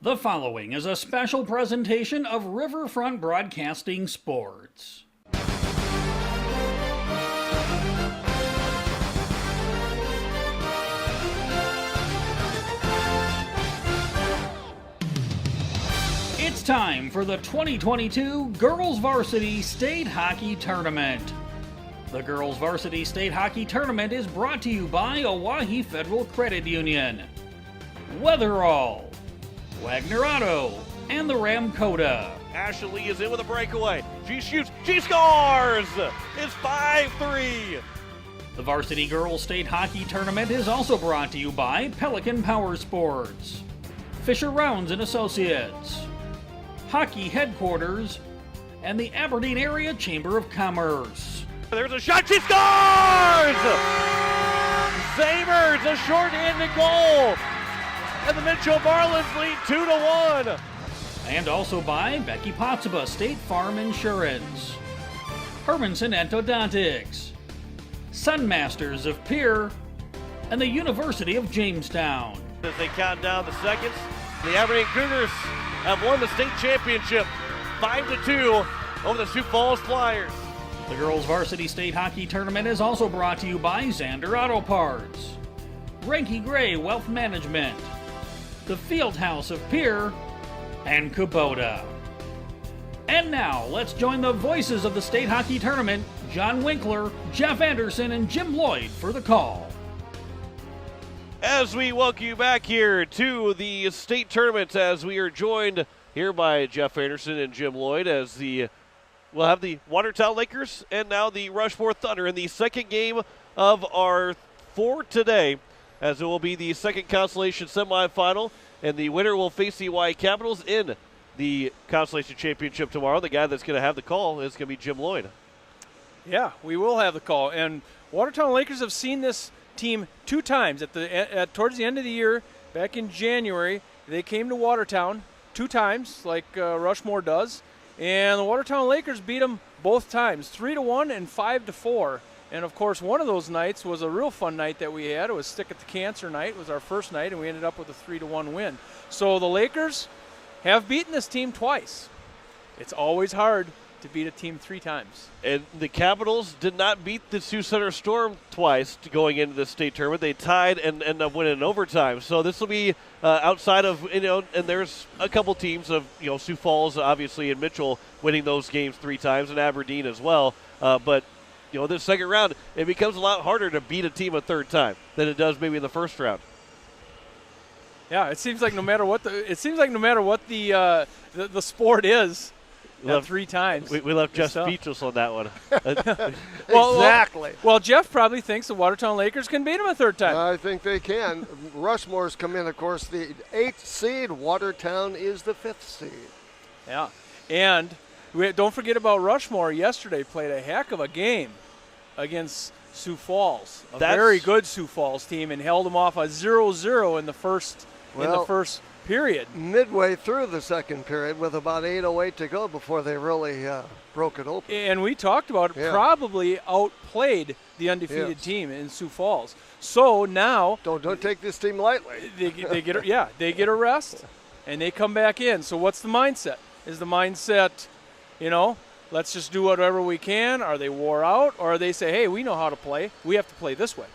The following is a special presentation of Riverfront Broadcasting Sports. It's time for the 2022 Girls Varsity State Hockey Tournament. The Girls Varsity State Hockey Tournament is brought to you by Owyhee Federal Credit Union, Weatherall, Wagner Auto, and the Ramkota. Ashley is in with a breakaway. She shoots. She scores! It's 5-3. The Varsity Girls State Hockey Tournament is also brought to you by Pelican Power Sports, Fisher Rounds and Associates, Hockey Headquarters, and the Aberdeen Area Chamber of Commerce. There's a shot. She scores! Zabers, a short-handed goal. And the Mitchell Marlins lead 2-1. And also by Becky Potsuba State Farm Insurance, Hermanson Endodontics, Sunmasters of Pierre, and the University of Jamestown. As they count down the seconds, the Aberdeen Cougars have won the state championship 5-2 over the Sioux Falls Flyers. The Girls Varsity State Hockey Tournament is also brought to you by Xander Auto Parts, Ranky Gray Wealth Management, the Fieldhouse of Pierre, and Kubota. And now, let's join the voices of the state hockey tournament, John Winkler, Jeff Anderson, and Jim Lloyd for the call. As we welcome you back here to the state tournament, as we are joined here by Jeff Anderson and Jim Lloyd, as we'll have the Watertown Lakers and now the Rushmore Thunder in the second game of our for today, as it will be the second Consolation semifinal, and the winner will face the Hawaii Capitals in the Consolation Championship tomorrow. The guy that's going to have the call is going to be Jim Lloyd. Yeah, we will have the call. And Watertown Lakers have seen this team two times. Towards the end of the year, back in January, they came to Watertown two times, like Rushmore does. And the Watertown Lakers beat them both times, 3-1 and 5-4. And, of course, one of those nights was a real fun night that we had. It was Stick at the Cancer night. It was our first night, and we ended up with a 3-1 win. So the Lakers have beaten this team twice. It's always hard to beat a team three times. And the Capitals did not beat the Sioux Center Storm twice going into the state tournament. They tied and ended up winning in overtime. So this will be outside of, and there's a couple teams of, Sioux Falls, obviously, and Mitchell winning those games three times, and Aberdeen as well. But this second round, it becomes a lot harder to beat a team a third time than it does maybe in the first round. Yeah, it seems like no matter what the sport is, three times. We left Jeff speechless on that one. Exactly. Well, Jeff probably thinks the Watertown Lakers can beat him a third time. I think they can. Rushmore's come in, of course, the 8th seed. Watertown is the 5th seed. Yeah, and don't forget about Rushmore. Yesterday played a heck of a game against Sioux Falls, very good Sioux Falls team, and held them off a 0-0 in the first period. Midway through the second period with about 8:08 to go before they really broke it open. And we talked about it, probably outplayed the undefeated team in Sioux Falls. So now don't take this team lightly. They get a rest and they come back in. So what's the mindset? Is the mindset, let's just do whatever we can? Are they wore out? Or they say, hey, we know how to play. We have to play this way.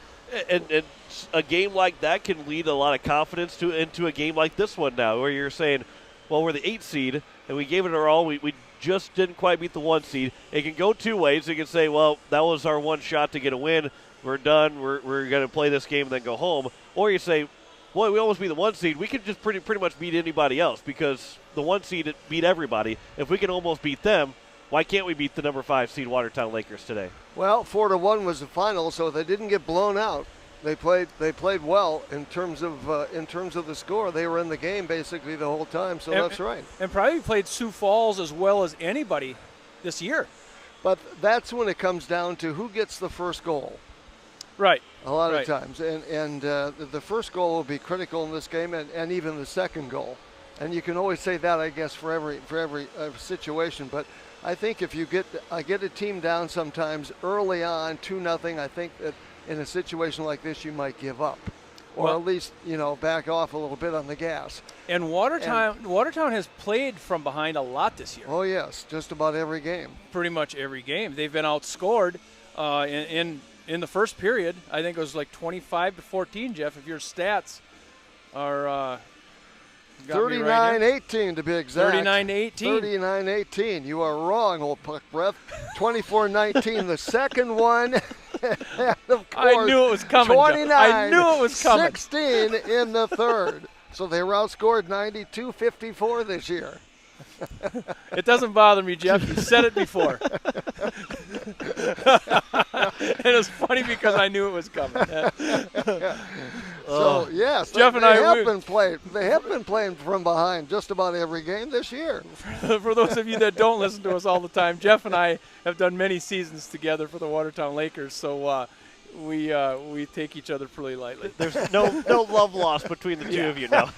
And a game like that can lead a lot of confidence into a game like this one now, where you're saying, well, we're the 8th seed, and we gave it our all. We just didn't quite beat the 1 seed. It can go two ways. It can say, well, that was our one shot to get a win. We're done. We're going to play this game and then go home. Or you say, boy, we almost beat the 1 seed. We can just pretty much beat anybody else because the 1 seed beat everybody. If we can almost beat them, why can't we beat the number 5 seed Watertown Lakers today? Well, 4-1 was the final, so they didn't get blown out. They played well in terms of the score. They were in the game basically the whole time, so that's right. And probably played Sioux Falls as well as anybody this year. But that's when it comes down to who gets the first goal. Right. A lot of times, and the first goal will be critical in this game, and even the second goal. And you can always say that, I guess, for every situation, but I think if you get a team down sometimes early on 2-0, I think that in a situation like this you might give up. or at least, back off a little bit on the gas. And Watertown has played from behind a lot this year. Oh, yes, just about every game. Pretty much every game. They've been outscored in the first period. I think it was like 25-14, Jeff, if your stats are 39-18 to be exact. 39-18. 39-18. You are wrong, old puck breath. 24-19, the second one. And of course, I knew it was coming. 29, I knew it was coming. 16 in the third. So they were outscored 92-54 this year. It doesn't bother me, Jeff. You said it before. And it's funny because I knew it was coming. So yes, Jeff and they I have been playing from behind just about every game this year. For those of you that don't listen to us all the time, Jeff and I have done many seasons together for the Watertown Lakers, so we take each other pretty lightly. There's no love lost between the two of you now.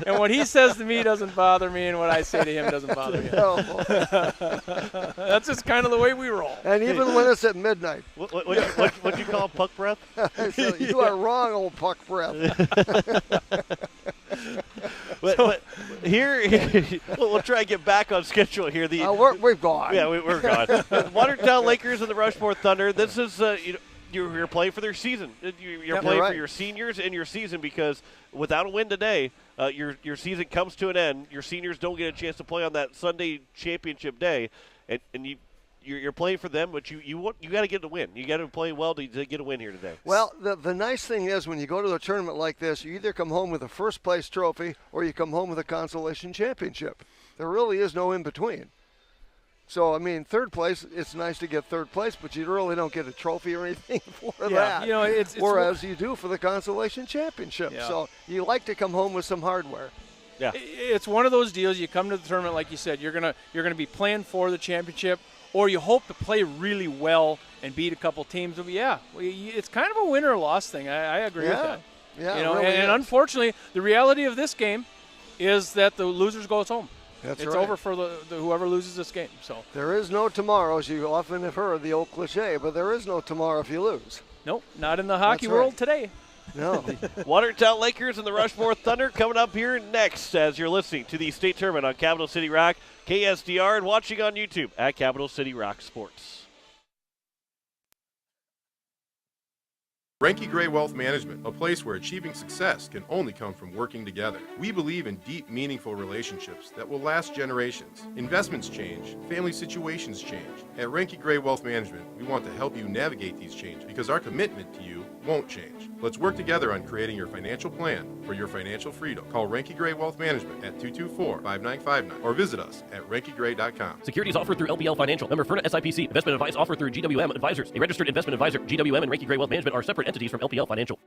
And what he says to me doesn't bother me, and what I say to him doesn't bother me. No. That's just kind of the way we roll. And even when it's at midnight. What you call puck breath? So you are wrong, old puck breath. But here we'll try and get back on schedule here. We've gone. Yeah, we're gone. Watertown Lakers and the Rushmore Thunder. This is you're playing for their season. You're playing for your seniors and your season, because without a win today, your season comes to an end. Your seniors don't get a chance to play on that Sunday championship day, and you're playing for them, but you got to get a win. You got to play well to get a win here today. Well, the nice thing is when you go to a tournament like this, you either come home with a first place trophy or you come home with a consolation championship. There really is no in between. So, I mean, third place, it's nice to get third place, but you really don't get a trophy or anything for that. It's whereas you do for the consolation championship. Yeah. So you like to come home with some hardware. Yeah. It's one of those deals. You come to the tournament, like you said, you're gonna be playing for the championship, or you hope to play really well and beat a couple teams. But it's kind of a win or loss thing. I agree with that. Yeah, it really is. Unfortunately, the reality of this game is that the losers goes home. It's right. over for the whoever loses this game. So there is no tomorrow, as you often have heard the old cliche, but there is no tomorrow if you lose. Nope, not in the hockey world today. No. Watertown Lakers and the Rushmore Thunder coming up here next as you're listening to the state tournament on Capital City Rock, KSDR, and watching on YouTube at Capital City Rock Sports. Renke Gray Wealth Management, a place where achieving success can only come from working together. We believe in deep, meaningful relationships that will last generations. Investments change, family situations change. At Renke Gray Wealth Management, we want to help you navigate these changes because our commitment to you won't change. Let's work together on creating your financial plan for your financial freedom. Call Renke Gray Wealth Management at 224-5959 or visit us at renkegray.com. Securities offered through LPL Financial. Member FIRNA SIPC. Investment advice offered through GWM Advisors. A registered investment advisor. GWM and Renke Gray Wealth Management are separate entities from LPL Financial.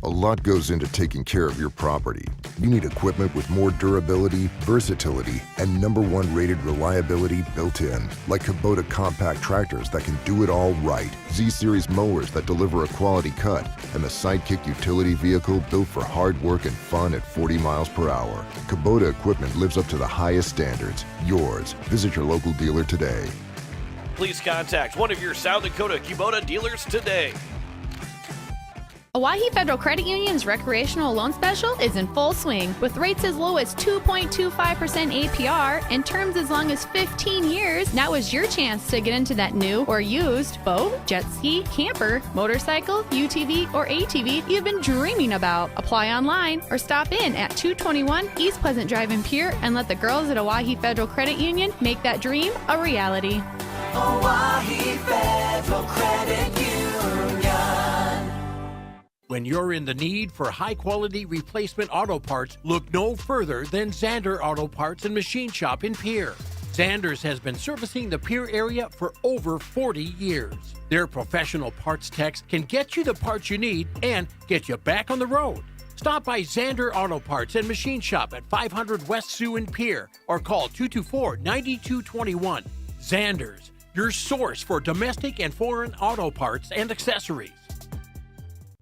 A lot goes into taking care of your property. You need equipment with more durability, versatility, and #1 rated reliability built in. Like Kubota compact tractors that can do it all right. Z-Series mowers that deliver a quality cut. And the Sidekick utility vehicle built for hard work and fun at 40 miles per hour. Kubota equipment lives up to the highest standards. Yours. Visit your local dealer today. Please contact one of your South Dakota Kubota dealers today. Owyhee Federal Credit Union's recreational loan special is in full swing with rates as low as 2.25% APR and terms as long as 15 years. Now is your chance to get into that new or used boat, jet ski, camper, motorcycle, UTV, or ATV you've been dreaming about. Apply online or stop in at 221 East Pleasant Drive in Pierre and let the girls at Owyhee Federal Credit Union make that dream a reality. Owyhee Federal Credit Union. When you're in the need for high-quality replacement auto parts, look no further than Zander Auto Parts and Machine Shop in Pierre. Zander's has been servicing the Pierre area for over 40 years. Their professional parts techs can get you the parts you need and get you back on the road. Stop by Zander Auto Parts and Machine Shop at 500 West Sioux in Pierre or call 224-9221. Zander's, your source for domestic and foreign auto parts and accessories.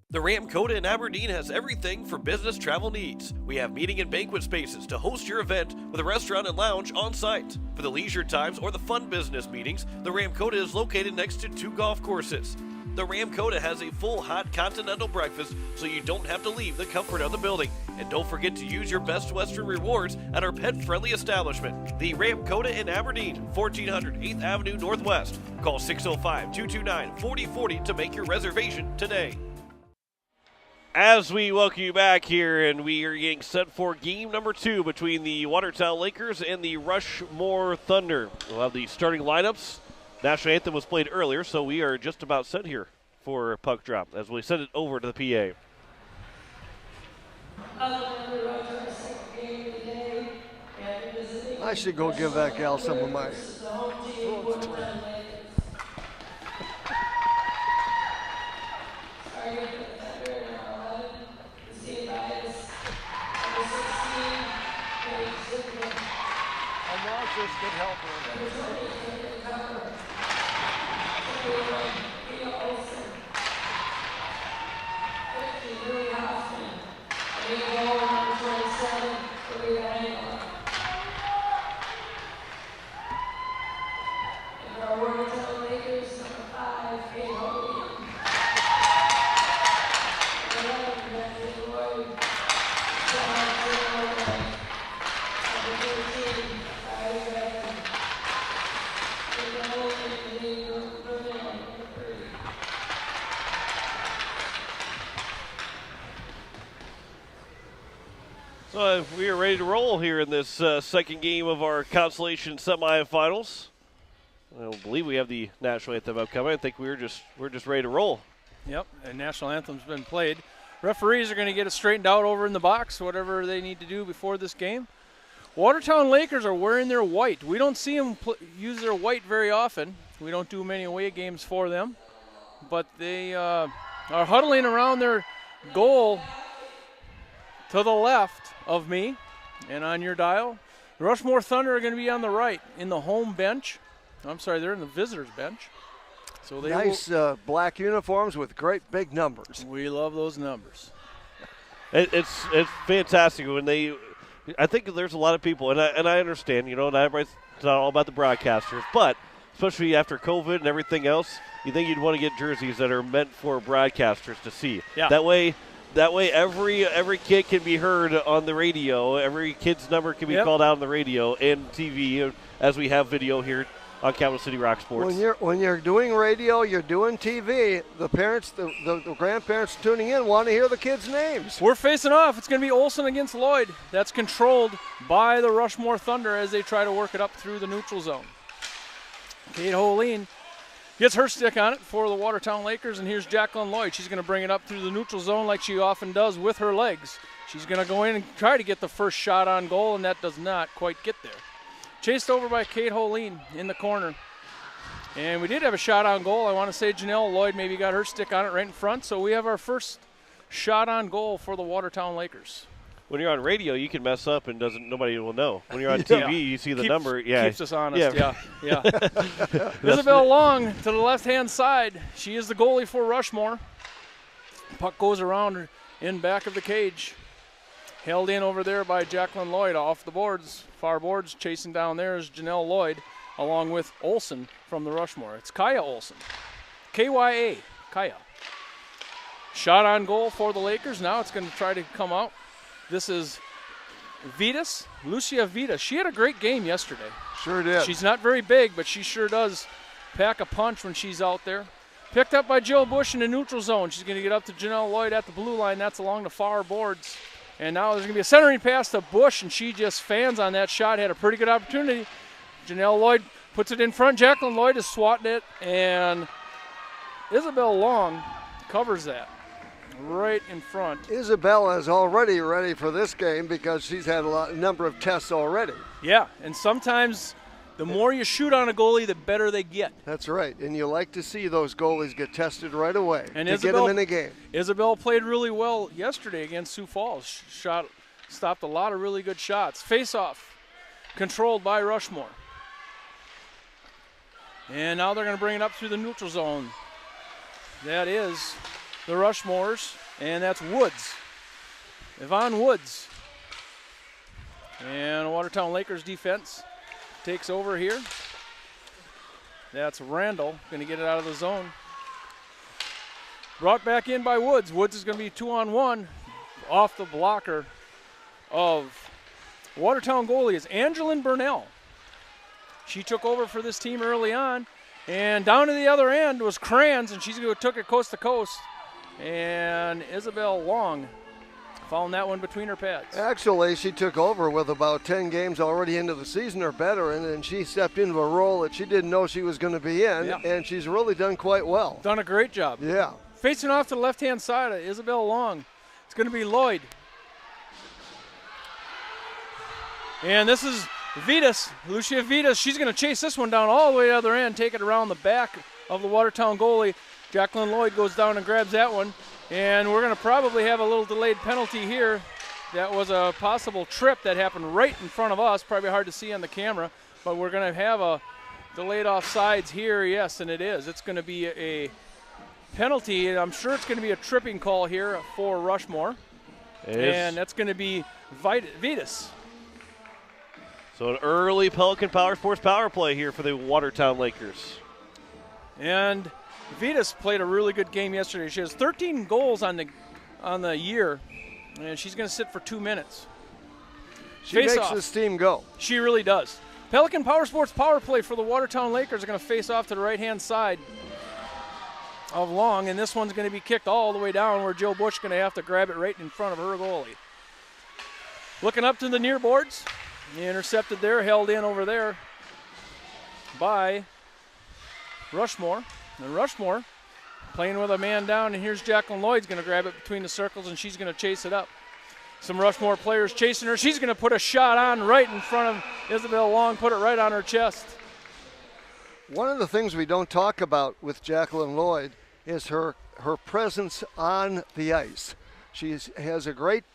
The Ramcota in Aberdeen has everything for business travel needs. We have meeting and banquet spaces to host your event with a restaurant and lounge on site. For the leisure times or the fun business meetings, the Ramcota is located next to 2 golf courses. The Ramkota has a full hot continental breakfast, so you don't have to leave the comfort of the building. And don't forget to use your Best Western rewards at our pet-friendly establishment, the Ramkota in Aberdeen, 1400 8th Avenue Northwest. Call 605-229-4040 to make your reservation today. As we welcome you back here, and we are getting set for game number 2 between the Watertown Lakers and the Rushmore Thunder. We'll have the starting lineups. National anthem was played earlier, so we are just about set here for puck drop as we send it over to the PA. I should go give that gal some of my. Just good help. So we are ready to roll here in this second game of our Consolation semifinals. I don't believe we have the national anthem upcoming. I think we're just ready to roll. Yep, and national anthem's been played. Referees are going to get it straightened out over in the box, whatever they need to do before this game. Watertown Lakers are wearing their white. We don't see them use their white very often. We don't do many away games for them. But they are huddling around their goal to the left of me and on your dial. The Rushmore Thunder are going to be on the right in the home bench. I'm sorry, they're in the visitors bench. So they nice black uniforms with great big numbers. We love those numbers. It's fantastic when they. I think there's a lot of people, and I understand, not everybody's not all about the broadcasters, but especially after COVID and everything else, you think you'd want to get jerseys that are meant for broadcasters to see. Yeah. That way every kid can be heard on the radio. Every kid's number can be called out on the radio and TV, as we have video here on Capital City Rock Sports. When you're doing radio, you're doing TV. The parents, the grandparents tuning in want to hear the kids' names. We're facing off. It's going to be Olsen against Lloyd. That's controlled by the Rushmore Thunder as they try to work it up through the neutral zone. Kate Holeen gets her stick on it for the Watertown Lakers, and here's Jacqueline Lloyd. She's going to bring it up through the neutral zone like she often does with her legs. She's going to go in and try to get the first shot on goal, and that does not quite get there. Chased over by Kate Holeen in the corner. And we did have a shot on goal. I want to say Janelle Lloyd maybe got her stick on it right in front, so we have our first shot on goal for the Watertown Lakers. When you're on radio, you can mess up and nobody will know. When you're on TV, you see the number. Yeah, keeps us honest. Yeah. Isabel Long to the left-hand side. She is the goalie for Rushmore. Puck goes around in back of the cage. Held in over there by Jacqueline Lloyd off the boards. Far boards chasing down there is Janelle Lloyd along with Olsen from the Rushmore. It's Kaya Olsen. KYA. Kaya. Shot on goal for the Lakers. Now it's going to try to come out. This is Vitas, Lucia Vitas. She had a great game yesterday. Sure did. She's not very big, but she sure does pack a punch when she's out there. Picked up by Jill Bush in the neutral zone. She's going to get up to Janelle Lloyd at the blue line. That's along the far boards. And now there's going to be a centering pass to Bush, and she just fans on that shot. Had a pretty good opportunity. Janelle Lloyd puts it in front. Jacqueline Lloyd is swatting it, and Isabel Long covers that right in front. Isabella is already ready for this game because she's had a number of tests already. Yeah, and sometimes the more you shoot on a goalie, the better they get. That's right, and you like to see those goalies get tested right away and to get them in the game. Isabel played really well yesterday against Sioux Falls. Stopped a lot of really good shots. Face-off controlled by Rushmore. And now they're going to bring it up through the neutral zone. That is the Rushmores, and that's Woods. Yvonne Woods. And Watertown Lakers defense takes over here. That's Randall, going to get it out of the zone. Brought back in by Woods. Woods is going to be 2-on-1 off the blocker of Watertown goalie is Angeline Burnell. She took over for this team early on. And down to the other end was Kranz, and she took it coast to coast. And Isabel Long found that one between her pads. Actually, she took over with about 10 games already into the season or better, and then she stepped into a role that she didn't know she was going to be in, and she's really done quite well. Done a great job. Yeah. Facing off to the left-hand side of Isabel Long, it's going to be Lloyd. And this is Vitas, Lucia Vitas. She's going to chase this one down all the way to the other end, take it around the back of the Watertown goalie. Jacqueline Lloyd goes down and grabs that one. And we're going to probably have a little delayed penalty here. That was a possible trip that happened right in front of us. Probably hard to see on the camera. But we're going to have a delayed offsides here. Yes, and it is. It's going to be a penalty. And I'm sure it's going to be a tripping call here for Rushmore. And that's going to be Vitas. So an early Pelican Power Sports power play here for the Watertown Lakers. And Vitas played a really good game yesterday. She has 13 goals on the year, and she's going to sit for 2 minutes. She makes this team go. She really does. Pelican Power Sports power play for the Watertown Lakers are going to face off to the right-hand side of Long, and this one's going to be kicked all the way down where Joe Bush is going to have to grab it right in front of her goalie. Looking up to the near boards. Intercepted there, held in over there by Rushmore. And Rushmore playing with a man down, and here's Jacqueline Lloyd's going to grab it between the circles, and she's going to chase it up. Some Rushmore players chasing her. She's going to put a shot on right in front of Isabel Long, put it right on her chest. One of the things we don't talk about with Jacqueline Lloyd is her presence on the ice. She has a great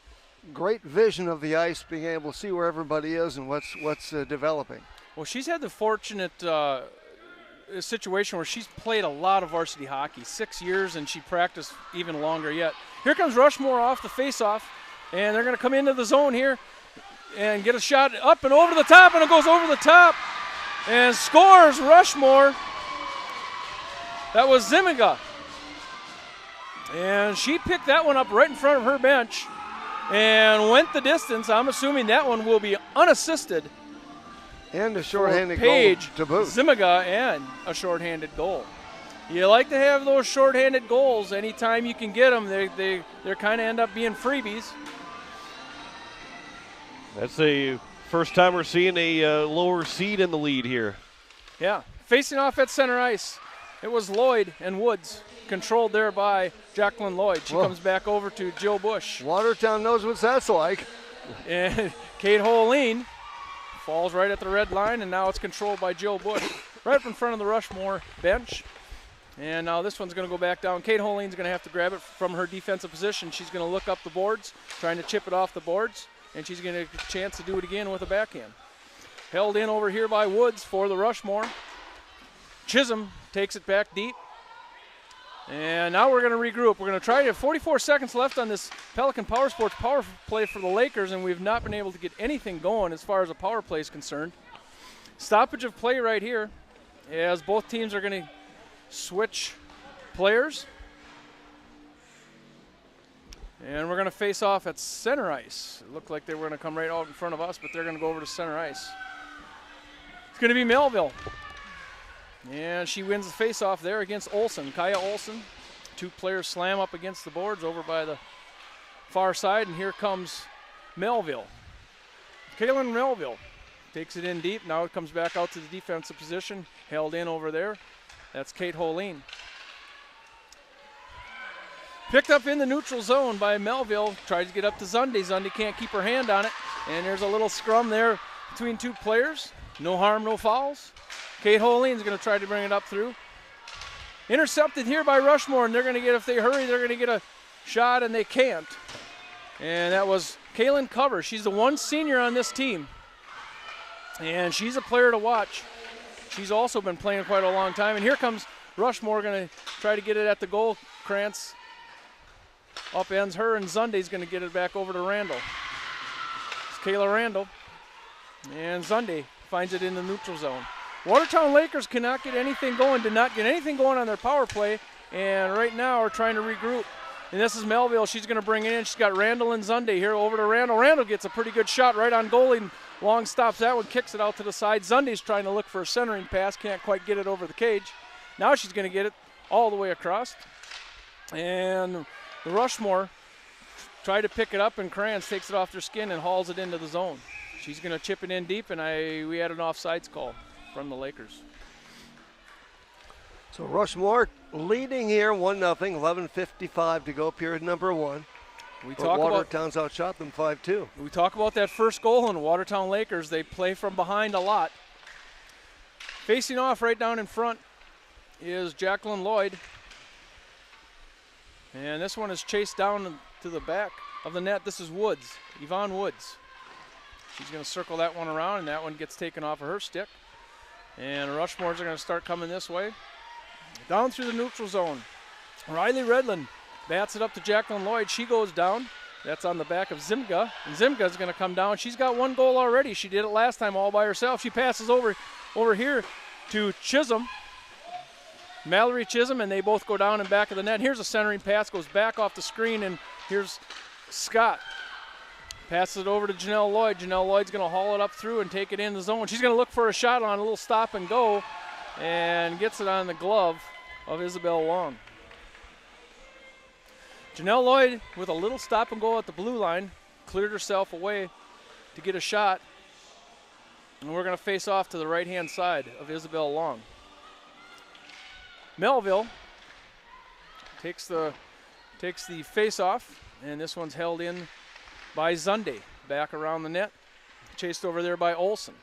vision of the ice, being able to see where everybody is and what's developing. Well, she's had the fortunate situation where she's played a lot of varsity hockey, 6 years, and she practiced even longer yet. Here comes Rushmore off the faceoff, and they're going to come into the zone here and get a shot up and over the top, and it goes over the top and scores Rushmore. That was Zimiga. And she picked that one up right in front of her bench and went the distance. I'm assuming that one will be unassisted. And a shorthanded goal to boot. Zimiga and a shorthanded goal. You like to have those shorthanded goals anytime you can get them. They kind of end up being freebies. That's the first time we're seeing a lower seed in the lead here. Yeah, facing off at center ice, it was Lloyd and Woods, controlled there by Jacqueline Lloyd. She comes back over to Joe Bush. Watertown knows what that's like. And Kate Holeen falls right at the red line, and now it's controlled by Joe Bush right up in front of the Rushmore bench. And now this one's going to go back down. Kate Holeen's going to have to grab it from her defensive position. She's going to look up the boards, trying to chip it off the boards, and she's going to get a chance to do it again with a backhand. Held in over here by Woods for the Rushmore. Chisholm takes it back deep. And now we're going to regroup. We're going to try to have 44 seconds left on this Pelican Power Sports power play for the Lakers, and we've not been able to get anything going as far as a power play is concerned. Stoppage of play right here as both teams are going to switch players. And we're going to face off at center ice. It looked like they were going to come right out in front of us, but they're going to go over to center ice. It's going to be Melville. And she wins the face-off there against Olsen, Kaya Olsen. Two players slam up against the boards over by the far side, and here comes Melville. Kaylin Melville takes it in deep. Now it comes back out to the defensive position, held in over there. That's Kate Holeen. Picked up in the neutral zone by Melville. Tries to get up to Zundy. Zundy can't keep her hand on it. And there's a little scrum there between two players. No harm, no fouls. Kate Holeen's going to try to bring it up through. Intercepted here by Rushmore, and they're going to get, if they hurry, they're going to get a shot, and they can't. And that was Kaylin Cover. She's the one senior on this team. And she's a player to watch. She's also been playing quite a long time. And here comes Rushmore going to try to get it at the goal. Krantz upends her, and Zundy's going to get it back over to Randall. It's Kayla Randall. And Zundy finds it in the neutral zone. Watertown Lakers cannot get anything going, did not get anything going on their power play, and right now we're trying to regroup. And this is Melville. She's going to bring it in. She's got Randall and Zunde here over to Randall. Randall gets a pretty good shot right on goalie, and long stops that one, kicks it out to the side. Zunde's trying to look for a centering pass, can't quite get it over the cage. Now she's going to get it all the way across. And the Rushmore try to pick it up, and Kranz takes it off their skin and hauls it into the zone. She's going to chip it in deep, and we had an offsides call from the Lakers. So Rushmore leading here 1-0, 11:55 to go, period number 1. Watertown's outshot them 5-2. We talk about that first goal, and Watertown Lakers, they play from behind a lot. Facing off right down in front is Jacqueline Lloyd. And this one is chased down to the back of the net. This is Woods, Yvonne Woods. She's going to circle that one around, and that one gets taken off of her stick. And Rushmores are going to start coming this way. Down through the neutral zone. Riley Redland bats it up to Jacqueline Lloyd. She goes down. That's on the back of Zimga. And Zimga's going to come down. She's got 1 goal already. She did it last time all by herself. She passes over here to Chisholm. Mallory Chisholm, and they both go down and back of the net. Here's a centering pass, goes back off the screen, and here's Scott. Passes it over to Janelle Lloyd. Janelle Lloyd's going to haul it up through and take it in the zone. She's going to look for a shot on a little stop and go, and gets it on the glove of Isabel Long. Janelle Lloyd, with a little stop and go at the blue line, cleared herself away to get a shot. And we're going to face off to the right-hand side of Isabel Long. Melville takes the face-off, and this one's held in by Zunde. Back around the net, chased over there by Olsen.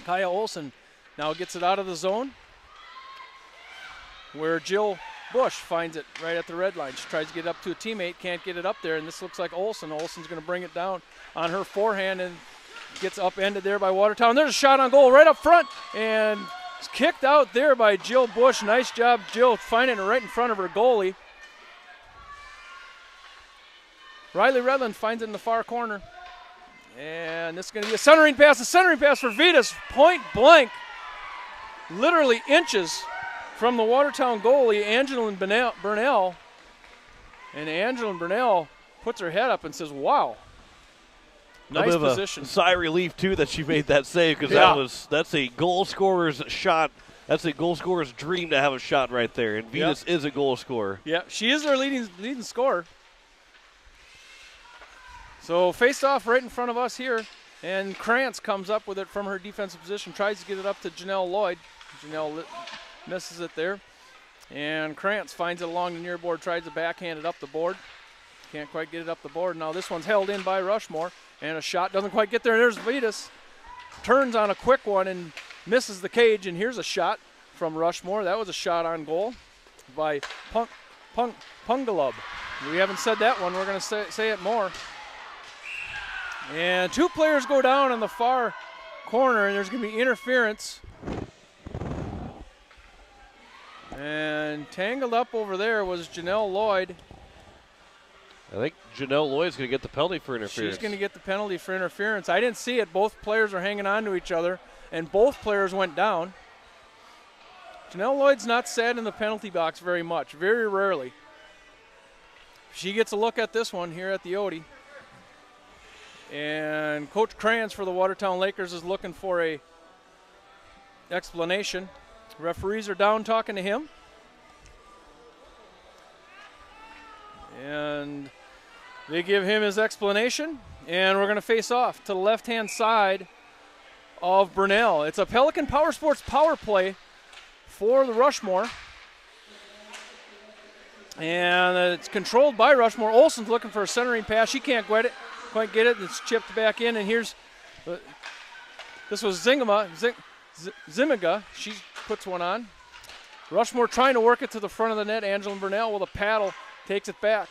Kaya Olsen now gets it out of the zone, where Jill Bush finds it right at the red line. She tries to get it up to a teammate, can't get it up there, and this looks like Olsen. Olsen's going to bring it down on her forehand and gets upended there by Watertown. There's a shot on goal right up front, and it's kicked out there by Jill Bush. Nice job, Jill, finding it right in front of her goalie. Riley Redland finds it in the far corner. And this is going to be a centering pass for Vitas, point blank, literally inches from the Watertown goalie, Angeline Burnell. And Angeline Burnell puts her head up and says, wow. Nice position. A sigh of relief, too, that she made that save, because that's a goal scorer's shot. That's a goal scorer's dream to have a shot right there. And Vitas is a goal scorer. Yeah, she is their leading scorer. So faced off right in front of us here, and Krantz comes up with it from her defensive position, tries to get it up to Janelle Lloyd. Janelle misses it there. And Krantz finds it along the near board, tries to backhand it up the board. Can't quite get it up the board. Now this one's held in by Rushmore, and a shot doesn't quite get there. There's Vitas. Turns on a quick one and misses the cage, and here's a shot from Rushmore. That was a shot on goal by Pungalub. We haven't said that one. We're going to say it more. And 2 players go down in the far corner, and there's going to be interference. And tangled up over there was Janelle Lloyd. I think Janelle Lloyd's going to get the penalty for interference. She's going to get the penalty for interference. I didn't see it. Both players are hanging on to each other, and both players went down. Janelle Lloyd's not sat in the penalty box very much, very rarely. She gets a look at this one here at the Odie. And Coach Kranz for the Watertown Lakers is looking for a explanation. Referees are down talking to him. And they give him his explanation. And we're going to face off to the left-hand side of Burnell. It's a Pelican Power Sports power play for the Rushmore. And it's controlled by Rushmore. Olsen's looking for a centering pass. She can't quite get it. It's chipped back in, and here's this was Zimiga. She puts one on. Rushmore trying to work it to the front of the net. Angela Burnell with a paddle takes it back.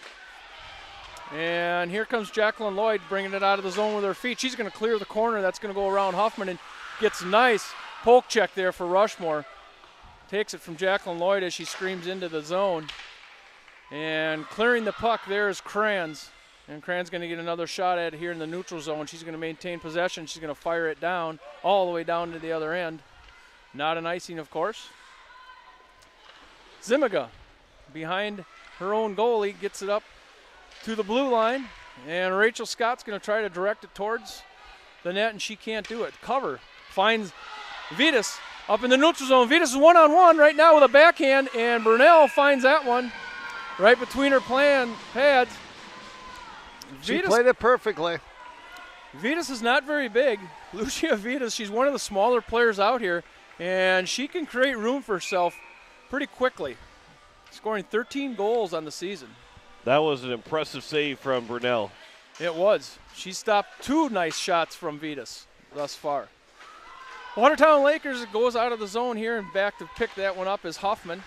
And here comes Jacqueline Lloyd bringing it out of the zone with her feet. She's going to clear the corner. That's going to go around Huffman and gets nice poke check there for Rushmore. Takes it from Jacqueline Lloyd as she screams into the zone. And clearing the puck there is Kranz. And Kranz going to get another shot at it here in the neutral zone. She's going to maintain possession. She's going to fire it down, all the way down to the other end. Not an icing, of course. Zimiga behind her own goalie, gets it up to the blue line, and Rachel Scott's going to try to direct it towards the net, and she can't do it. Cover finds Vitas up in the neutral zone. Vitas is one-on-one right now with a backhand, and Burnell finds that one right between her pads. She played it perfectly. Vitas is not very big. Lucia Vitas, she's one of the smaller players out here, and she can create room for herself pretty quickly, scoring 13 goals on the season. That was an impressive save from Brunel. It was. She stopped 2 nice shots from Vitas thus far. Watertown Lakers goes out of the zone here, and back to pick that one up is Huffman.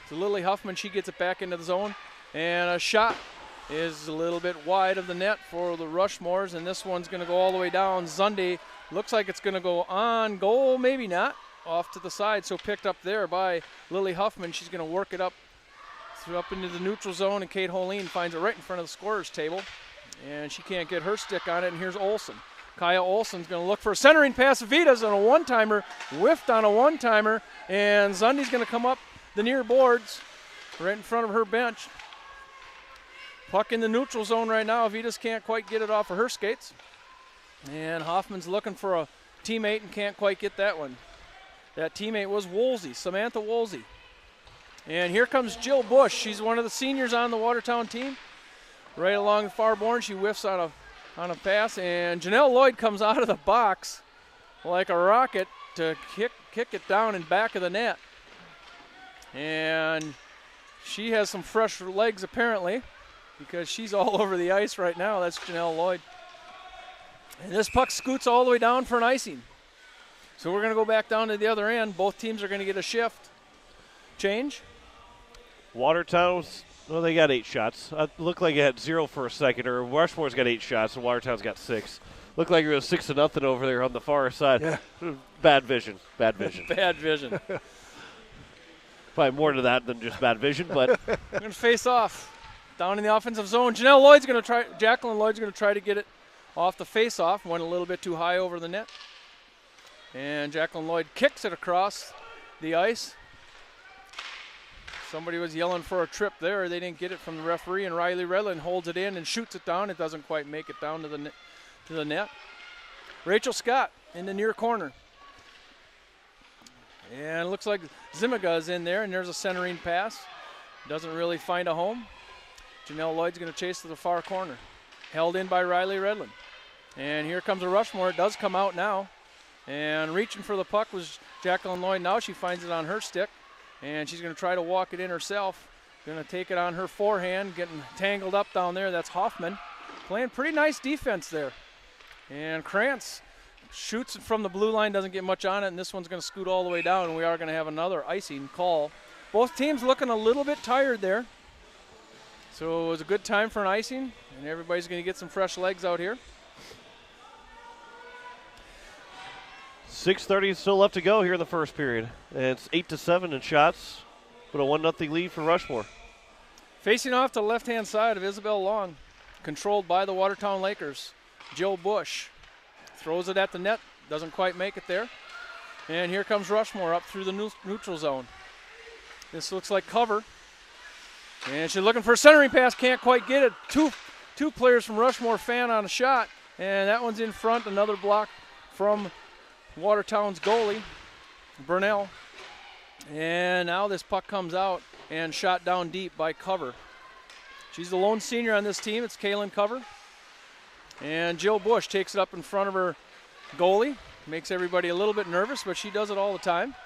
So Lily Huffman, she gets it back into the zone, and a shot is a little bit wide of the net for the Rushmores, and this one's going to go all the way down. Zunde looks like it's going to go on goal, maybe not, off to the side, so picked up there by Lily Huffman. She's going to work it up into the neutral zone, and Kate Holeen finds it right in front of the scorer's table, and she can't get her stick on it, and here's Olsen. Kaya Olsen's going to look for a centering pass. Vitas on a one-timer, whiffed on a one-timer, and Zunde's going to come up the near boards right in front of her bench. Puck in the neutral zone right now. Vitas can't quite get it off of her skates. And Hoffman's looking for a teammate and can't quite get that one. That teammate was Woolsey, Samantha Woolsey. And here comes Jill Bush. She's one of the seniors on the Watertown team. Right along the far board, she whiffs on a pass. And Janelle Lloyd comes out of the box like a rocket to kick it down in back of the net. And she has some fresh legs apparently, because she's all over the ice right now. That's Janelle Lloyd. And this puck scoots all the way down for an icing. So we're going to go back down to the other end. Both teams are going to get a shift change. Watertown's, well, they got 8 shots. It looked like it had 0 for a second, or Rushmore's got 8 shots, and Watertown's got 6. Looked like it was 6-0 over there on the far side. Yeah. Bad vision. Bad vision. Bad vision. Probably more to that than just bad vision, but. We're going to face off. Down in the offensive zone, Jacqueline Lloyd's going to try to get it off the face-off. Went a little bit too high over the net. And Jacqueline Lloyd kicks it across the ice. Somebody was yelling for a trip there. They didn't get it from the referee, and Riley Redland holds it in and shoots it down. It doesn't quite make it down to the net. Rachel Scott in the near corner. And it looks like Zimiga is in there, and there's a centering pass. Doesn't really find a home. Janelle Lloyd's going to chase to the far corner. Held in by Riley Redland. And here comes a Rushmore. It does come out now. And reaching for the puck was Jacqueline Lloyd. Now she finds it on her stick. And she's going to try to walk it in herself. Going to take it on her forehand. Getting tangled up down there. That's Hoffman. Playing pretty nice defense there. And Krantz shoots it from the blue line. Doesn't get much on it. And this one's going to scoot all the way down. And we are going to have another icing call. Both teams looking a little bit tired there. So it was a good time for an icing, and everybody's going to get some fresh legs out here. 6:30 still left to go here in the first period. And it's 8-7 in shots, but a 1-0 lead for Rushmore. Facing off to the left-hand side of Isabel Long, controlled by the Watertown Lakers. Jill Bush throws it at the net, doesn't quite make it there. And here comes Rushmore up through the neutral zone. This looks like cover. And she's looking for a centering pass, can't quite get it. Two players from Rushmore fan on a shot, and that one's in front. Another block from Watertown's goalie, Burnell. And now this puck comes out and shot down deep by Cover. She's the lone senior on this team. It's Kaylin Cover. And Jill Bush takes it up in front of her goalie. Makes everybody a little bit nervous, but she does it all the time.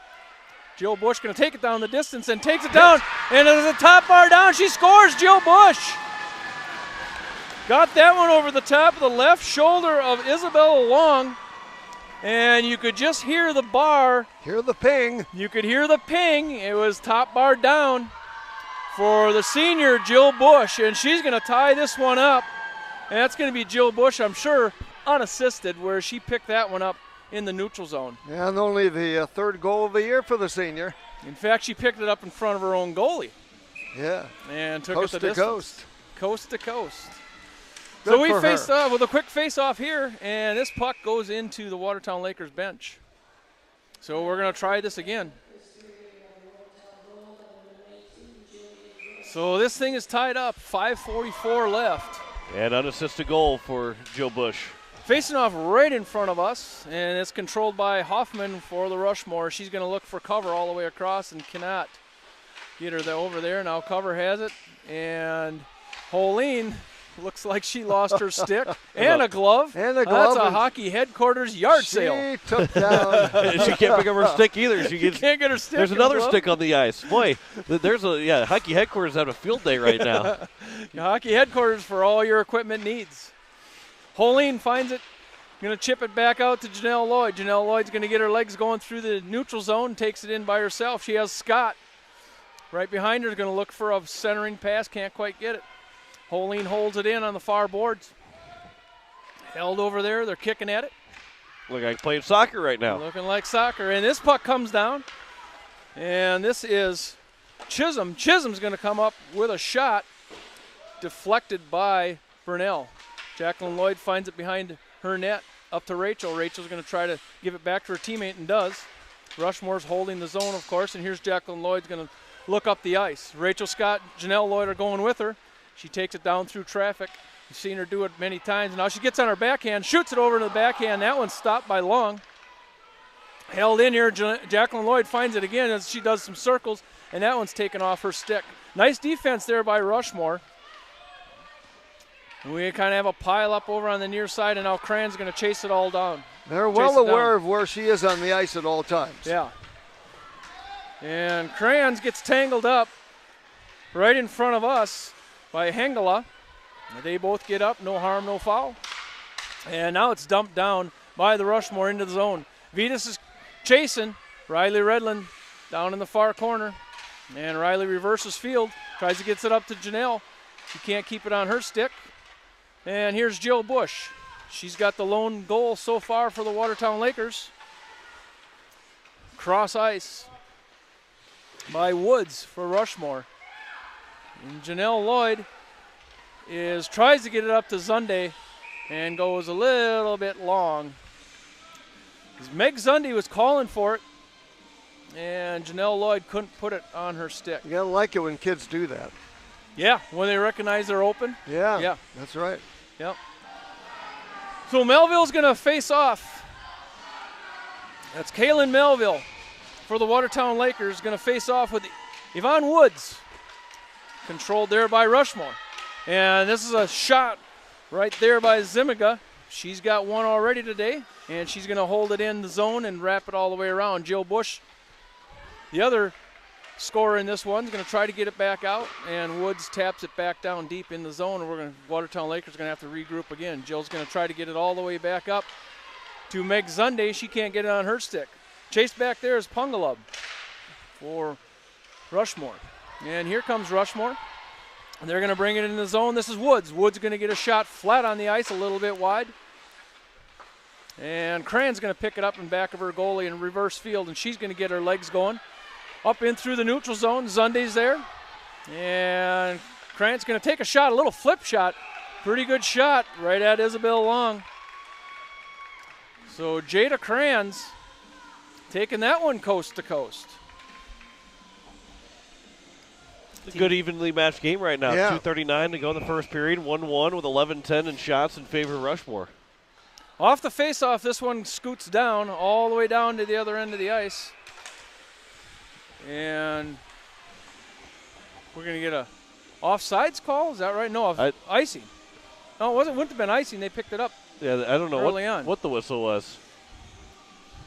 Jill Bush going to take it down the distance and takes it down. And as a top bar down, she scores. Jill Bush got that one over the top of the left shoulder of Isabella Long. And you could just hear the bar. Hear the ping. You could hear the ping. It was top bar down for the senior Jill Bush. And she's going to tie this one up. And that's going to be Jill Bush, I'm sure, unassisted, where she picked that one up in the neutral zone. And only the third goal of the year for the senior. In fact, she picked it up in front of her own goalie. Yeah. And took coast it the to distance. Coast. Coast to coast. Good so we for faced her. with a quick face-off here, and this puck goes into the Watertown Lakers bench. So we're going to try this again. So this thing is tied up, 5:44 left. And unassisted goal for Joe Bush. Facing off right in front of us, and it's controlled by Hoffman for the Rushmore. She's going to look for cover all the way across and cannot get her over there. Now cover has it, and Holeen looks like she lost her stick and a glove. And a glove. That's a hockey headquarters yard sale. She took down. She can't pick up her stick either. She can't get her stick. There's another glove. stick on the ice. Boy, hockey headquarters have a field day right now. Hockey headquarters for all your equipment needs. Holeen finds it. Going to chip it back out to Janelle Lloyd. Janelle Lloyd's going to get her legs going through the neutral zone, takes it in by herself. She has Scott right behind her, going to look for a centering pass, can't quite get it. Holeen holds it in on the far boards. Held over there, they're kicking at it. Look like playing soccer right now. Looking like soccer, and this puck comes down, and this is Chisholm. Chisholm's going to come up with a shot, deflected by Burnell. Jacqueline Lloyd finds it behind her net, up to Rachel. Rachel's going to try to give it back to her teammate and does. Rushmore's holding the zone, of course, and here's Jacqueline Lloyd's going to look up the ice. Rachel Scott, Janelle Lloyd are going with her. She takes it down through traffic. You've seen her do it many times. Now she gets on her backhand, shoots it over to the backhand. That one's stopped by Long. Held in here. Jacqueline Lloyd finds it again as she does some circles, and that one's taken off her stick. Nice defense there by Rushmore. We kind of have a pile up over on the near side, and now Cran's going to chase it all down. They're well aware of where she is on the ice at all times. Yeah. And Crans gets tangled up right in front of us by Hengela. They both get up, no harm, no foul. And now it's dumped down by the Rushmore into the zone. Vetus is chasing. Riley Redland down in the far corner. And Riley reverses field, tries to get it up to Janelle. She can't keep it on her stick. And here's Jill Bush. She's got the lone goal so far for the Watertown Lakers. Cross ice by Woods for Rushmore. And Janelle Lloyd tries to get it up to Zunde and goes a little bit long. Meg Zunde was calling for it, and Janelle Lloyd couldn't put it on her stick. You gotta like it when kids do that. Yeah, when they recognize they're open. Yeah, that's right. Yep. So Melville's going to face off. That's Kaylin Melville for the Watertown Lakers, going to face off with Yvonne Woods, controlled there by Rushmore. And this is a shot right there by Zimiga. She's got one already today, and she's going to hold it in the zone and wrap it all the way around. Jill Bush, the other scorer in this one, is going to try to get it back out, and Woods taps it back down deep in the zone, and Watertown Lakers are going to have to regroup again. Jill's going to try to get it all the way back up to Meg Zunde. She can't get it on her stick. Chased back there is Pungalub for Rushmore. And here comes Rushmore. And they're going to bring it in the zone. This is Woods. Woods going to get a shot flat on the ice, a little bit wide. And Cran's going to pick it up in back of her goalie in reverse field, and she's going to get her legs going. Up in through the neutral zone. Zunde's there. And Cran's going to take a shot, a little flip shot. Pretty good shot right at Isabel Long. So Jada Crans taking that one coast to coast. It's a good evenly matched game right now. Yeah. 2:39 to go in the first period. 1-1 with 11-10 in shots in favor of Rushmore. Off the face-off, this one scoots down all the way down to the other end of the ice. And we're going to get a offsides call. Is that right? No, icing. No, wouldn't have been icing. They picked it up. Yeah, I don't know what the whistle was.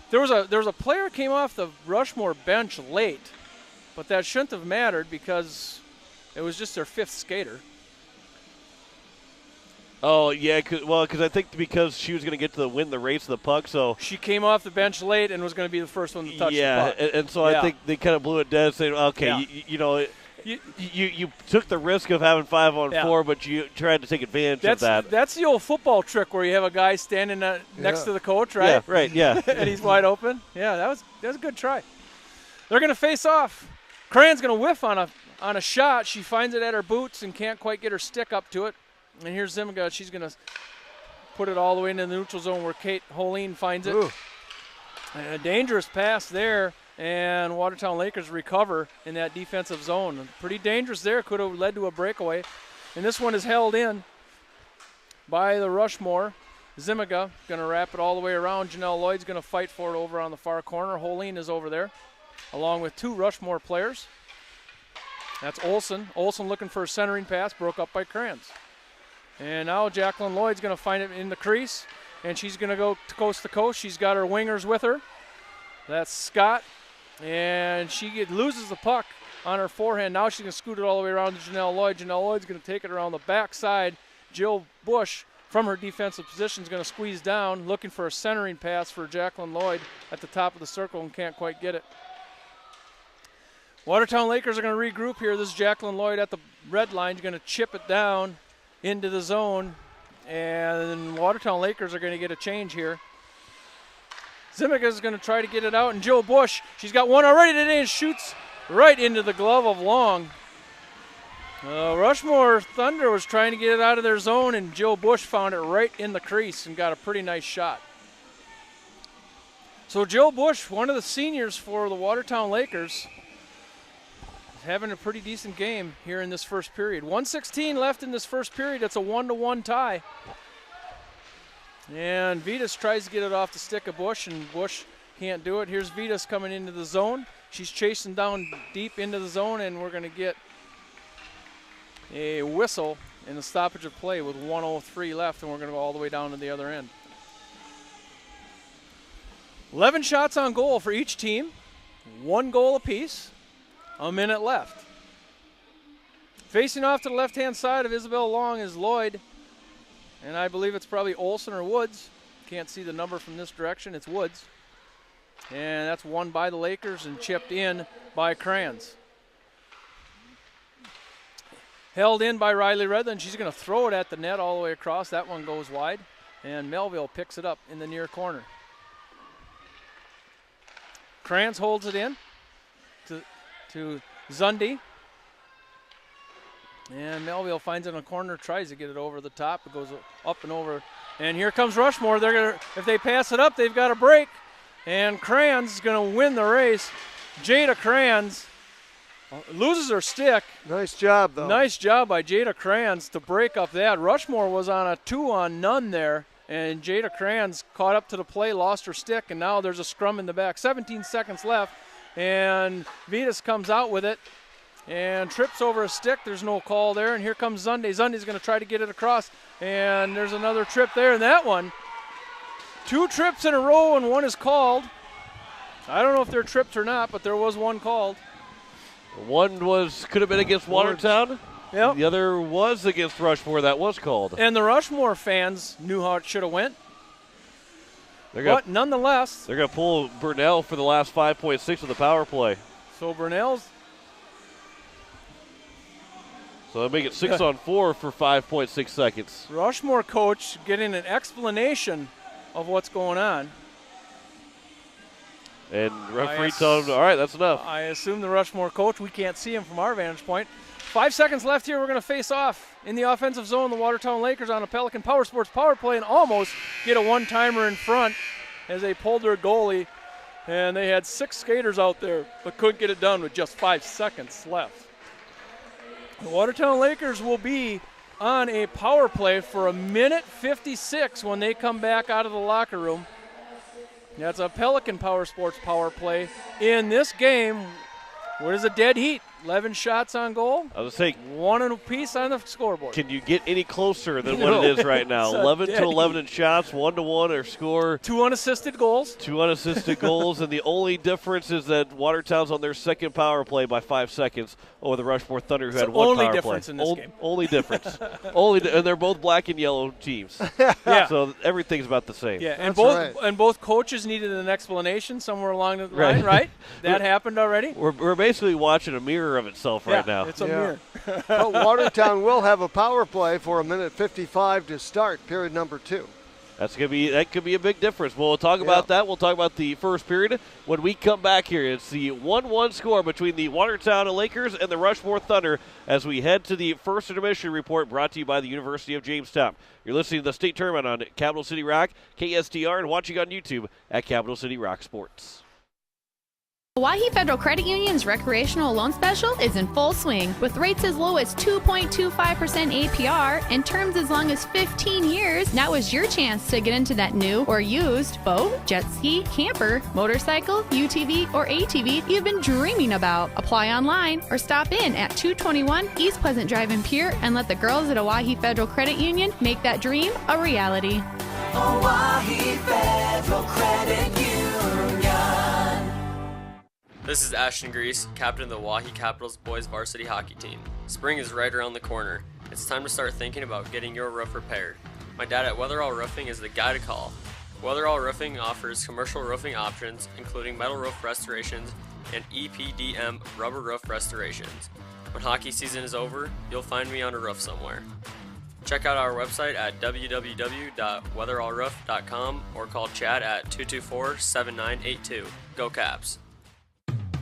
There was a player came off the Rushmore bench late, but that shouldn't have mattered because it was just their fifth skater. Oh, yeah, because I think because she was going to get to win the race of the puck, so. She came off the bench late and was going to be the first one to touch the puck. And so I think they kind of blew it dead, saying, okay, you took the risk of having 5-on-4, but you tried to take advantage of that. That's the old football trick where you have a guy standing next to the coach, right? Yeah, right, yeah. And he's wide open. Yeah, that was a good try. They're going to face off. Cran's going to whiff on a shot. She finds it at her boots and can't quite get her stick up to it. And here's Zimiga. She's going to put it all the way into the neutral zone where Kate Holeen finds it. A dangerous pass there and Watertown Lakers recover in that defensive zone. Pretty dangerous there, could have led to a breakaway. And this one is held in by the Rushmore. Zimiga going to wrap it all the way around. Janelle Lloyd's going to fight for it over on the far corner. Holine is over there, along with 2 Rushmore players. That's Olson. Olson looking for a centering pass, broke up by Kranz. And now Jacqueline Lloyd's going to find it in the crease, and she's going to go coast to coast. She's got her wingers with her. That's Scott, and she loses the puck on her forehand. Now she's going to scoot it all the way around to Janelle Lloyd. Janelle Lloyd's going to take it around the backside. Jill Bush, from her defensive position, is going to squeeze down, looking for a centering pass for Jacqueline Lloyd at the top of the circle and can't quite get it. Watertown Lakers are going to regroup here. This is Jacqueline Lloyd at the red line. She's going to chip it down into the zone, and Watertown Lakers are going to get a change here. Zimiga is going to try to get it out, and Jill Bush, she's got one already today and shoots right into the glove of Long. Rushmore Thunder was trying to get it out of their zone, and Jill Bush found it right in the crease and got a pretty nice shot. So Jill Bush, one of the seniors for the Watertown Lakers, having a pretty decent game here in this first period. 1:16 left in this first period. It's a 1-1 tie. And Vitas tries to get it off the stick of Bush, and Bush can't do it. Here's Vitas coming into the zone. She's chasing down deep into the zone, and we're going to get a whistle in the stoppage of play with 1:03 left, and we're going to go all the way down to the other end. 11 shots on goal for each team, 1 goal apiece. A minute left. Facing off to the left-hand side of Isabel Long is Lloyd, and I believe it's probably Olson or Woods. Can't see the number from this direction. It's Woods. And that's won by the Lakers and chipped in by Kranz. Held in by Riley Redland. She's going to throw it at the net all the way across. That one goes wide, and Melville picks it up in the near corner. Kranz holds it in to Zundy. And Melville finds it in a corner, tries to get it over the top. It goes up and over. And here comes Rushmore. They're gonna, if they pass it up, they've got a break. And Kranz is going to win the race. Jada Kranz loses her stick. Nice job, though. Nice job by Jada Kranz to break up that. Rushmore was on a 2-on-none there. And Jada Kranz caught up to the play, lost her stick, and now there's a scrum in the back. 17 seconds left. And Vitas comes out with it and trips over a stick. There's no call there. And here comes Zundy. Zundy's going to try to get it across. And there's another trip there. And that one, 2 trips in a row, and 1 is called. I don't know if they're trips or not, but there was 1 called. One could have been against Watertown. Yep. The other was against Rushmore. That was called. And the Rushmore fans knew how it should have went. But nonetheless, they're going to pull Burnell for the last 5.6 of the power play. So Burnell's. So they make it 6-on-4 for 5.6 seconds. Rushmore coach getting an explanation of what's going on. And referee told him, all right, that's enough. I assume the Rushmore coach, we can't see him from our vantage point. 5 seconds left here. We're going to face off in the offensive zone. The Watertown Lakers on a Pelican Power Sports power play and almost get a one-timer in front as they pulled their goalie. And they had 6 skaters out there, but couldn't get it done with just 5 seconds left. The Watertown Lakers will be on a power play for 1:56 when they come back out of the locker room. That's a Pelican Power Sports power play. In this game, what is a dead heat? 11 shots on goal. I was saying 1 apiece on the scoreboard. Can you get any closer than what it is right now? 11-11 in shots, 1-1 or score. 2 unassisted goals. 2 unassisted goals, and the only difference is that Watertown's on their second power play by 5 seconds over the Rushmore Thunder, who had 1 only power difference play. in this game. Only difference. And they're both black and yellow teams. Yeah. So everything's about the same. Yeah, and That's both coaches needed an explanation somewhere along the line, right? That happened already. We're basically watching a mirror of itself right now. It's a mirror. But Watertown will have a power play for 1:55 to start period number 2. That could be a big difference. We'll talk about that. We'll talk about the first period when we come back here. It's the 1-1 score between the Watertown Lakers and the Rushmore Thunder as we head to the first intermission report brought to you by the University of Jamestown. You're listening to the state tournament on Capital City Rock, KSTR, and watching on YouTube at Capital City Rock Sports. Wahi Federal Credit Union's recreational loan special is in full swing with rates as low as 2.25% APR and terms as long as 15 years. Now is your chance to get into that new or used boat, jet ski, camper, motorcycle, UTV, or ATV you've been dreaming about. Apply online or stop in at 221 East Pleasant Drive in Pierre and let the girls at Wahi Federal Credit Union make that dream a reality. Wahi Federal Credit Union. This is Ashton Grease, captain of the Wahi Capitals boys varsity hockey team. Spring is right around the corner. It's time to start thinking about getting your roof repaired. My dad at Weatherall Roofing is the guy to call. Weatherall Roofing offers commercial roofing options, including metal roof restorations and EPDM rubber roof restorations. When hockey season is over, you'll find me on a roof somewhere. Check out our website at www.weatherallroof.com or call Chad at 224-7982. Go Caps!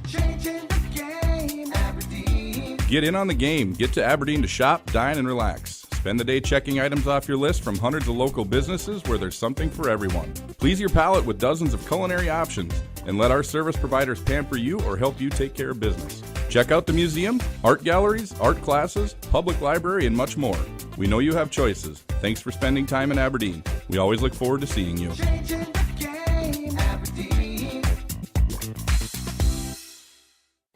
Changing the game, Aberdeen. Get in on the game. Get to Aberdeen to shop, dine, and relax. Spend the day checking items off your list from hundreds of local businesses where there's something for everyone. Please your palate with dozens of culinary options, and let our service providers pamper you or help you take care of business. Check out the museum, art galleries, art classes, public library, and much more. We know you have choices. Thanks for spending time in Aberdeen. We always look forward to seeing you. Changing the game, Aberdeen.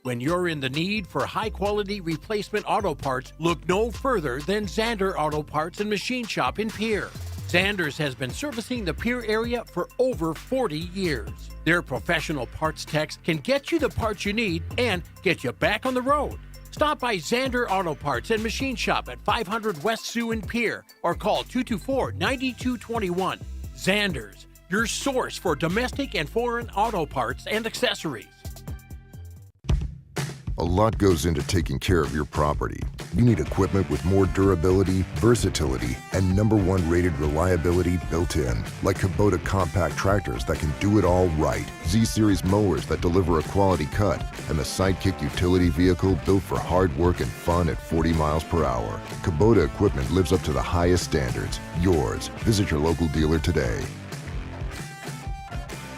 When you're in the need for high-quality replacement auto parts, look no further than Zander Auto Parts and Machine Shop in Pierre. Zanders has been servicing the Pierre area for over 40 years. Their professional parts techs can get you the parts you need and get you back on the road. Stop by Zander Auto Parts and Machine Shop at 500 West Sioux in Pierre or call 224-9221. Zanders, your source for domestic and foreign auto parts and accessories. A lot goes into taking care of your property. You need equipment with more durability, versatility, and #1 rated reliability built in, like Kubota compact tractors that can do it all right, Z-Series mowers that deliver a quality cut, and the Sidekick utility vehicle built for hard work and fun at 40 miles per hour. Kubota equipment lives up to the highest standards. Yours. Visit your local dealer today.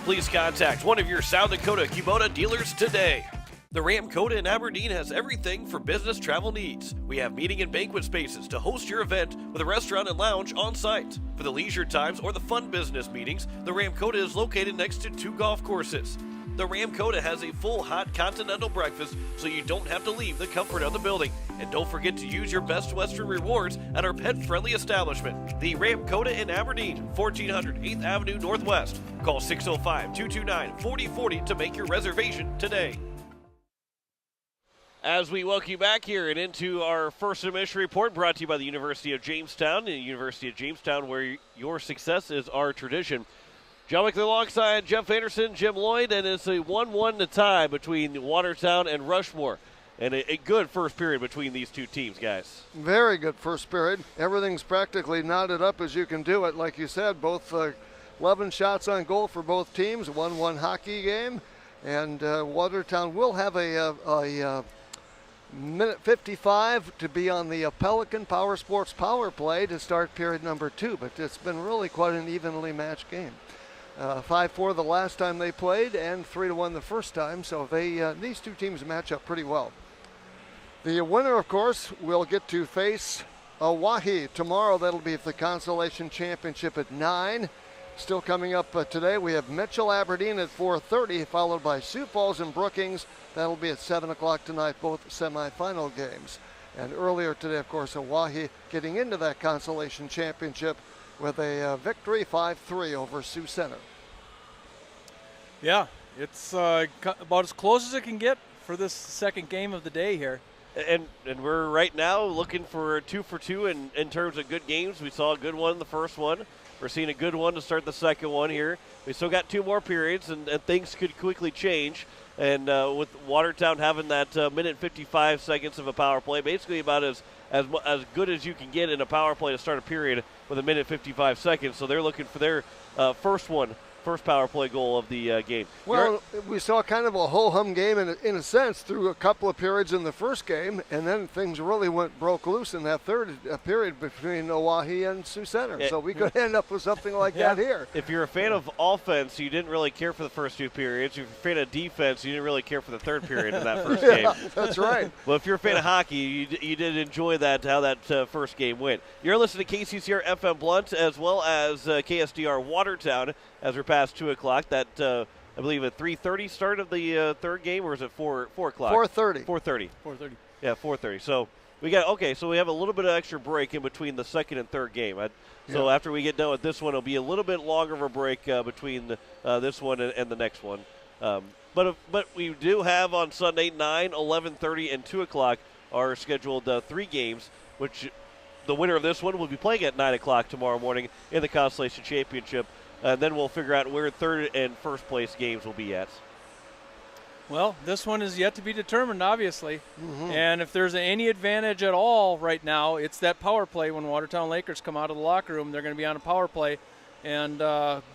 Please contact one of your South Dakota Kubota dealers today. The Ram Coda in Aberdeen has everything for business travel needs. We have meeting and banquet spaces to host your event with a restaurant and lounge on site. For the leisure times or the fun business meetings, the Ram Coda is located next to 2 golf courses. The Ram Coda has a full hot continental breakfast, so you don't have to leave the comfort of the building. And don't forget to use your Best Western rewards at our pet-friendly establishment. The Ram Coda in Aberdeen, 1400 8th Avenue Northwest. Call 605-229-4040 to make your reservation today. As we welcome you back here and into our first intermission report, brought to you by the University of Jamestown, where your success is our tradition. John Wickler alongside Jeff Anderson, Jim Lloyd, and it's a 1-1 tie between Watertown and Rushmore. And a good first period between these two teams, guys. Very good first period. Everything's practically knotted up as you can do it. Like you said, both 11 shots on goal for both teams, 1-1 hockey game. And Watertown will have a minute 55 to be on the Pelican Power Sports power play to start period number 2, but it's been really quite an evenly matched game. 5-4 the last time they played and 3-1 the first time, so these two teams match up pretty well. The winner, of course, will get to face Wahi tomorrow. That'll be the Consolation Championship at 9. Still coming up today, we have Mitchell Aberdeen at 4:30, followed by Sioux Falls and Brookings. That'll be at 7 o'clock tonight, both semifinal games. And earlier today, of course, Wahi getting into that Consolation Championship with a victory 5-3 over Sioux Center. Yeah, it's about as close as it can get for this second game of the day here. And we're right now looking for 2 for 2 in terms of good games. We saw a good one in the first one. We're seeing a good one to start the second one here. We still got 2 more periods, and things could quickly change. And with Watertown having that minute 55 seconds of a power play, basically about as good as you can get in a power play to start a period with a minute 55 seconds. So they're looking for their first one first power play goal of the game. Well, we saw kind of a ho-hum game in a sense through a couple of periods in the first game, and then things really broke loose in that third period between Oahe and Sioux Center. So we could end up with something like that here. If you're a fan of offense, you didn't really care for the first 2 periods. If you're a fan of defense, you didn't really care for the third period in that first game. That's right. Well, if you're a fan of hockey, you did enjoy how that first game went. You're listening to KCCR FM Blunt as well as KSDR Watertown as we're past 2 o'clock. That I believe at 3:30 start of the third game, or is it 4 o'clock? 4:30. 4:30. 4:30. Yeah, 4:30. So we have a little bit of extra break in between the second and third game. So after we get done with this one, it'll be a little bit longer of a break between this one and the next one. But we do have on Sunday 9, 11:30, and 2 o'clock are scheduled 3 games, which the winner of this one will be playing at 9 o'clock tomorrow morning in the Consolation Championship. And then we'll figure out where third and first place games will be at. Well, this one is yet to be determined, obviously. And if there's any advantage at all right now, it's that power play. When Watertown Lakers come out of the locker room, they're going to be on a power play. And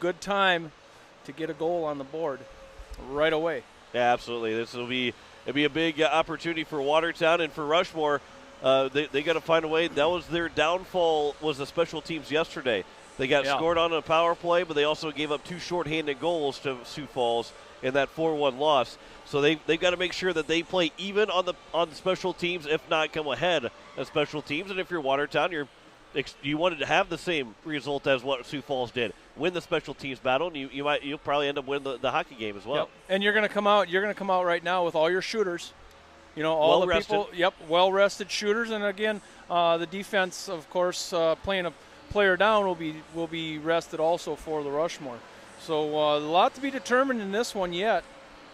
good time to get a goal on the board right away. Yeah, absolutely. It'll be a big opportunity for Watertown and for Rushmore. They got to find a way. That was their downfall, was the special teams yesterday. They got scored on a power play, but they also gave up 2 shorthanded goals to Sioux Falls in that 4-1 loss. So they've got to make sure that they play even on the special teams, if not come ahead of special teams. And if you're Watertown, you wanted to have the same result as what Sioux Falls did, win the special teams battle, and you'll probably end up winning the hockey game as well. Yep. And you're going to come out right now with all your shooters. All the people. Yep, well-rested shooters. And again, the defense, of course, playing a player down will be rested also for the Rushmore. So a lot to be determined in this one yet.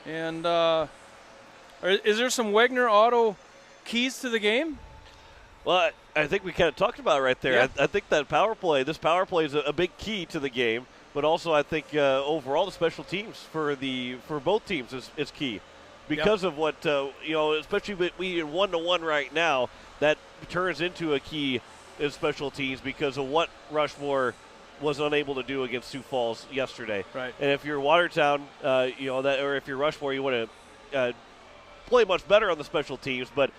And is there some Wegner Auto keys to the game? Well, I think we kind of talked about it right there. Yeah. I think that this power play is a big key to the game. But also I think overall the special teams for both teams is key. Because of what, especially we in 1-1 right now, that turns into a key in special teams because of what Rushmore was unable to do against Sioux Falls yesterday. Right. And if you're Watertown, or if you're Rushmore, you want to play much better on the special teams. But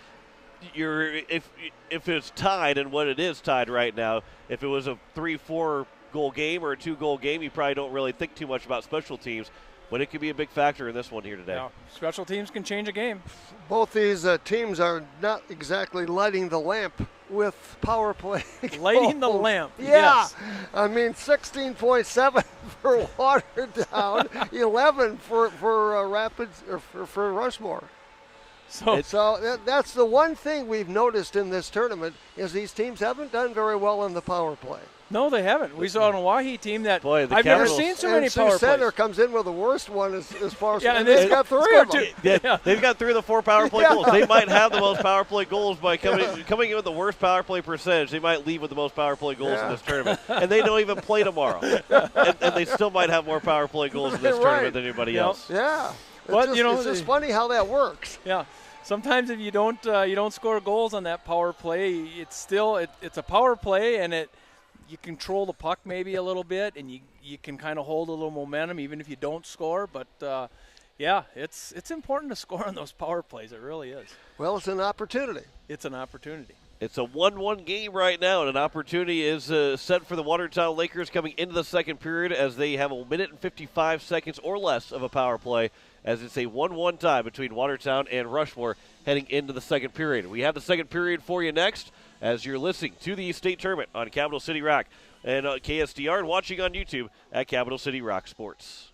if it's tied, and what it is tied right now, if it was a 3-4 goal game or a 2-goal game, you probably don't really think too much about special teams. But it could be a big factor in this one here today. Yeah. Special teams can change a game. Both these teams are not exactly lighting the lamp with power play. Lighting the lamp. Yeah. Yes. I mean, 16.7 for Watertown, 11 for Rapids or for Rushmore. So that's the one thing we've noticed in this tournament is these teams haven't done very well on the power play. No, they haven't. We saw an Oahe team that I've never seen so many power plays. Center comes in with the worst one as far as and they've got 3 of them. Yeah, they've got 3 of the 4 power play goals. They might have the most power play goals by coming in with the worst power play percentage. They might leave with the most power play goals in this tournament, and they don't even play tomorrow. and they still might have more power play goals in this tournament than anybody else. Yeah, but it's just funny how that works. Yeah. Sometimes if you don't score goals on that power play, it's still it's a power play, and you control the puck maybe a little bit, and you can kind of hold a little momentum even if you don't score. But it's important to score on those power plays. It really is. Well, it's an opportunity. It's an opportunity. It's a 1-1 game right now, and an opportunity is set for the Watertown Lakers coming into the second period as they have 1 minute and 55 seconds or less of a power play, as it's a 1-1 tie between Watertown and Rushmore heading into the second period. We have the second period for you next as you're listening to the state tournament on Capital City Rock and KSDR, and watching on YouTube at Capital City Rock Sports.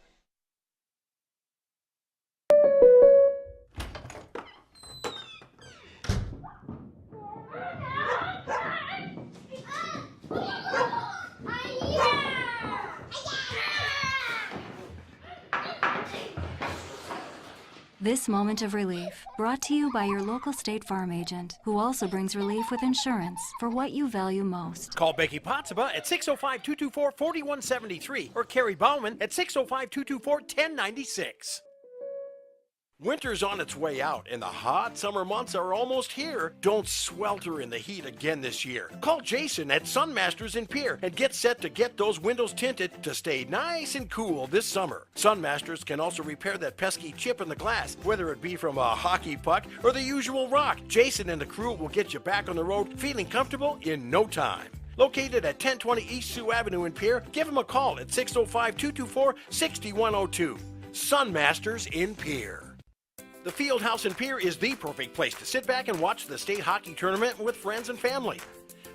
This moment of relief, brought to you by your local State Farm agent, who also brings relief with insurance for what you value most. Call Becky Pottsaba at 605-224-4173 or Carrie Bauman at 605-224-1096. Winter's on its way out, and the hot summer months are almost here. Don't swelter in the heat again this year. Call Jason at Sunmasters in Pierre and get set to get those windows tinted to stay nice and cool this summer. Sunmasters can also repair that pesky chip in the glass, whether it be from a hockey puck or the usual rock. Jason and the crew will get you back on the road feeling comfortable in no time. Located at 1020 East Sioux Avenue in Pierre, give them a call at 605-224-6102. Sunmasters in Pierre. The Fieldhouse in Pierre is the perfect place to sit back and watch the state hockey tournament with friends and family.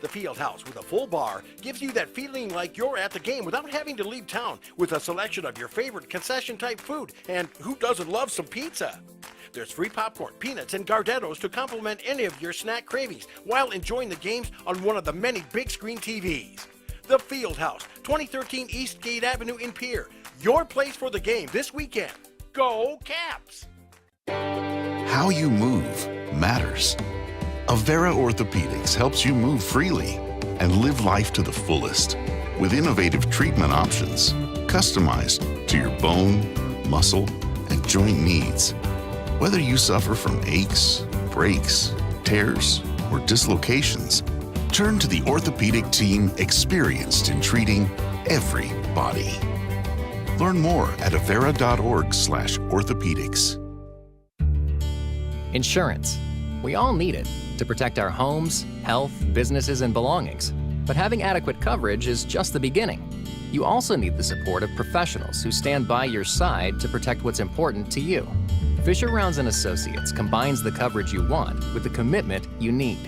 The Fieldhouse with a full bar gives you that feeling like you're at the game without having to leave town, with a selection of your favorite concession-type food, and who doesn't love some pizza? There's free popcorn, peanuts, and Gardettos to complement any of your snack cravings while enjoying the games on one of the many big screen TVs. The Fieldhouse, 2013 Eastgate Avenue in Pierre. Your place for the game this weekend. Go Caps! How you move matters. Avera Orthopedics helps you move freely and live life to the fullest with innovative treatment options customized to your bone, muscle, and joint needs. Whether you suffer from aches, breaks, tears, or dislocations, turn to the orthopedic team experienced in treating every body. Learn more at avera.org/orthopedics. Insurance. We all need it to protect our homes, health, businesses, and belongings. But having adequate coverage is just the beginning. You also need the support of professionals who stand by your side to protect what's important to you. Fisher Rounds & Associates combines the coverage you want with the commitment you need.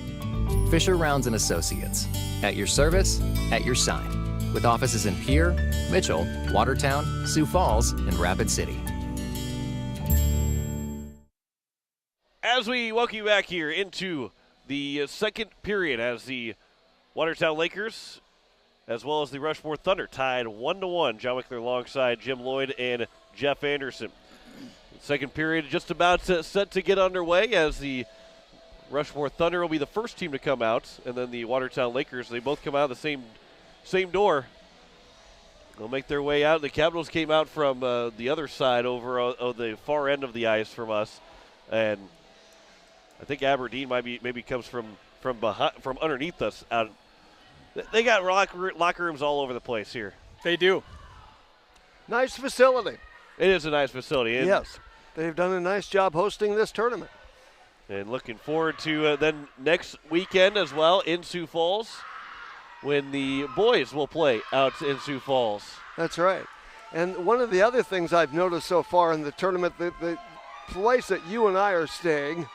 Fisher Rounds & Associates. At your service, at your side. With offices in Pierre, Mitchell, Watertown, Sioux Falls, and Rapid City. As we welcome you back here into the second period, as the Watertown Lakers, as well as the Rushmore Thunder, tied 1-1. John Wickler alongside Jim Lloyd and Jeff Anderson. Second period just about set to get underway, as the Rushmore Thunder will be the first team to come out, and then the Watertown Lakers, they both come out the same door. They'll make their way out. The Capitals came out from the other side over the far end of the ice from us, and I think Aberdeen maybe comes from underneath us. Out, they got locker rooms all over the place here. They do. Nice facility. It is a nice facility. Yes, they've done a nice job hosting this tournament. And looking forward to then next weekend as well in Sioux Falls, when the boys will play out in Sioux Falls. That's right. And one of the other things I've noticed so far in the tournament, the place that you and I are staying,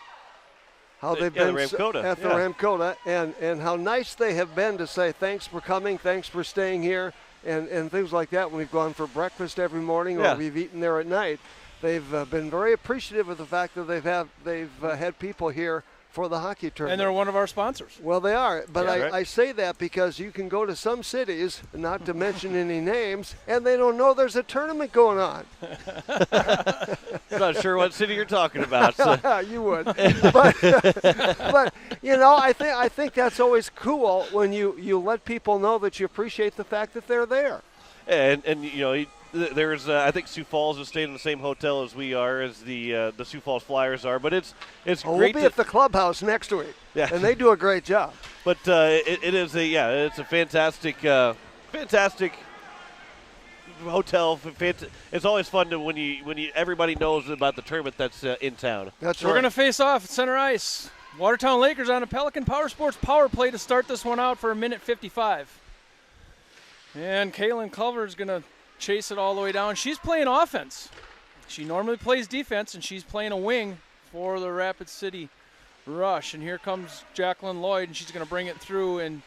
how they've been the Ramkota. at the Ramkota, and how nice they have been to say thanks for coming, thanks for staying here, and things like that when we've gone for breakfast every morning or we've eaten there at night. They've been very appreciative of the fact that they've had people here for the hockey tournament. And they're one of our sponsors. Well, they are. But Yeah, right. I say that because you can go to some cities, not to mention any names, and they don't know there's a tournament going on. I'm not sure what city you're talking about. So. You would. but you know, I think that's always cool when you let people know that you appreciate the fact that they're there. And you know, there's I think Sioux Falls is staying in the same hotel as we are, as the Sioux Falls Flyers are. But it's great. We'll be at the clubhouse next week. Yeah. And they do a great job. But it's a fantastic hotel. It's always fun to when you everybody knows about the tournament that's in town. That's We're going to face off at center ice. Watertown Lakers on a Pelican Power Sports power play to start this one out for a minute 55. And Kaylin Culver's going to chase it all the way down. She's playing offense. She normally plays defense, and she's playing a wing for the Rapid City Rush. And here comes Jacqueline Lloyd, and she's going to bring it through and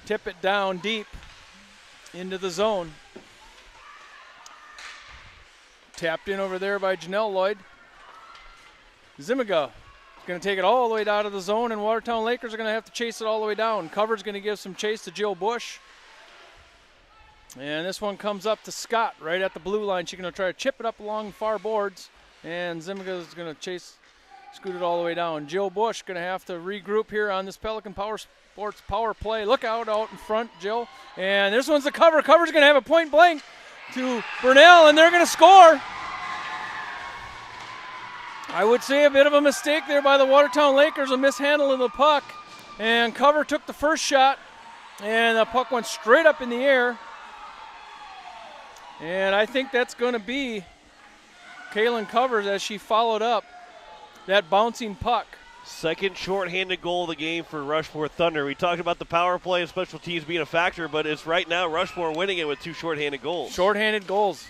tip it down deep into the zone. Tapped in over there by Janelle Lloyd. Zimiga is going to take it all the way down to the zone, and Watertown Lakers are going to have to chase it all the way down. Cover's going to give some chase to Jill Bush. And this one comes up to Scott right at the blue line. She's going to try to chip it up along the far boards, and Zimiga is going to scoot it all the way down. Jill Bush going to have to regroup here on this Pelican Power Sports power play. Look out in front, Jill. And this one's the cover. Cover's going to have a point blank to Burnell, and they're going to score. I would say a bit of a mistake there by the Watertown Lakers, a mishandle of the puck. And Cover took the first shot, and the puck went straight up in the air. And I think that's going to be Kaylin Covers as she followed up that bouncing puck. Second shorthanded goal of the game for Rushmore Thunder. We talked about the power play and special teams being a factor, but it's right now Rushmore winning it with 2 shorthanded goals. Shorthanded goals.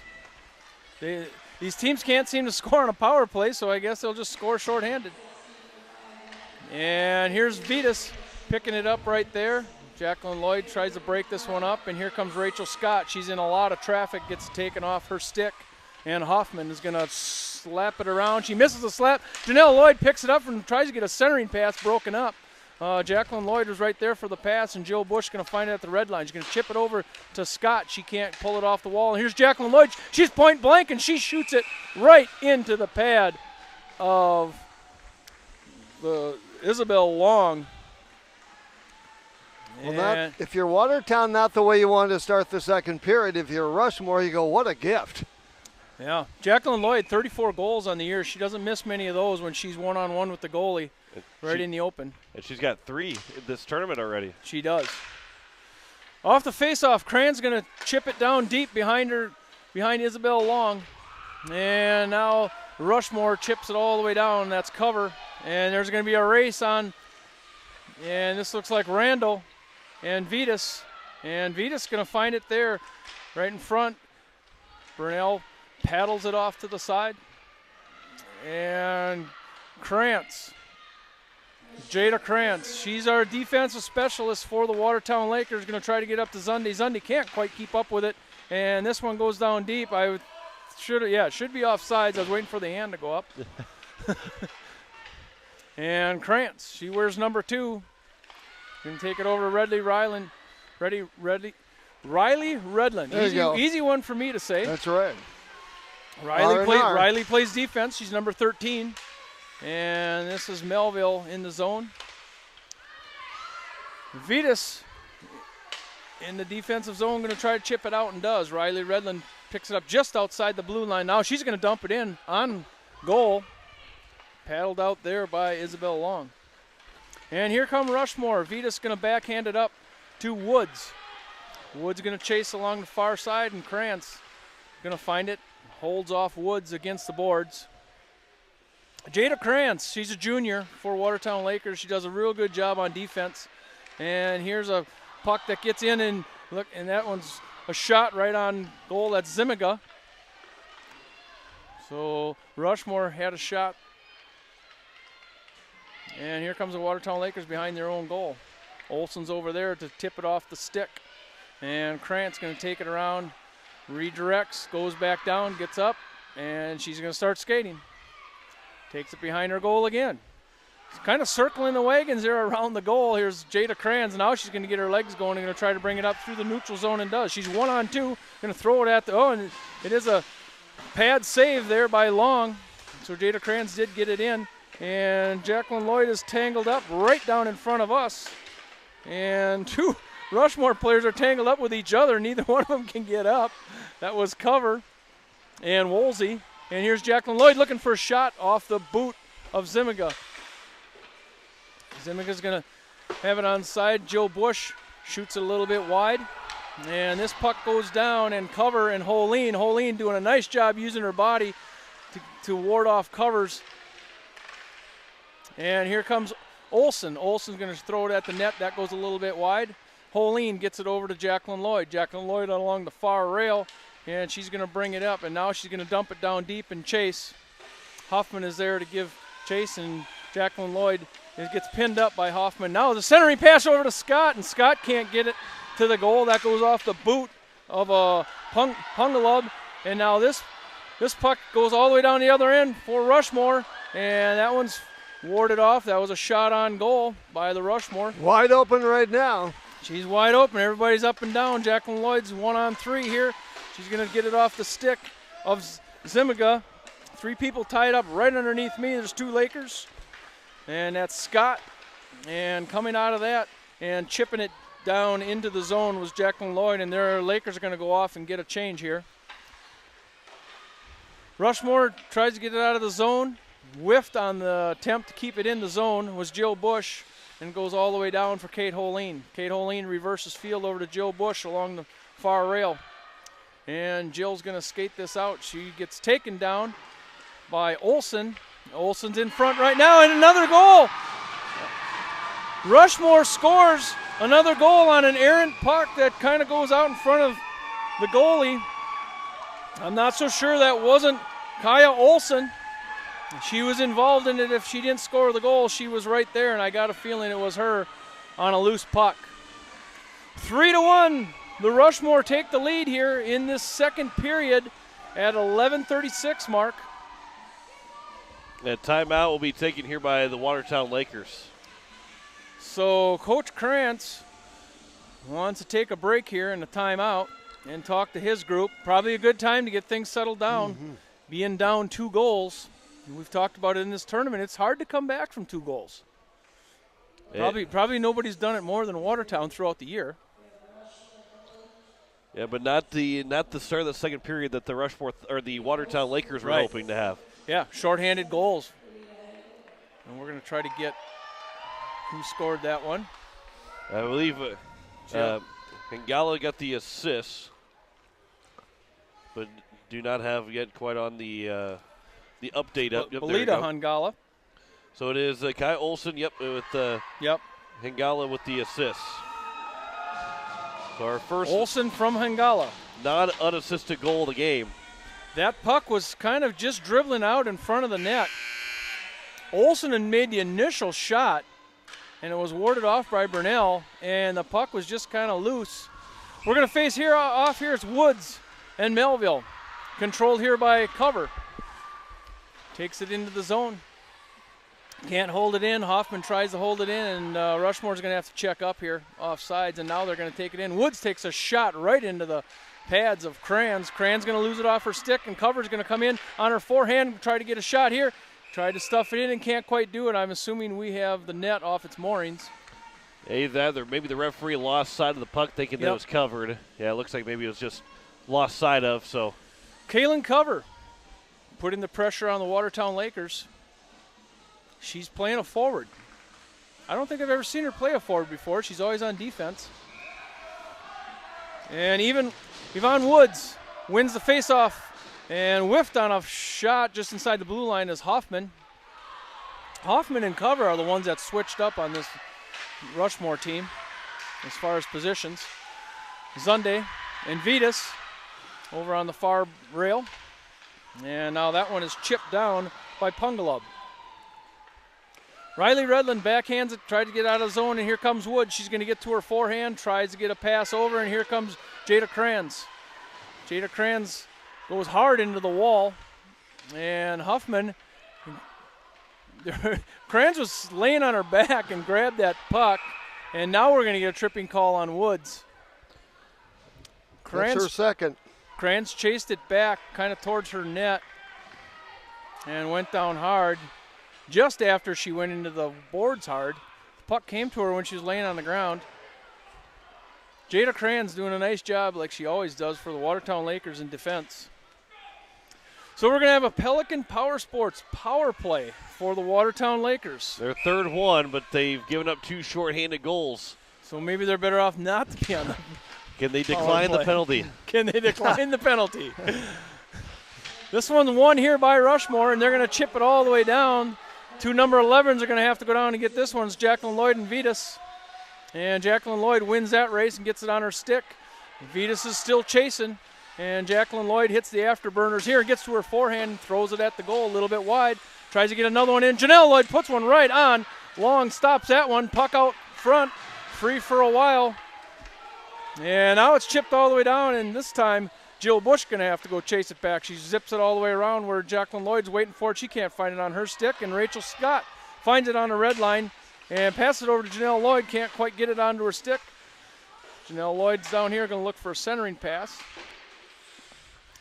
These teams can't seem to score on a power play, so I guess they'll just score shorthanded. And here's Vitas picking it up right there. Jacqueline Lloyd tries to break this one up, and here comes Rachel Scott. She's in a lot of traffic, gets taken off her stick, and Hoffman is going to slap it around. She misses the slap. Janelle Lloyd picks it up and tries to get a centering pass broken up. Jacqueline Lloyd was right there for the pass, and Jill Bush going to find it at the red line. She's going to chip it over to Scott. She can't pull it off the wall. And here's Jacqueline Lloyd. She's point blank, and she shoots it right into the pad of the Isabel Long. Well, if you're Watertown, not the way you wanted to start the second period. If you're Rushmore, you go, what a gift. Yeah, Jacqueline Lloyd, 34 goals on the year. She doesn't miss many of those when she's one-on-one with the goalie in the open. And she's got 3 in this tournament already. She does. Off the face-off, Cran's going to chip it down deep behind Isabel Long. And now Rushmore chips it all the way down. That's Cover. And there's going to be a race on. And this looks like Randall and Vitas. And Vitas going to find it there right in front. Burnell paddles it off to the side. And Krantz, Jada Krantz, she's our defensive specialist for the Watertown Lakers, going to try to get up to Zundy. Zundy can't quite keep up with it, and this one goes down deep. It should be offsides. I was waiting for the hand to go up. And Krantz, she wears number 2. Going to take it over to Riley Redland. There you go. Easy one for me to say. That's right. Riley plays defense. She's number 13. And this is Melville in the zone. Vitas in the defensive zone, going to try to chip it out and does. Riley Redland picks it up just outside the blue line. Now she's going to dump it in on goal. Paddled out there by Isabel Long. And here come Rushmore. Vitas going to backhand it up to Woods. Woods going to chase along the far side, and Krantz going to find it. Holds off Woods against the boards. Jada Krantz, she's a junior for Watertown Lakers. She does a real good job on defense. And here's a puck that gets in, and look, and that one's a shot right on goal. That's Zimiga. So Rushmore had a shot. And here comes the Watertown Lakers behind their own goal. Olsen's over there to tip it off the stick. And Krantz going to take it around, redirects, goes back down, gets up, and she's going to start skating. Takes it behind her goal again. She's kind of circling the wagons there around the goal. Here's Jada Krantz. Now she's going to get her legs going and going to try to bring it up through the neutral zone, and does. She's 1-on-2, going to throw it at the, and it is a pad save there by Long. So Jada Krantz did get it in. And Jacqueline Lloyd is tangled up right down in front of us. And 2 Rushmore players are tangled up with each other. Neither one of them can get up. That was Cover and Woolsey. And here's Jacqueline Lloyd looking for a shot off the boot of Zimiga. Zimiga's going to have it on side. Joe Bush shoots it a little bit wide. And this puck goes down, and Cover and Holeen doing a nice job using her body to ward off Covers. And here comes Olsen. Olsen's going to throw it at the net. That goes a little bit wide. Holeen gets it over to Jacqueline Lloyd. Jacqueline Lloyd along the far rail, and she's going to bring it up. And now she's going to dump it down deep and chase. Hoffman is there to give chase, and Jacqueline Lloyd gets pinned up by Hoffman. Now the centering pass over to Scott, and Scott can't get it to the goal. That goes off the boot of Pungalub. And now this puck goes all the way down the other end for Rushmore, and that one's warded off. That was a shot on goal by the Rushmore. Wide open right now. She's wide open. Everybody's up and down. Jacqueline Lloyd's 1-on-3 here. She's going to get it off the stick of Zimiga. 3 people tied up right underneath me. There's 2 Lakers. And that's Scott. And coming out of that and chipping it down into the zone was Jacqueline Lloyd. And their Lakers are going to go off and get a change here. Rushmore tries to get it out of the zone. whiffed on the attempt to keep it in the zone was Jill Bush, and goes all the way down for Kate Holeen. Kate Holeen reverses field over to Jill Bush along the far rail. And Jill's going to skate this out. She gets taken down by Olson. Olson's in front right now, and another goal. Rushmore scores another goal on an errant puck that kind of goes out in front of the goalie. I'm not so sure that wasn't Kaya Olson. She was involved in it. If she didn't score the goal, she was right there, and I got a feeling it was her on a loose puck. 3-1. The Rushmore take the lead here in this second period at 11:36 mark. A timeout will be taken here by the Watertown Lakers. So Coach Krantz wants to take a break here in a timeout and talk to his group. Probably a good time to get things settled down. Being down 2 goals. We've talked about it in this tournament. It's hard to come back from 2 goals. Probably nobody's done it more than Watertown throughout the year. Yeah, but not the start of the second period that the Rushmore or the Watertown Lakers were hoping to have. Yeah, shorthanded goals. And we're going to try to get who scored that one. I believe Hangala got the assist, but do not have yet quite on the update up. Yep, Belita Hangala. So it is Kai Olson, with Hangala with the assist. So our first Olson from Hangala. Non-unassisted goal of the game. That puck was kind of just dribbling out in front of the net. Olson had made the initial shot, and it was warded off by Burnell, and the puck was just kind of loose. We're going to face off here. It's Woods and Melville, controlled here by Cover. Takes it into the zone. Can't hold it in. Hoffman tries to hold it in, and Rushmore's going to have to check up here off sides, and now they're going to take it in. Woods takes a shot right into the pads of Kranz. Kranz going to lose it off her stick, and Cover's going to come in on her forehand, try to get a shot here. Tried to stuff it in and can't quite do it. I'm assuming we have the net off its moorings. Either that or maybe the referee lost sight of the puck thinking that it was covered. Yeah, it looks like maybe it was just lost sight of. So, Kaylin Cover putting the pressure on the Watertown Lakers. She's playing a forward. I don't think I've ever seen her play a forward before. She's always on defense. And even Yvonne Woods wins the faceoff and whiffed on a shot just inside the blue line is Hoffman. Hoffman and Cover are the ones that switched up on this Rushmore team as far as positions. Zunde and Vitas over on the far rail. And now that one is chipped down by Pungalub. Riley Redland backhands it, tried to get out of the zone, and here comes Wood. She's going to get to her forehand, tries to get a pass over, and here comes Jada Kranz. Jada Kranz goes hard into the wall, and Huffman, Kranz was laying on her back and grabbed that puck, and now we're going to get a tripping call on Woods. That's her second. Kranz chased it back kind of towards her net and went down hard. Just after she went into the boards hard, the puck came to her when she was laying on the ground. Jada Kranz doing a nice job like she always does for the Watertown Lakers in defense. So we're going to have a Pelican Power Sports power play for the Watertown Lakers. Their third one, but they've given up 2 shorthanded goals. So maybe they're better off not to be on the Can they decline the penalty? Can they decline the penalty? This one's won here by Rushmore, and they're going to chip it all the way down. 2 number 11s are going to have to go down and get this one. It's Jacqueline Lloyd and Vitas. And Jacqueline Lloyd wins that race and gets it on her stick. Vitas is still chasing. And Jacqueline Lloyd hits the afterburners here and gets to her forehand and throws it at the goal a little bit wide. Tries to get another one in. Janelle Lloyd puts one right on. Long stops that one. Puck out front. Free for a while. And now it's chipped all the way down, and this time Jill Bush going to have to go chase it back. She zips it all the way around where Jacqueline Lloyd's waiting for it. She can't find it on her stick, and Rachel Scott finds it on the red line and passes it over to Janelle Lloyd. Can't quite get it onto her stick. Janelle Lloyd's down here going to look for a centering pass.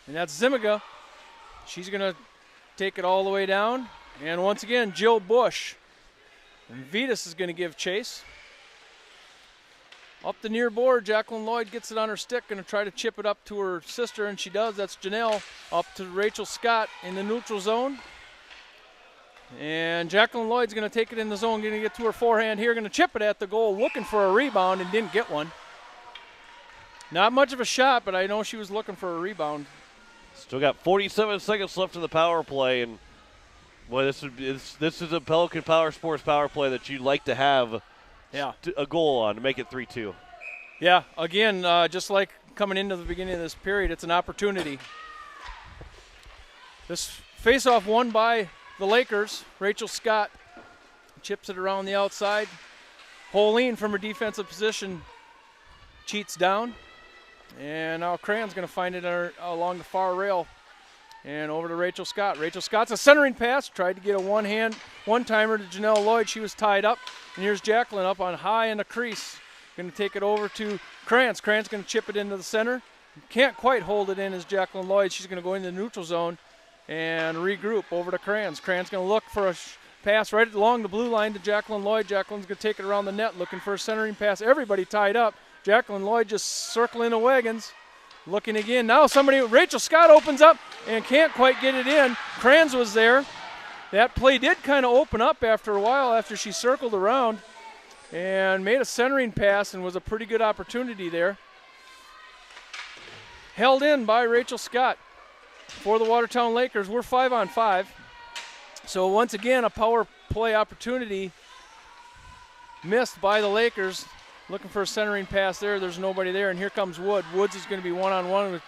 And that's Zimiga. She's going to take it all the way down. And once again, Jill Bush. And Vitas is going to give chase. Up the near board, Jacqueline Lloyd gets it on her stick, going to try to chip it up to her sister, and she does. That's Janelle up to Rachel Scott in the neutral zone. And Jacqueline Lloyd's going to take it in the zone, going to get to her forehand here, going to chip it at the goal, looking for a rebound and didn't get one. Not much of a shot, but I know she was looking for a rebound. Still got 47 seconds left in the power play, and boy, this is a Pelican Power Sports power play that you'd like to have a goal on to make it 3-2. Yeah, again, just like coming into the beginning of this period, it's an opportunity. This face-off won by the Lakers. Rachel Scott chips it around the outside. Pauline from her defensive position cheats down. And now Cran's going to find it along the far rail. And over to Rachel Scott. Rachel Scott's a centering pass. Tried to get a one-timer to Janelle Lloyd. She was tied up. And here's Jacqueline up on high in the crease. Going to take it over to Krantz. Krantz going to chip it into the center. Can't quite hold it in as Jacqueline Lloyd. She's going to go into the neutral zone and regroup over to Krantz. Krantz going to look for a pass right along the blue line to Jacqueline Lloyd. Jacqueline's going to take it around the net, looking for a centering pass. Everybody tied up. Jacqueline Lloyd just circling the wagons. Looking again. Now Rachel Scott opens up and can't quite get it in. Krantz was there. That play did kind of open up after a while after she circled around and made a centering pass, and was a pretty good opportunity there. Held in by Rachel Scott for the Watertown Lakers. We're 5-on-5. So once again, a power play opportunity missed by the Lakers. Looking for a centering pass there. There's nobody there, and here comes Wood. Woods is going to be one-on-one with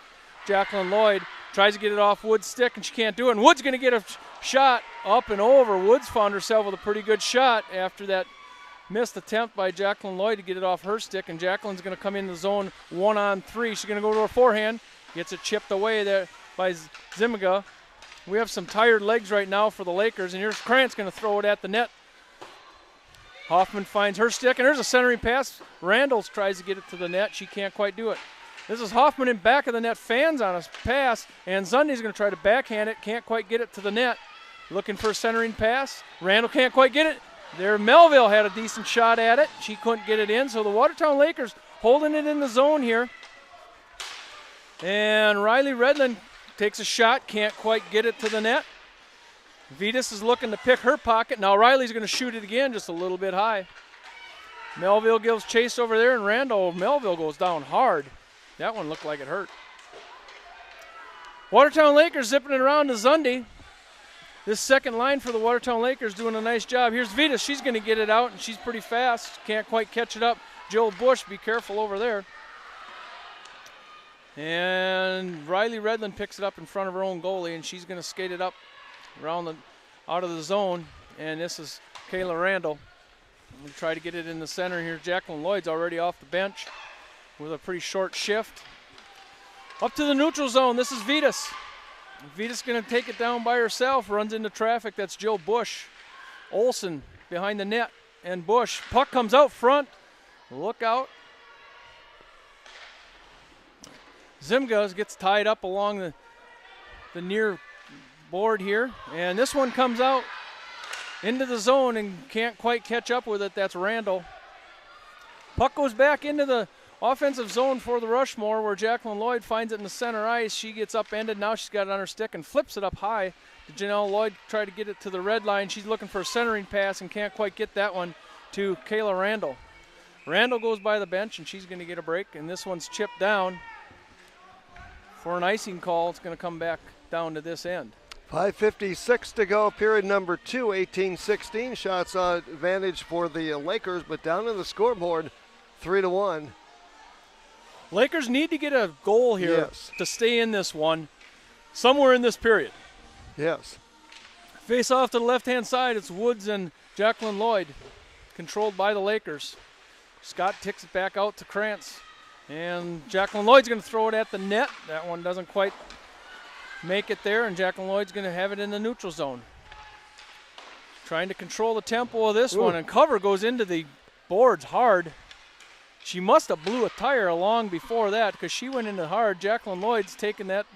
Jacqueline Lloyd. Tries to get it off Wood's stick, and she can't do it. And Wood's going to get a shot up and over. Woods found herself with a pretty good shot after that missed attempt by Jacqueline Lloyd to get it off her stick, and Jacqueline's going to come in the zone 1-on-3. She's going to go to her forehand. Gets it chipped away there by Zimiga. We have some tired legs right now for the Lakers, and here's Krantz going to throw it at the net. Hoffman finds her stick, and there's a centering pass. Randalls tries to get it to the net. She can't quite do it. This is Hoffman in back of the net, fans on a pass, and Zundy's going to try to backhand it. Can't quite get it to the net. Looking for a centering pass. Randall can't quite get it. There, Melville had a decent shot at it. She couldn't get it in, so the Watertown Lakers holding it in the zone here. And Riley Redland takes a shot, can't quite get it to the net. Vitas is looking to pick her pocket. Now Riley's going to shoot it again, just a little bit high. Melville gives chase over there, and Melville goes down hard. That one looked like it hurt. Watertown Lakers zipping it around to Zundy. This second line for the Watertown Lakers doing a nice job. Here's Vitas. She's going to get it out, and she's pretty fast. Can't quite catch it up. Jill Bush, be careful over there. And Riley Redland picks it up in front of her own goalie, and she's going to skate it up around out of the zone. And this is Kayla Randall. We'll try to get it in the center here. Jacqueline Lloyd's already off the bench with a pretty short shift. Up to the neutral zone. This is Vitas. Vitas going to take it down by herself, runs into traffic. That's Jill Bush. Olsen behind the net, and Bush. Puck comes out front. Look out. Zimga gets tied up along the near board here, and this one comes out into the zone and can't quite catch up with it. That's Randall. Puck goes back into the offensive zone for the Rushmore, where Jacqueline Lloyd finds it in the center ice. She gets upended. Now she's got it on her stick and flips it up high. Janelle Lloyd try to get it to the red line. She's looking for a centering pass and can't quite get that one to Kayla Randall. Randall goes by the bench, and she's going to get a break, and this one's chipped down for an icing call. It's going to come back down to this end. 5:56 to go, period number 2, 18-16. Shots on advantage for the Lakers, but down in the scoreboard, 3-1. Lakers need to get a goal here to stay in this one somewhere in this period. Yes. Face off to the left-hand side. It's Woods and Jacqueline Lloyd, controlled by the Lakers. Scott ticks it back out to Krantz. And Jacqueline Lloyd's going to throw it at the net. That one doesn't quite make it there, and Jacqueline Lloyd's going to have it in the neutral zone. Trying to control the tempo of this one, and cover goes into the boards hard. She must have blew a tire along before that, because she went into hard. Jacqueline Lloyd's taking that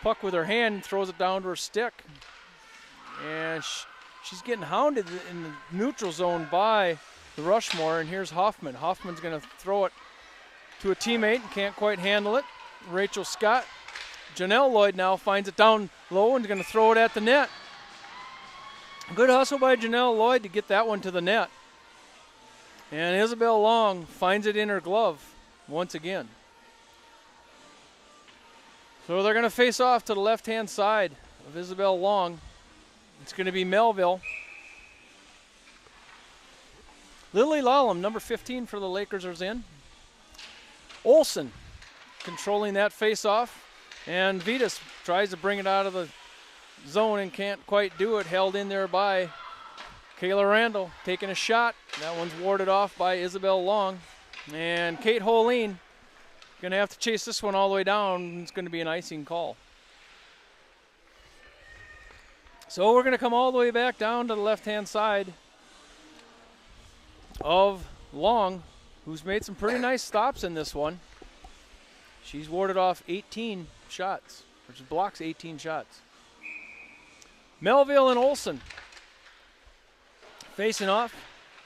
puck with her hand and throws it down to her stick. And she's getting hounded in the neutral zone by the Rushmore, and here's Hoffman. Hoffman's going to throw it to a teammate and can't quite handle it. Rachel Scott. Janelle Lloyd now finds it down low and is going to throw it at the net. Good hustle by Janelle Lloyd to get that one to the net. And Isabel Long finds it in her glove once again. So they're going to face off to the left-hand side of Isabel Long. It's going to be Melville. Lily Lallam, number 15 for the Lakers, is in. Olsen controlling that face-off. And Vitas tries to bring it out of the zone and can't quite do it. Held in there by Kayla Randall, taking a shot. That one's warded off by Isabel Long. And Kate Holeen going to have to chase this one all the way down. It's going to be an icing call. So we're going to come all the way back down to the left-hand side of Long, who's made some pretty nice stops in this one. She's warded off 18 shots, or she blocks 18 shots. Melville and Olsen facing off.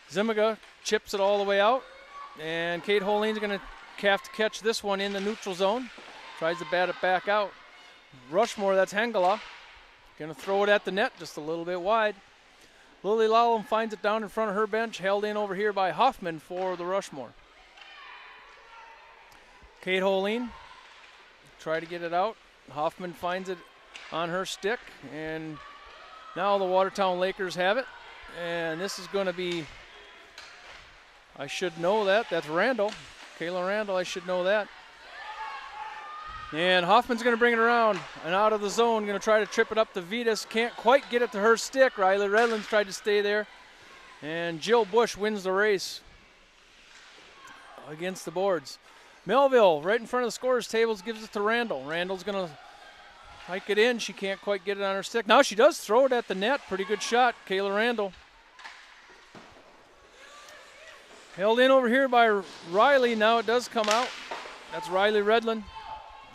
Zimiga chips it all the way out, and Kate Holeen's going to have to catch this one in the neutral zone. Tries to bat it back out. Rushmore, that's Hengela, going to throw it at the net just a little bit wide. Lily Lallam finds it down in front of her bench, held in over here by Hoffman for the Rushmore. Kate Holeen try to get it out. Hoffman finds it on her stick, and now the Watertown Lakers have it. And this is going to be, I should know that. That's Randall. Kayla Randall, I should know that. And Hoffman's going to bring it around and out of the zone. Going to try to trip it up to Vitas. Can't quite get it to her stick. Riley Redlands tried to stay there. And Jill Bush wins the race against the boards. Melville, right in front of the scorer's tables, gives it to Randall. Randall's going to hike it in. She can't quite get it on her stick. Now she does throw it at the net. Pretty good shot, Kayla Randall. Held in over here by Riley. Now it does come out. That's Riley Redland.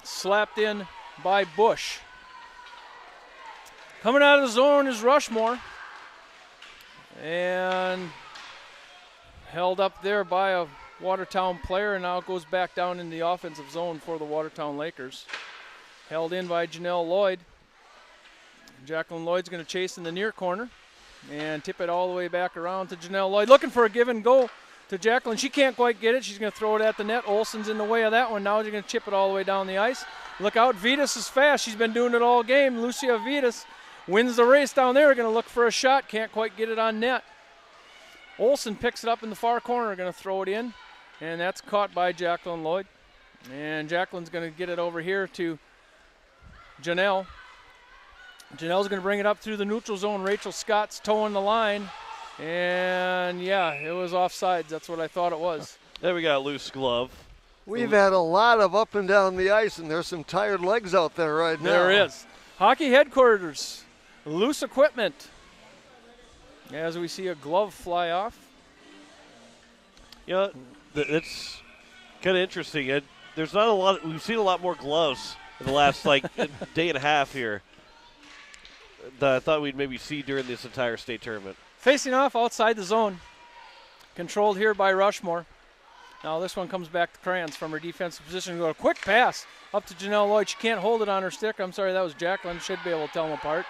Slapped in by Bush. Coming out of the zone is Rushmore. And held up there by a Watertown player, and now it goes back down in the offensive zone for the Watertown Lakers. Held in by Janelle Lloyd. Jacqueline Lloyd's going to chase in the near corner and tip it all the way back around to Janelle Lloyd. Looking for a give and go to Jacqueline. She can't quite get it. She's going to throw it at the net. Olsen's in the way of that one. Now she's going to chip it all the way down the ice. Look out, Vitas is fast. She's been doing it all game. Lucia Vitas wins the race down there. Going to look for a shot. Can't quite get it on net. Olsen picks it up in the far corner. Going to throw it in. And that's caught by Jacqueline Lloyd. And Jacqueline's going to get it over here to Janelle. Janelle's going to bring it up through the neutral zone. Rachel Scott's towing the line. And, yeah, it was offsides. That's what I thought it was. There we got a loose glove. We've had a lot of up and down the ice, and there's some tired legs out there right now. There is. Hockey headquarters, loose equipment. As we see a glove fly off. You know, it's kind of interesting. There's not a lot. We've seen a lot more gloves in the last day and a half here that I thought we'd maybe see during this entire state tournament. Facing off outside the zone, controlled here by Rushmore. Now this one comes back to Kranz from her defensive position. Go a quick pass up to Janelle Lloyd. She can't hold it on her stick. I'm sorry, that was Jacqueline. Should be able to tell them apart.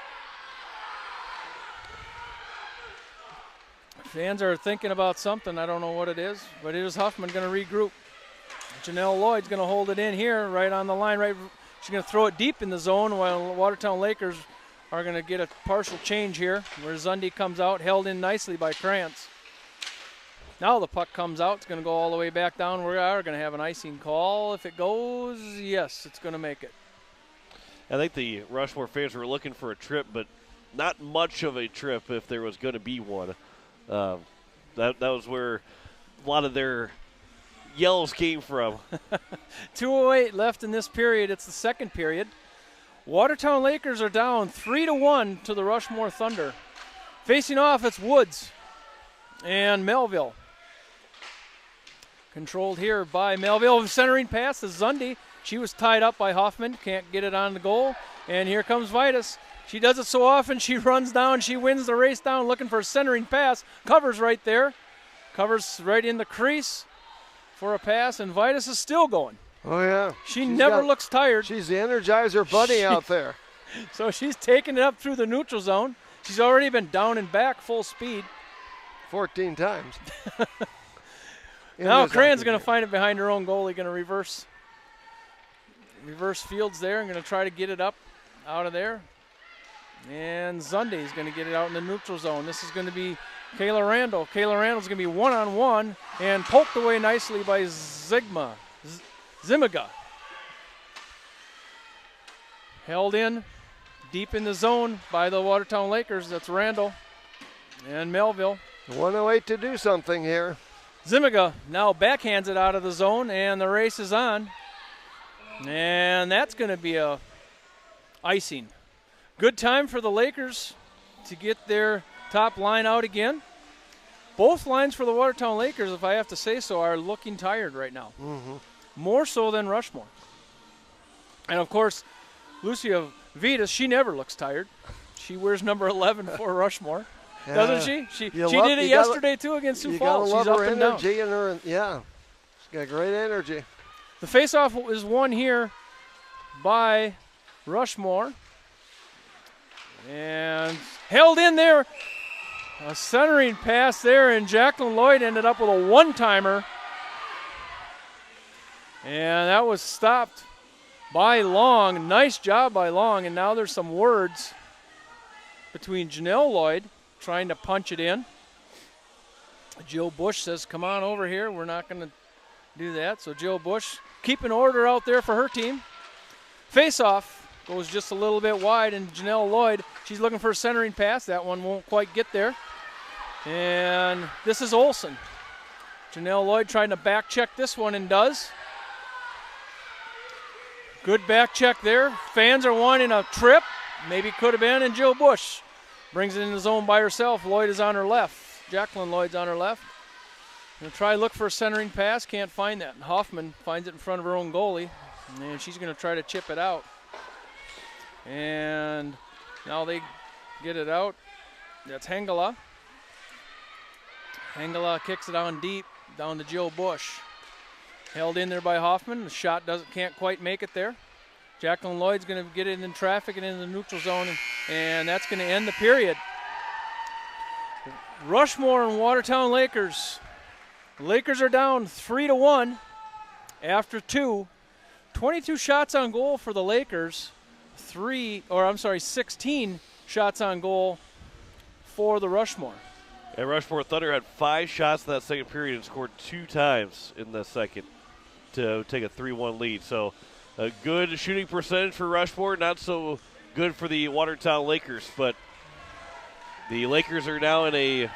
Fans are thinking about something. I don't know what it is, but it is Huffman going to regroup. Janelle Lloyd's going to hold it in here, right on the line. Right, she's going to throw it deep in the zone while Watertown Lakers are going to get a partial change here, where Zundy comes out, held in nicely by Krantz. Now the puck comes out. It's going to go all the way back down. We are going to have an icing call. If it goes, yes, it's going to make it. I think the Rushmore fans were looking for a trip, but not much of a trip if there was going to be one. That was where a lot of their yells came from. 2:08 left in this period. It's the second period. Watertown Lakers are down 3-1 to the Rushmore Thunder. Facing off, it's Woods and Melville. Controlled here by Melville. Centering pass to Zundy. She was tied up by Hoffman. Can't get it on the goal. And here comes Vitas. She does it so often, she runs down. She wins the race down looking for a centering pass. Covers right there. Covers right in the crease for a pass. And Vitas is still going. Oh, yeah. She's never looks tired. She's the Energizer Bunny out there. So she's taking it up through the neutral zone. She's already been down and back full speed 14 times. Now Cran's going to find it behind her own goalie, going to reverse fields there and going to try to get it up out of there. And Zunday's going to get it out in the neutral zone. This is going to be Kayla Randall. Kayla Randall's going to be one-on-one and poked away nicely by Zimiga. Held in deep in the zone by the Watertown Lakers. That's Randall and Melville. 108 to do something here. Zimiga now backhands it out of the zone, and the race is on. And that's going to be a icing. Good time for the Lakers to get their top line out again. Both lines for the Watertown Lakers, if I have to say so, are looking tired right now. Mm-hmm. More so than Rushmore. And, of course, Lucia Vitas, she never looks tired. She wears number 11 for Rushmore, doesn't she? She did it yesterday, too, against Sioux Falls. You got to love She's her up and down. energy and her, yeah. She's got great energy. The faceoff is won here by Rushmore. And held in there. A centering pass there, and Jacqueline Lloyd ended up with a one-timer. And that was stopped by Long. Nice job by Long, and now there's some words between Janelle Lloyd trying to punch it in. Jill Bush says, come on over here. We're not going to do that. So Jill Bush keeping order out there for her team. Face-off goes just a little bit wide, and Janelle Lloyd, she's looking for a centering pass. That one won't quite get there. And this is Olsen. Janelle Lloyd trying to back check this one, and does. Good back check there. Fans are wanting a trip. Maybe could have been, and Jill Bush brings it in the zone by herself. Lloyd is on her left. Jacqueline Lloyd's on her left. Gonna try to look for a centering pass. Can't find that. Hoffman finds it in front of her own goalie, and she's going to try to chip it out. And now they get it out. That's Hengela. Hengela kicks it on deep down to Jill Bush. Held in there by Hoffman. The shot can't quite make it there. Jacqueline Lloyd's going to get it in traffic and in the neutral zone, and that's going to end the period. Rushmore and Watertown Lakers. The Lakers are down 3-1 after 2. 22 shots on goal for the Lakers. 16 shots on goal for the Rushmore. And Rushmore Thunder had 5 shots in that second period and scored 2 times in the second to take a 3-1 lead. So a good shooting percentage for Rushmore, not so good for the Watertown Lakers. But the Lakers are now in a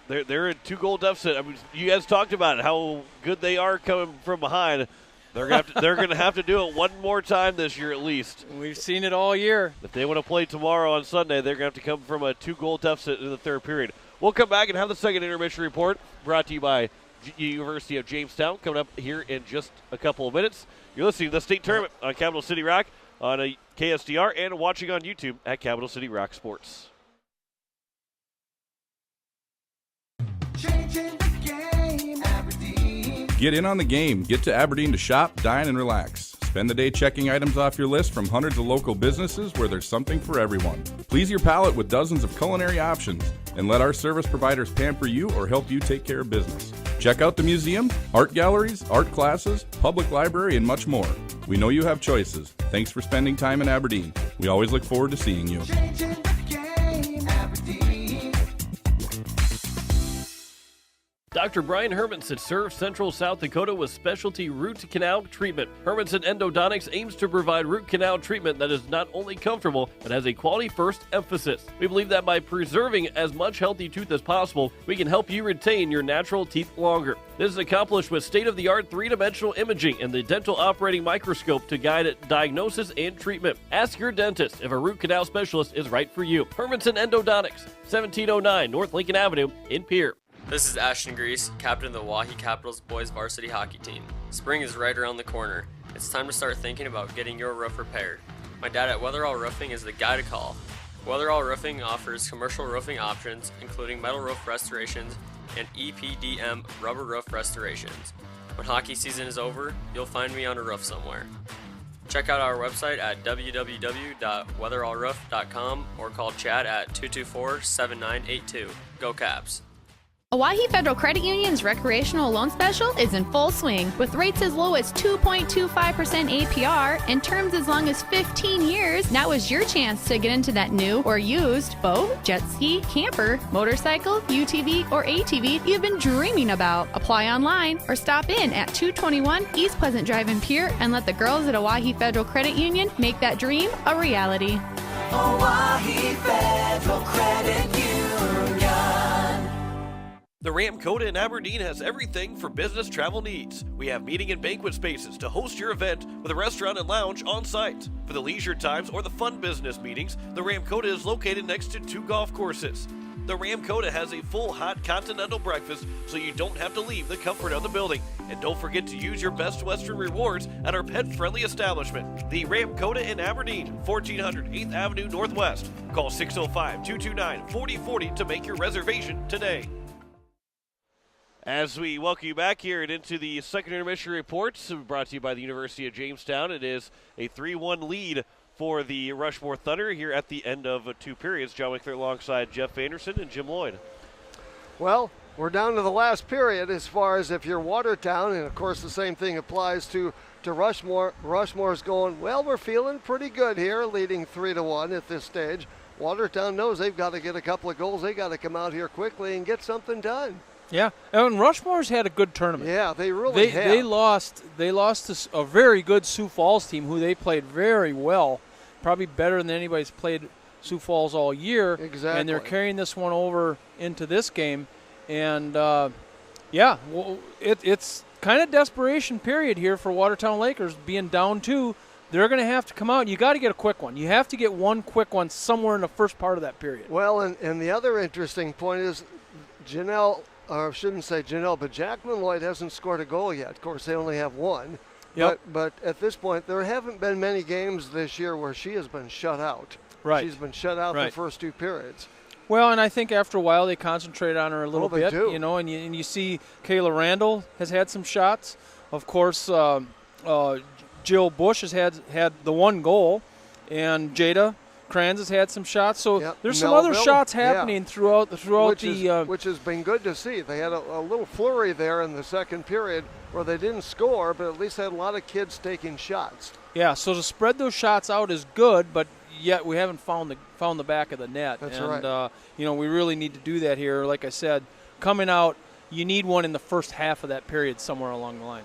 they're in 2-goal deficit. I mean, you guys talked about it, how good they are coming from behind. They're going to have to do it one more time this year at least. We've seen it all year. If they want to play tomorrow on Sunday, they're going to have to come from a 2-goal deficit in the third period. We'll come back and have the second intermission report brought to you by University of Jamestown coming up here in just a couple of minutes. You're listening to the state tournament on Capital City Rock on a KSDR and watching on YouTube at Capital City Rock Sports. Changing the game, Aberdeen. Get in on the game. Get to Aberdeen to shop, dine, and relax. Spend the day checking items off your list from hundreds of local businesses where there's something for everyone. Please your palate with dozens of culinary options, and let our service providers pamper you or help you take care of business. Check out the museum, art galleries, art classes, public library, and much more. We know you have choices. Thanks for spending time in Aberdeen. We always look forward to seeing you. Changing the game, Aberdeen. Dr. Brian Hermanson serves Central South Dakota with specialty root canal treatment. Hermanson Endodontics aims to provide root canal treatment that is not only comfortable, but has a quality-first emphasis. We believe that by preserving as much healthy tooth as possible, we can help you retain your natural teeth longer. This is accomplished with state-of-the-art 3-dimensional imaging and the dental operating microscope to guide diagnosis and treatment. Ask your dentist if a root canal specialist is right for you. Hermanson Endodontics, 1709 North Lincoln Avenue in Pierre. This is Ashton Grease, captain of the Wahi Capitals boys varsity hockey team. Spring is right around the corner. It's time to start thinking about getting your roof repaired. My dad at Weatherall Roofing is the guy to call. Weatherall Roofing offers commercial roofing options, including metal roof restorations and EPDM rubber roof restorations. When hockey season is over, you'll find me on a roof somewhere. Check out our website at www.weatherallroof.com or call Chad at 224-7982. Go Caps! Owyhee Federal Credit Union's recreational loan special is in full swing with rates as low as 2.25% APR and terms as long as 15 years. Now is your chance to get into that new or used boat, jet ski, camper, motorcycle, UTV, or ATV you've been dreaming about. Apply online or stop in at 221 East Pleasant Drive in Pierre and let the girls at Owyhee Federal Credit Union make that dream a reality. Owyhee Federal Credit Union. The Ramkota in Aberdeen has everything for business travel needs. We have meeting and banquet spaces to host your event with a restaurant and lounge on site. For the leisure times or the fun business meetings, the Ramkota is located next to 2 golf courses. The Ramkota has a full hot continental breakfast, so you don't have to leave the comfort of the building. And don't forget to use your Best Western rewards at our pet-friendly establishment. The Ramkota in Aberdeen, 1400 8th Avenue Northwest. Call 605-229-4040 to make your reservation today. As we welcome you back here and into the second intermission reports, brought to you by the University of Jamestown. It is a 3-1 lead for the Rushmore Thunder here at the end of 2 periods. John McClure alongside Jeff Anderson and Jim Lloyd. Well, we're down to the last period as far as if you're Watertown, and of course the same thing applies to Rushmore. Rushmore's going, well, we're feeling pretty good here, leading 3-1 at this stage. Watertown knows they've got to get a couple of goals. They got to come out here quickly and get something done. Yeah, and Rushmore's had a good tournament. Yeah, they really have. They lost to a very good Sioux Falls team who they played very well, probably better than anybody's played Sioux Falls all year. Exactly. And they're carrying this one over into this game. And, it's kind of desperation period here for Watertown Lakers being down 2. They're going to have to come out. You got to get a quick one. You have to get one quick one somewhere in the first part of that period. Well, and the other interesting point is Janelle, or I shouldn't say Janelle, but Jacqueline Lloyd hasn't scored a goal yet. Of course, they only have one. Yep. But at this point, there haven't been many games this year where she has been shut out. Right. She's been shut out the first 2 periods. Well, and I think after a while they concentrate on her a little bit, do. you know, and you see Kayla Randall has had some shots. Of course, Jill Bush has had the 1 goal, and Jada Kranz has had some shots. So there's some other shots happening throughout which has been good to see. They had a little flurry there in the second period where they didn't score, but at least had a lot of kids taking shots. Yeah, so to spread those shots out is good, but yet we haven't found the back of the net. That's and, right. We really need to do that here. Like I said, coming out, you need one in the first half of that period somewhere along the line.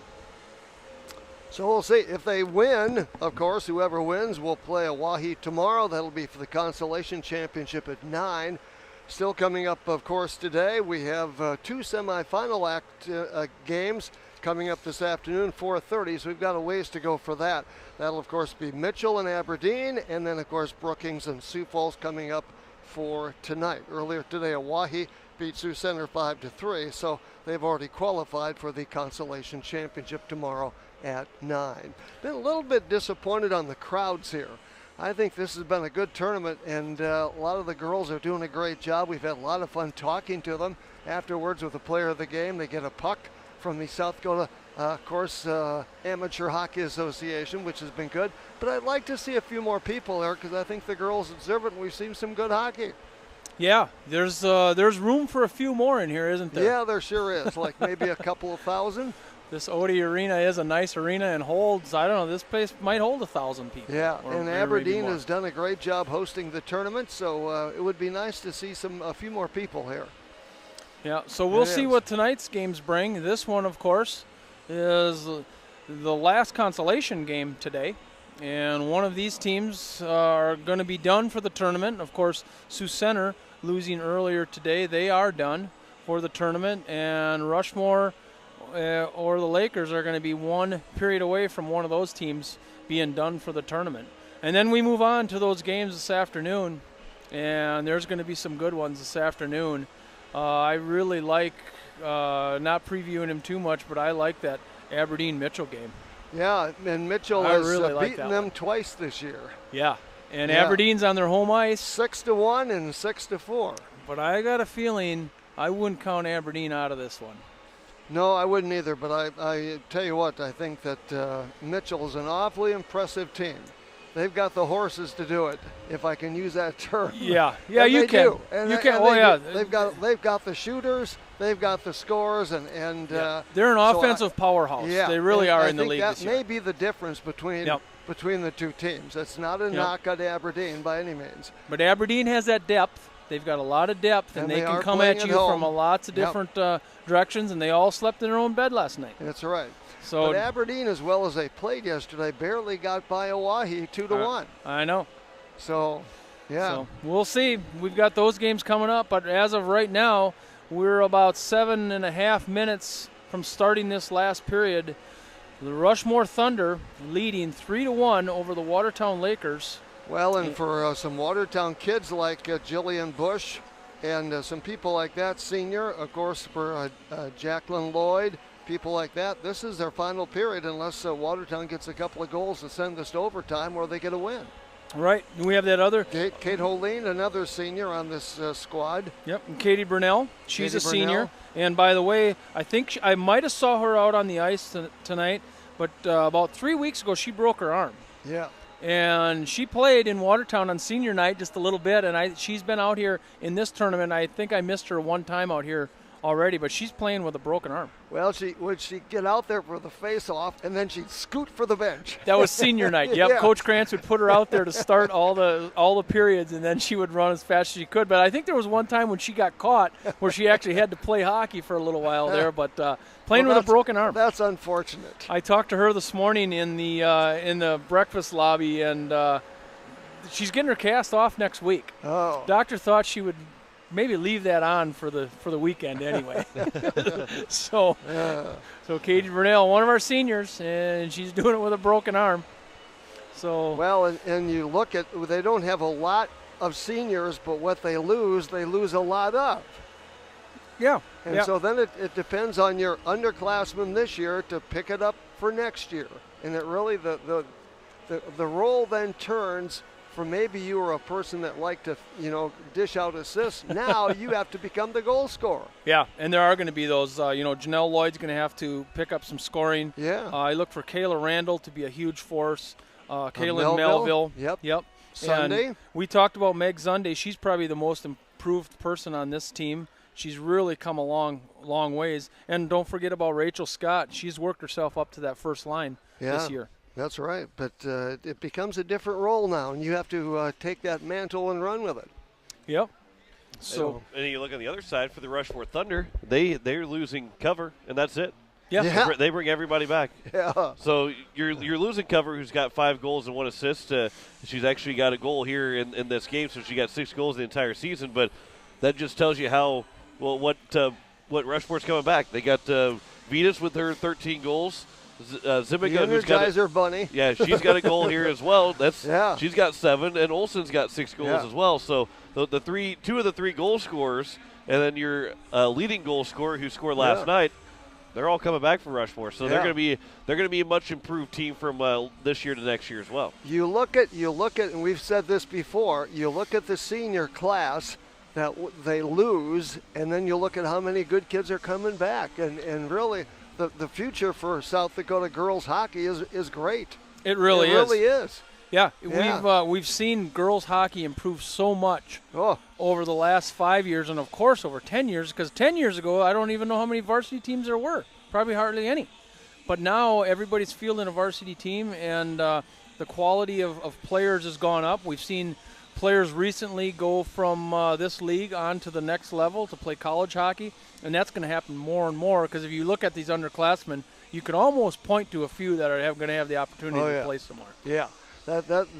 So we'll see. If they win, of course, whoever wins will play Owyhee tomorrow. That'll be for the Consolation Championship at 9. Still coming up, of course, today, we have 2 semifinal games coming up this afternoon, 4:30, so we've got a ways to go for that. That'll, of course, be Mitchell and Aberdeen, and then, of course, Brookings and Sioux Falls coming up for tonight. Earlier today, Owyhee beat Sioux Center 5-3, so they've already qualified for the Consolation Championship tomorrow at 9. Been a little bit disappointed on the crowds here. I think this has been a good tournament, and a lot of the girls are doing a great job. We've had a lot of fun talking to them afterwards with the player of the game. They get a puck from the South Dakota, Amateur Hockey Association, which has been good. But I'd like to see a few more people there because I think the girls deserve it, and we've seen some good hockey. Yeah, there's room for a few more in here, isn't there? Yeah, there sure is, like maybe a couple of thousand. This Odie Arena is a nice arena and holds, I don't know, this place might hold 1,000 people. Yeah, and Aberdeen has done a great job hosting the tournament, so it would be nice to see a few more people here. Yeah, so we'll see what tonight's games bring. This one, of course, is the last consolation game today. And one of these teams are going to be done for the tournament. Of course, Sioux Center losing earlier today. They are done for the tournament. And Rushmore or the Lakers are going to be 1 period away from one of those teams being done for the tournament. And then we move on to those games this afternoon. And there's going to be some good ones this afternoon. I really like, not previewing him too much, but I like that Aberdeen-Mitchell game. Yeah, and Mitchell has beaten them twice this year. Yeah, and Aberdeen's on their home ice. 6-1 and 6-4. But I got a feeling I wouldn't count Aberdeen out of this one. No, I wouldn't either, but I tell you what, I think that Mitchell's an awfully impressive team. They've got the horses to do it, if I can use that term. Yeah, And you they can. do. And You they- can. and Oh, they yeah. do. They've got the shooters, they've got the scores, and they're an so offensive powerhouse. Yeah, They really and are I in the think league that this year. may be the difference between the two teams. It's not a knock at Aberdeen by any means. But Aberdeen has that depth. They've got a lot of depth, and they can are come playing at you home. from lots of different directions, and they all slept in their own bed last night. That's right. So but Aberdeen, as well as they played yesterday, barely got by Oahe 2-1. I know. So, yeah. So we'll see. We've got those games coming up, but as of right now, we're about 7.5 minutes from starting this last period. The Rushmore Thunder leading 3-1 over the Watertown Lakers. Well, and for some Watertown kids like Jillian Bush and some people like that, senior, of course, for Jacqueline Lloyd, people like that, this is their final period unless Watertown gets a couple of goals to send this to overtime where they get a win. Right. We have that other. Kate Holeen, another senior on this squad. Yep. And Katie Burnell. She's Katie a senior. Burnell. And by the way, I think I might have saw her out on the ice tonight, but about 3 weeks ago she broke her arm. Yeah. And she played in Watertown on senior night just a little bit, and she's been out here in this tournament. I think I missed her one time out here already, but she's playing with a broken arm. Well, would she get out there for the face-off, and then she'd scoot for the bench. That was senior night. Yep, Yeah. Coach Krantz would put her out there to start all the periods, and then she would run as fast as she could. But I think there was one time when she got caught where she actually had to play hockey for a little while there, but playing with a broken arm. That's unfortunate. I talked to her this morning in the breakfast lobby, and she's getting her cast off next week. Oh. Doctor thought she would maybe leave that on for the weekend anyway. So Katie Burnell, one of our seniors, and she's doing it with a broken arm. So well, and you look at, they don't have a lot of seniors, but what they lose a lot of. Yeah. And so then it depends on your underclassmen this year to pick it up for next year. And it really, the role then turns from maybe you were a person that liked to, dish out assists. Now you have to become the goal scorer. Yeah, and there are going to be those, Janelle Lloyd's going to have to pick up some scoring. Yeah. I look for Kayla Randall to be a huge force. Kaylin Melville. Yep. Sunday. And we talked about Meg Sunday. She's probably the most improved person on this team. She's really come a long ways. And don't forget about Rachel Scott. She's worked herself up to that first line this year. That's right, but it becomes a different role now, and you have to take that mantle and run with it. Yep. So, and you look on the other side for the Rushmore Thunder, they're losing cover, and that's it. Yeah. They bring everybody back. Yeah. So you're losing cover, who's got 5 goals and 1 assist. She's actually got a goal here in this game, so she got 6 goals the entire season. But that just tells you what Rushmore's coming back. They got Vetus with her 13 goals. Zimiga, who's got Energizer Bunny. Yeah, she's got a goal here as well. Yeah. She's got 7, and Olsen's got 6 goals as well. So two of the 3 goal scorers, and then your leading goal scorer who scored last night, they're all coming back from Rushmore. So they're going to be a much improved team from this year to next year as well. You look at, and we've said this before. You look at the senior class that they lose, and then you look at how many good kids are coming back, and really. The future for South Dakota girls hockey is great. It really is. Yeah. We've seen girls hockey improve so much over the last 5 years, and of course over 10 years. Because 10 years ago, I don't even know how many varsity teams there were. Probably hardly any. But now everybody's fielding a varsity team, and the quality of players has gone up. We've seen players recently go from this league on to the next level to play college hockey, and that's going to happen more and more because if you look at these underclassmen, you can almost point to a few that are going to have the opportunity to play somewhere. Yeah,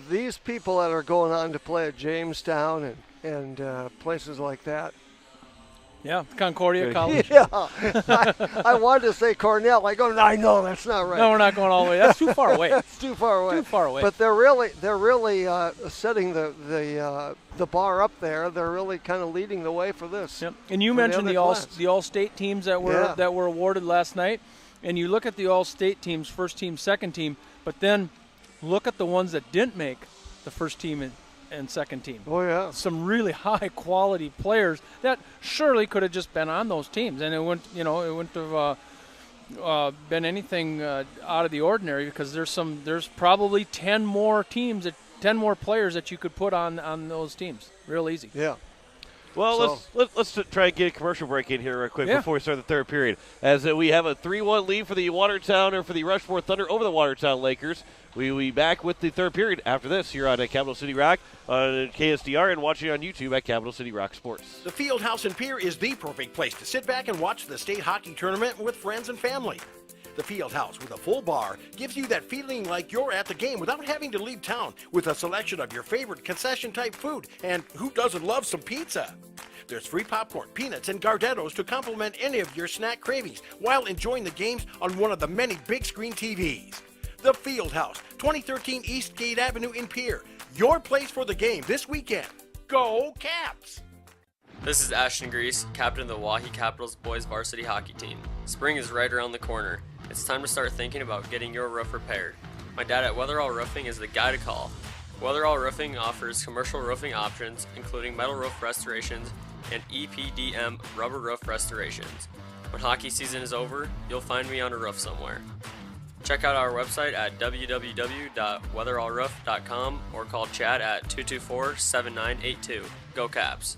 these people that are going on to play at Jamestown and places like that. Yeah, Concordia College. Yeah, I wanted to say Cornell. I go, I know that's not right. No, we're not going all the way. That's too far away. That's too far away. Too far away. But they're really setting the bar up there. They're really kind of leading the way for this. Yep. And you mentioned the all-state teams that were awarded last night, and you look at the all-state teams, first team, second team, but then look at the ones that didn't make the first team and second team. Oh, yeah. Some really high-quality players that surely could have just been on those teams. And it went to been anything out of the ordinary, because there's probably 10 more teams, 10 more players that you could put on those teams. Real easy. Yeah. Well, let's try and get a commercial break in here real quick before we start the third period. As we have a 3-1 lead for the Rushmore Thunder over the Watertown Lakers. We will be back with the third period after this here on Capital City Rock on KSDR and watching on YouTube at Capital City Rock Sports. The Fieldhouse in Pierre is the perfect place to sit back and watch the state hockey tournament with friends and family. The Fieldhouse with a full bar gives you that feeling like you're at the game without having to leave town, with a selection of your favorite concession-type food. And who doesn't love some pizza? There's free popcorn, peanuts, and Gardettos to complement any of your snack cravings while enjoying the games on one of the many big screen TVs. The Fieldhouse, 2013 East Gate Avenue in Pierre. Your place for the game this weekend. Go Caps! This is Ashton Grease, captain of the Wahi Capitals boys varsity hockey team. Spring is right around the corner. It's time to start thinking about getting your roof repaired. My dad at Weatherall Roofing is the guy to call. Weatherall Roofing offers commercial roofing options, including metal roof restorations and EPDM rubber roof restorations. When hockey season is over, you'll find me on a roof somewhere. Check out our website at www.weatherallroof.com or call Chad at 224-7982. Go Caps!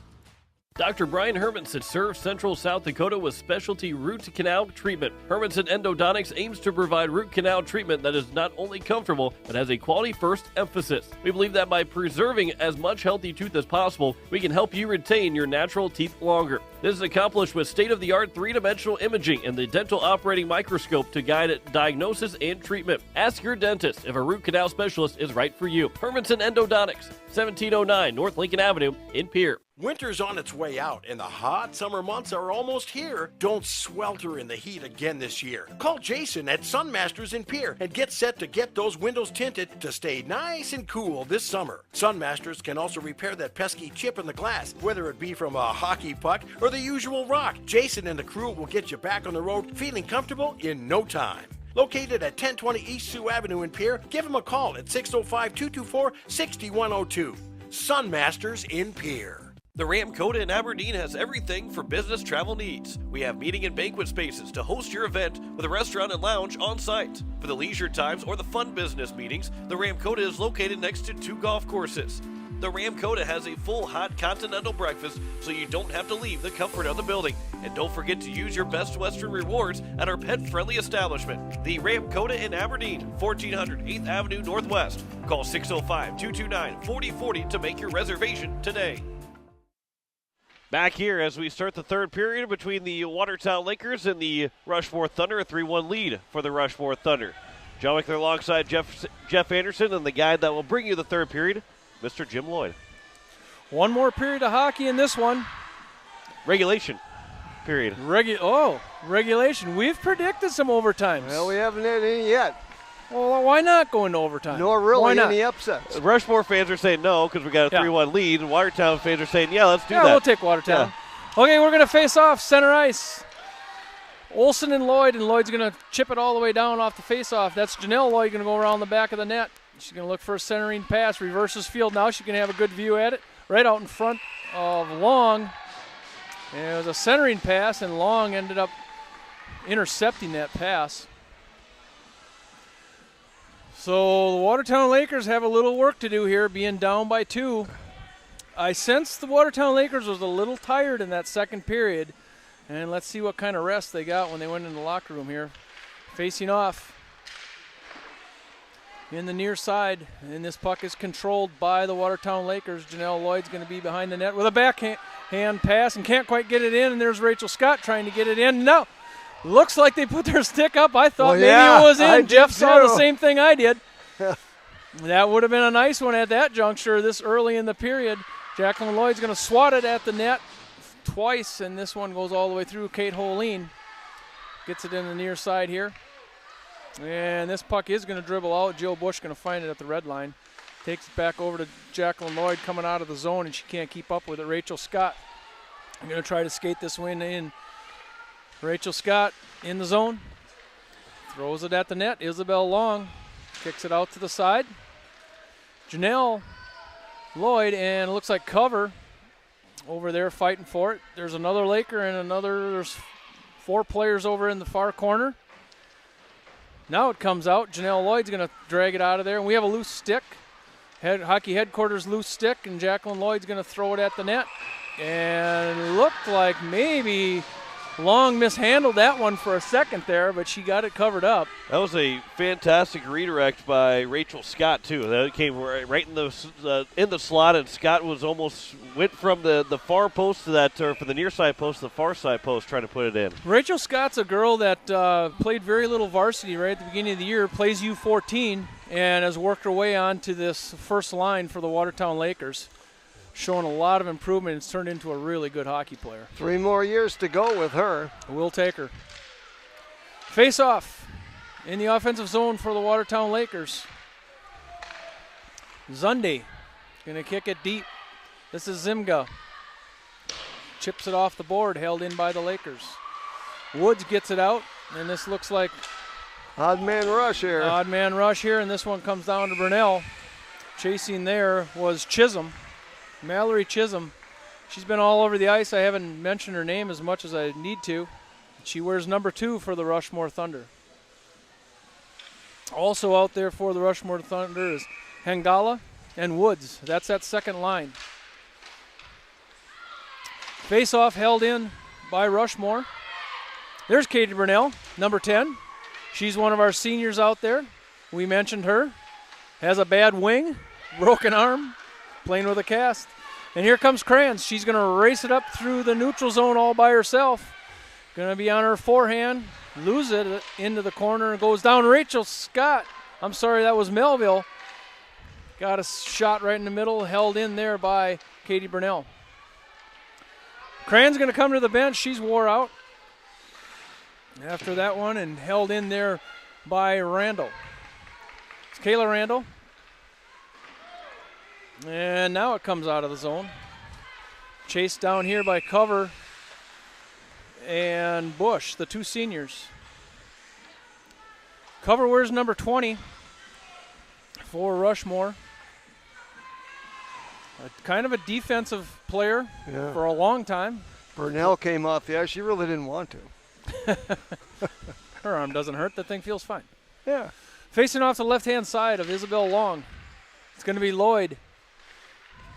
Dr. Brian Hermanson serves Central South Dakota with specialty root canal treatment. Hermanson Endodontics aims to provide root canal treatment that is not only comfortable, but has a quality-first emphasis. We believe that by preserving as much healthy tooth as possible, we can help you retain your natural teeth longer. This is accomplished with state-of-the-art three-dimensional imaging and the dental operating microscope to guide diagnosis and treatment. Ask your dentist if a root canal specialist is right for you. Hermanson Endodontics, 1709 North Lincoln Avenue in Pierre. Winter's on its way out, and the hot summer months are almost here. Don't swelter in the heat again this year. Call Jason at Sunmasters in Pierre and get set to get those windows tinted to stay nice and cool this summer. Sunmasters can also repair that pesky chip in the glass, whether it be from a hockey puck or the usual rock. Jason and the crew will get you back on the road feeling comfortable in no time. Located at 1020 East Sioux Avenue in Pierre, give them a call at 605-224-6102. Sunmasters in Pierre. The Ram Coda in Aberdeen has everything for business travel needs. We have meeting and banquet spaces to host your event with a restaurant and lounge on site. For the leisure times or the fun business meetings, the Ram Coda is located next to 2 golf courses. The Ram Coda has a full hot continental breakfast, so you don't have to leave the comfort of the building. And don't forget to use your Best Western rewards at our pet-friendly establishment. The Ram Coda in Aberdeen, 1400 8th Avenue Northwest. Call 605-229-4040 to make your reservation today. Back here as we start the third period between the Watertown Lakers and the Rushmore Thunder, a 3-1 lead for the Rushmore Thunder. John Wickler alongside Jeff Anderson, and the guy that will bring you the third period, Mr. Jim Lloyd. One more period of hockey in this one. Regulation period. Regulation. We've predicted some overtimes. Well, we haven't had any yet. Well, why not go into overtime? Nor really any upsets. Rushmore fans are saying no because we got a 3-1 lead, and Watertown fans are saying, yeah, let's do that. Yeah, we'll take Watertown. Yeah. Okay, we're going to face off center ice. Olsen and Lloyd's going to chip it all the way down off the face-off. That's Janelle Lloyd going to go around the back of the net. She's going to look for a centering pass, reverses field. Now she can have a good view at it, right out in front of Long. And it was a centering pass, and Long ended up intercepting that pass. So the Watertown Lakers have a little work to do here, being down by 2. I sensed the Watertown Lakers was a little tired in that second period. And let's see what kind of rest they got when they went in the locker room here. Facing off in the near side, and this puck is controlled by the Watertown Lakers. Janelle Lloyd's going to be behind the net with a backhand pass and can't quite get it in, and there's Rachel Scott trying to get it in. No, looks like they put their stick up. I thought maybe it was in. Jeff saw the same thing I did. That would have been a nice one at that juncture this early in the period. Jacqueline Lloyd's going to swat it at the net twice, and this one goes all the way through. Kate Holeen gets it in the near side here. And this puck is going to dribble out. Jill Bush going to find it at the red line. Takes it back over to Jacqueline Lloyd coming out of the zone, and she can't keep up with it. Rachel Scott going to try to skate this one in. Rachel Scott in the zone. Throws it at the net. Isabel Long kicks it out to the side. Janelle Lloyd, and it looks like cover over there fighting for it. There's another Laker and there's 4 players over in the far corner. Now it comes out. Janelle Lloyd's going to drag it out of there, and we have a loose stick. Hockey headquarters loose stick, and Jacqueline Lloyd's going to throw it at the net. And it looked like maybe Long mishandled that one for a second there, but she got it covered up. That was a fantastic redirect by Rachel Scott, too. That came right in the slot, and Scott was almost went from the far post to that, or from the near side post to the far side post, trying to put it in. Rachel Scott's a girl that played very little varsity right at the beginning of the year, plays U14, and has worked her way on to this first line for the Watertown Lakers. Showing a lot of improvement. It's turned into a really good hockey player. 3 more years to go with her. We'll take her. Face off in the offensive zone for the Watertown Lakers. Zunde going to kick it deep. This is Zimga. Chips it off the board, held in by the Lakers. Woods gets it out, and this looks like odd man rush here. Odd man rush here, and this one comes down to Brunell. Chasing there was Chisholm. Mallory Chisholm. She's been all over the ice. I haven't mentioned her name as much as I need to. She wears number 2 for the Rushmore Thunder. Also out there for the Rushmore Thunder is Hengala and Woods. That's that second line. Face-off held in by Rushmore. There's Katie Brunell, number 10. She's one of our seniors out there. We mentioned her. Has a bad wing, broken arm. Playing with a cast. And here comes Kranz. She's going to race it up through the neutral zone all by herself. Going to be on her forehand. Lose it into the corner and goes down. Rachel Scott. I'm sorry, that was Melville. Got a shot right in the middle. Held in there by Katie Brunell. Kranz going to come to the bench. She's wore out after that one and held in there by Randall. It's Kayla Randall. And now it comes out of the zone. Chased down here by Cover and Bush, the 2 seniors. Cover wears number 20 for Rushmore. Kind of a defensive player for a long time. Brunell came off the ice. She really didn't want to. Her arm doesn't hurt. That thing feels fine. Yeah. Facing off the left-hand side of Isabel Long. It's going to be Lloyd.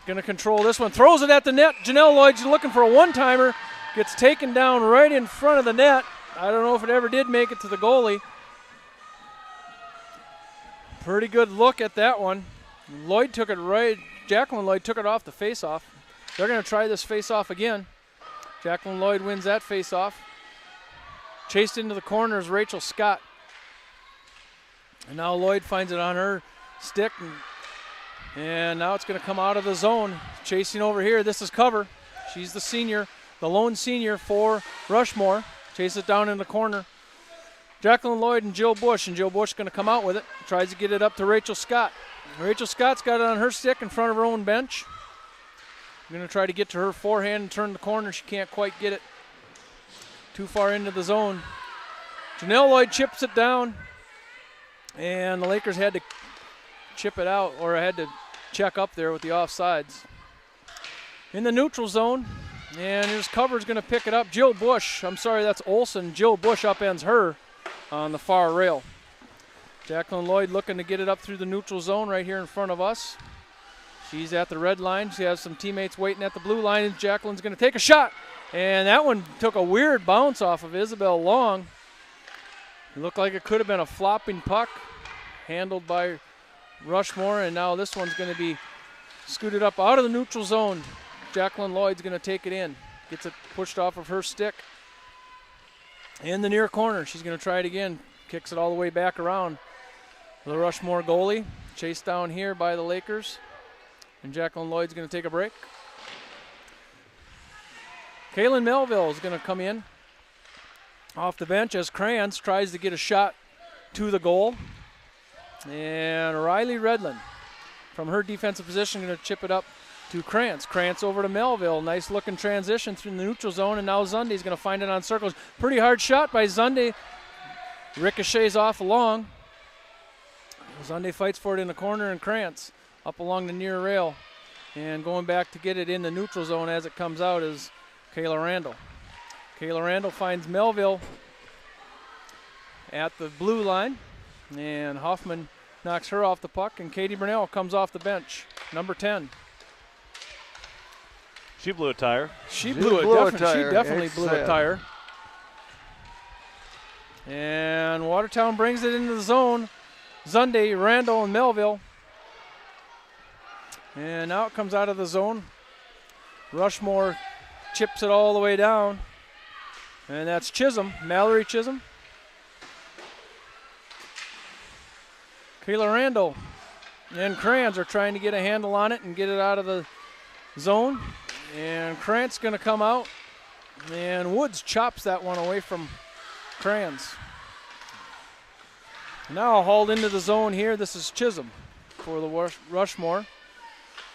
Going to control this one. Throws it at the net. Janelle Lloyd's looking for a one-timer. Gets taken down right in front of the net. I don't know if it ever did make it to the goalie. Pretty good look at that one. Lloyd took it right. Jacqueline Lloyd took it off the face-off. They're going to try this face-off again. Jacqueline Lloyd wins that face-off. Chased into the corner is Rachel Scott. And now Lloyd finds it on her stick. And now it's going to come out of the zone. Chasing over here, this is Cover. She's the senior, the lone senior for Rushmore. Chase it down in the corner. Jacqueline Lloyd and Jill Bush, and Jill Bush going to come out with it. Tries to get it up to Rachel Scott. Rachel Scott's got it on her stick in front of her own bench. Going to try to get to her forehand and turn the corner. She can't quite get it too far into the zone. Janelle Lloyd chips it down, and the Lakers had to chip it out, or had to check up there with the offsides. In the neutral zone, and here's Cover's going to pick it up. Jill Bush, I'm sorry, that's Olsen. Jill Bush upends her on the far rail. Jacqueline Lloyd looking to get it up through the neutral zone right here in front of us. She's at the red line. She has some teammates waiting at the blue line, and Jacqueline's going to take a shot. And that one took a weird bounce off of Isabel Long. It looked like it could have been a flopping puck handled by Rushmore, and now this one's going to be scooted up out of the neutral zone. Jacqueline Lloyd's going to take it in. Gets it pushed off of her stick. In the near corner, she's going to try it again. Kicks it all the way back around. The Rushmore goalie chased down here by the Lakers. And Jacqueline Lloyd's going to take a break. Kaylin Melville is going to come in off the bench as Kranz tries to get a shot to the goal. And Riley Redland from her defensive position going to chip it up to Krantz. Krantz over to Melville. Nice looking transition through the neutral zone, and now Zunde's going to find it on circles. Pretty hard shot by Zunde. Ricochets off along. Zunde fights for it in the corner, and Krantz up along the near rail. And going back to get it in the neutral zone as it comes out is Kayla Randall. Kayla Randall finds Melville at the blue line. And Hoffman knocks her off the puck, and Katie Burnell comes off the bench, number 10. She blew a tire. She definitely blew a tire. And Watertown brings it into the zone. Zunde, Randall, and Melville. And now it comes out of the zone. Rushmore chips it all the way down. And that's Chisholm, Mallory Chisholm. Kayla Randall and Kranz are trying to get a handle on it and get it out of the zone. And Krantz going to come out. And Woods chops that one away from Kranz. Now hauled into the zone here. This is Chisholm for the Rushmore.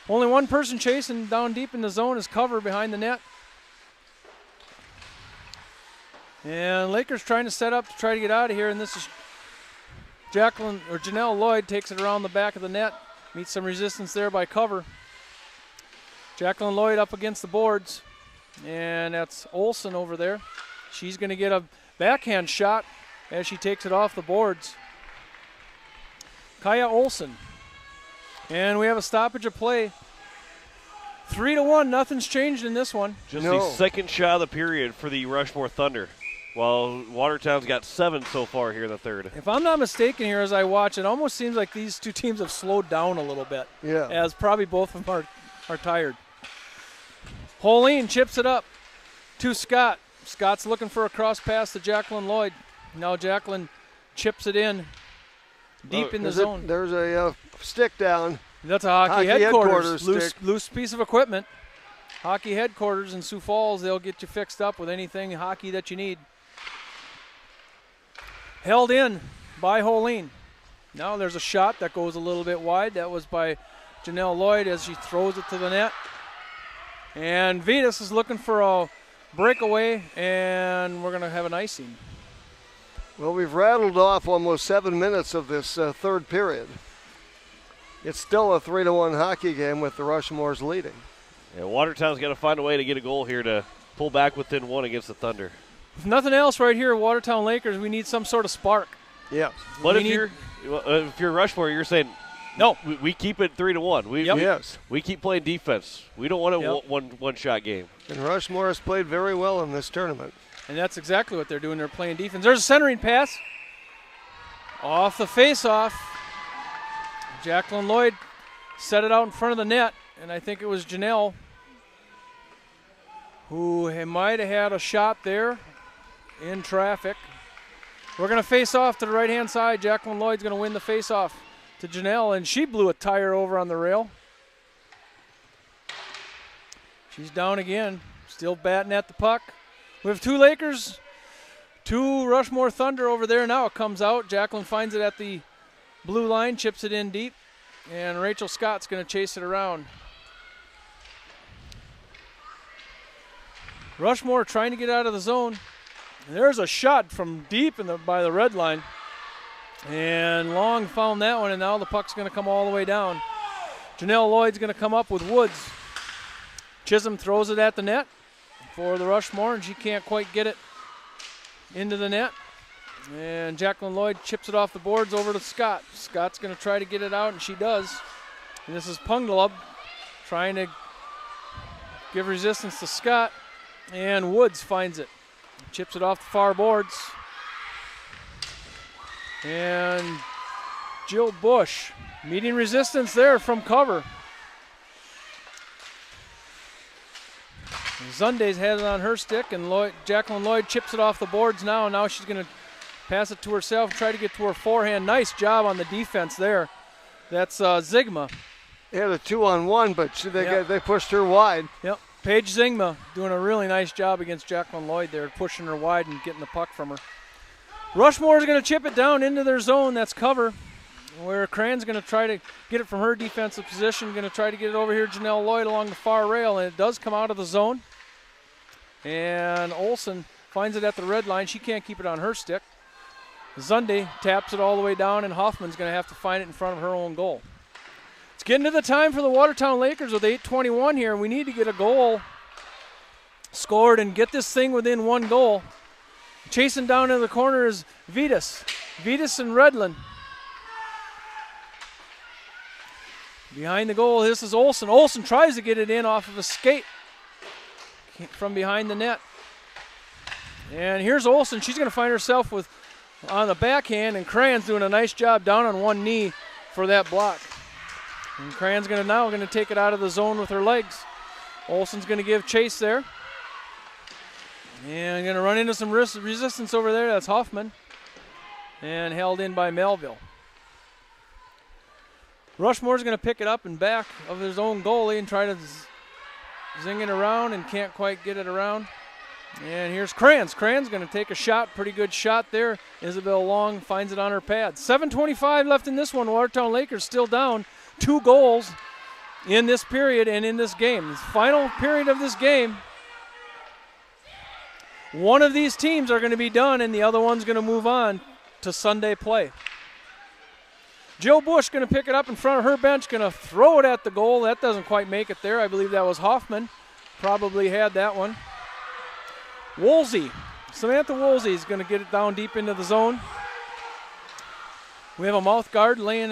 Only one person chasing down deep in the zone is Cover behind the net. And Lakers trying to set up to try to get out of here, and this is Janelle Lloyd takes it around the back of the net. Meets some resistance there by Cover. Jacqueline Lloyd up against the boards, and that's Olsen over there. She's going to get a backhand shot as she takes it off the boards. Kaya Olsen. And we have a stoppage of play. 3-1, nothing's changed in this one. Just the second shot of the period for the Rushmore Thunder, while Watertown's got 7 so far here in the third. If I'm not mistaken here as I watch, it almost seems like these two teams have slowed down a little bit. Yeah. As probably both of them are tired. Holeen chips it up to Scott. Scott's looking for a cross pass to Jacqueline Lloyd. Now Jacqueline chips it in deep in the zone. There's a stick down. That's a hockey headquarters stick. Loose piece of equipment. Hockey headquarters in Sioux Falls, they'll get you fixed up with anything hockey that you need. Held in by Holeen. Now there's a shot that goes a little bit wide. That was by Janelle Lloyd as she throws it to the net. And Vitas is looking for a breakaway, and we're going to have an icing. Well, we've rattled off almost 7 minutes of this third period. It's still a 3-1 hockey game with the Rushmores leading. Yeah, Watertown's got to find a way to get a goal here to pull back within 1 against the Thunder. If nothing else right here, Watertown Lakers, we need some sort of spark. Yeah. But if you're Rushmore, you're saying no. We keep it 3-1. We keep playing defense. We don't want a one-shot game. And Rushmore has played very well in this tournament. And that's exactly what they're doing. They're playing defense. There's a centering pass. Off the face-off. Jacqueline Lloyd set it out in front of the net, and I think it was Janelle who might have had a shot there in traffic. We're going to face off to the right-hand side. Jacqueline Lloyd's going to win the face-off to Janelle, and she blew a tire over on the rail. She's down again, still batting at the puck. We have 2 Lakers, 2 Rushmore Thunder over there. Now it comes out. Jacqueline finds it at the blue line, chips it in deep, and Rachel Scott's going to chase it around. Rushmore trying to get out of the zone. There's a shot from deep by the red line. And Long found that one, and now the puck's going to come all the way down. Janelle Lloyd's going to come up with Woods. Chisholm throws it at the net for the Rushmore, and she can't quite get it into the net. And Jacqueline Lloyd chips it off the boards over to Scott. Scott's going to try to get it out, and she does. And this is Punglub trying to give resistance to Scott. And Woods finds it. Chips it off the far boards. And Jill Bush meeting resistance there from Cover. Zunde's had it on her stick, and Jacqueline Lloyd chips it off the boards now. Now she's going to pass it to herself, try to get to her forehand. Nice job on the defense there. That's Zigma. They had a 2-on-1, but they pushed her wide. Yep. Paige Zingma doing a really nice job against Jacqueline Lloyd there, pushing her wide and getting the puck from her. Rushmore is going to chip it down into their zone. That's Cover, where Cran's going to try to get it from her defensive position, going to try to get it over here, Janelle Lloyd along the far rail, and it does come out of the zone. And Olsen finds it at the red line. She can't keep it on her stick. Zunde taps it all the way down, and Hoffman's going to have to find it in front of her own goal. It's getting to the time for the Watertown Lakers with 8:21 here. We need to get a goal scored and get this thing within 1 goal. Chasing down in the corner is Vitas. Vitas and Redland. Behind the goal, this is Olsen. Olsen tries to get it in off of a skate from behind the net. And here's Olsen. She's going to find herself with on the backhand, and Cran's doing a nice job down on one knee for that block. And Cran's going to take it out of the zone with her legs. Olsen's going to give chase there. And going to run into some resistance over there. That's Hoffman. And held in by Melville. Rushmore's going to pick it up in back of his own goalie and try to zing it around and can't quite get it around. And here's Kranz. Kranz going to take a shot. Pretty good shot there. Isabel Long finds it on her pad. 7:25 left in this one. Watertown Lakers still down 2 goals in this period and in this game. The final period of this game. One of these teams are going to be done and the other one's going to move on to Sunday play. Jill Bush going to pick it up in front of her bench, going to throw it at the goal. That doesn't quite make it there. I believe that was Hoffman. Probably had that one. Woolsey, Samantha Woolsey is going to get it down deep into the zone. We have a mouth guard laying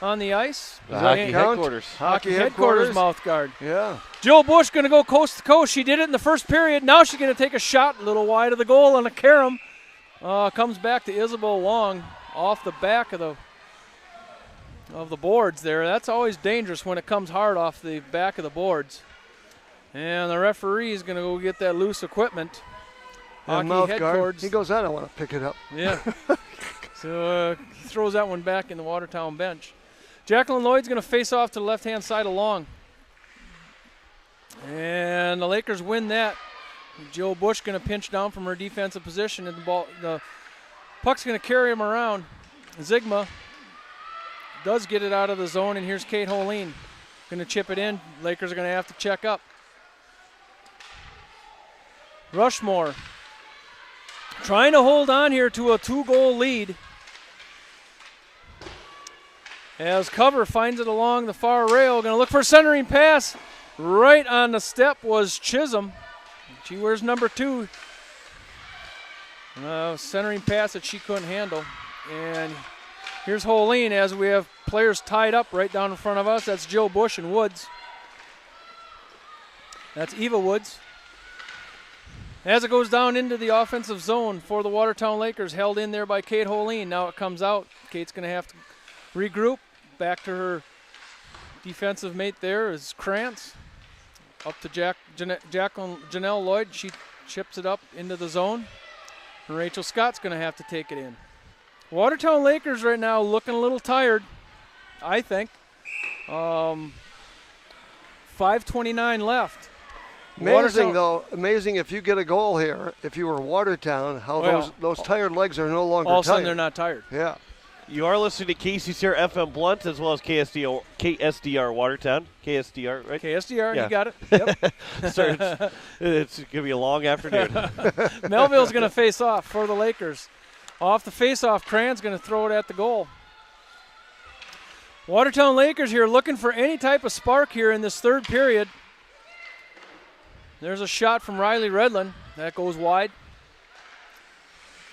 on the ice. The hockey headquarters. Hockey headquarters mouth guard. Yeah. Jill Bush going to go coast to coast. She did it in the first period. Now she's going to take a shot a little wide of the goal on a carom. Comes back to Isabel Long off the back of the boards there. That's always dangerous when it comes hard off the back of the boards. And the referee is going to go get that loose equipment. Hockey headquarters. He goes, I don't want to pick it up. Yeah. So he throws that one back in the Watertown bench. Jacqueline Lloyd's going to face off to the left-hand side of Long. And the Lakers win that. Jill Bush going to pinch down from her defensive position, and the puck's going to carry him around. Zigma does get it out of the zone, and here's Kate Holeen going to chip it in. Lakers are going to have to check up. Rushmore trying to hold on here to a 2-goal lead. As cover finds it along the far rail, going to look for a centering pass. Right on the step was Chisholm. She wears number 2. Centering pass that she couldn't handle. And here's Holeen as we have players tied up right down in front of us. That's Jill Bush and Woods. That's Eva Woods. As it goes down into the offensive zone for the Watertown Lakers, held in there by Kate Holeen. Now it comes out. Kate's going to have to regroup. Back to her defensive mate there is Krantz. Up to Janelle Lloyd. She chips it up into the zone. And Rachel Scott's going to have to take it in. Watertown Lakers right now looking a little tired, I think. 5:29 left. Amazing if you get a goal here, if you were Watertown, how those tired legs are no longer tired. All of a sudden they're not tired. Yeah. You are listening to KCCR FM Blunt as well as KSDR Watertown. KSDR, right? KSDR, yeah. You got it. Yep. It's going to be a long afternoon. Melville's going to face off for the Lakers. Off the face-off, Cran's going to throw it at the goal. Watertown Lakers here looking for any type of spark here in this third period. There's a shot from Riley Redlin. That goes wide.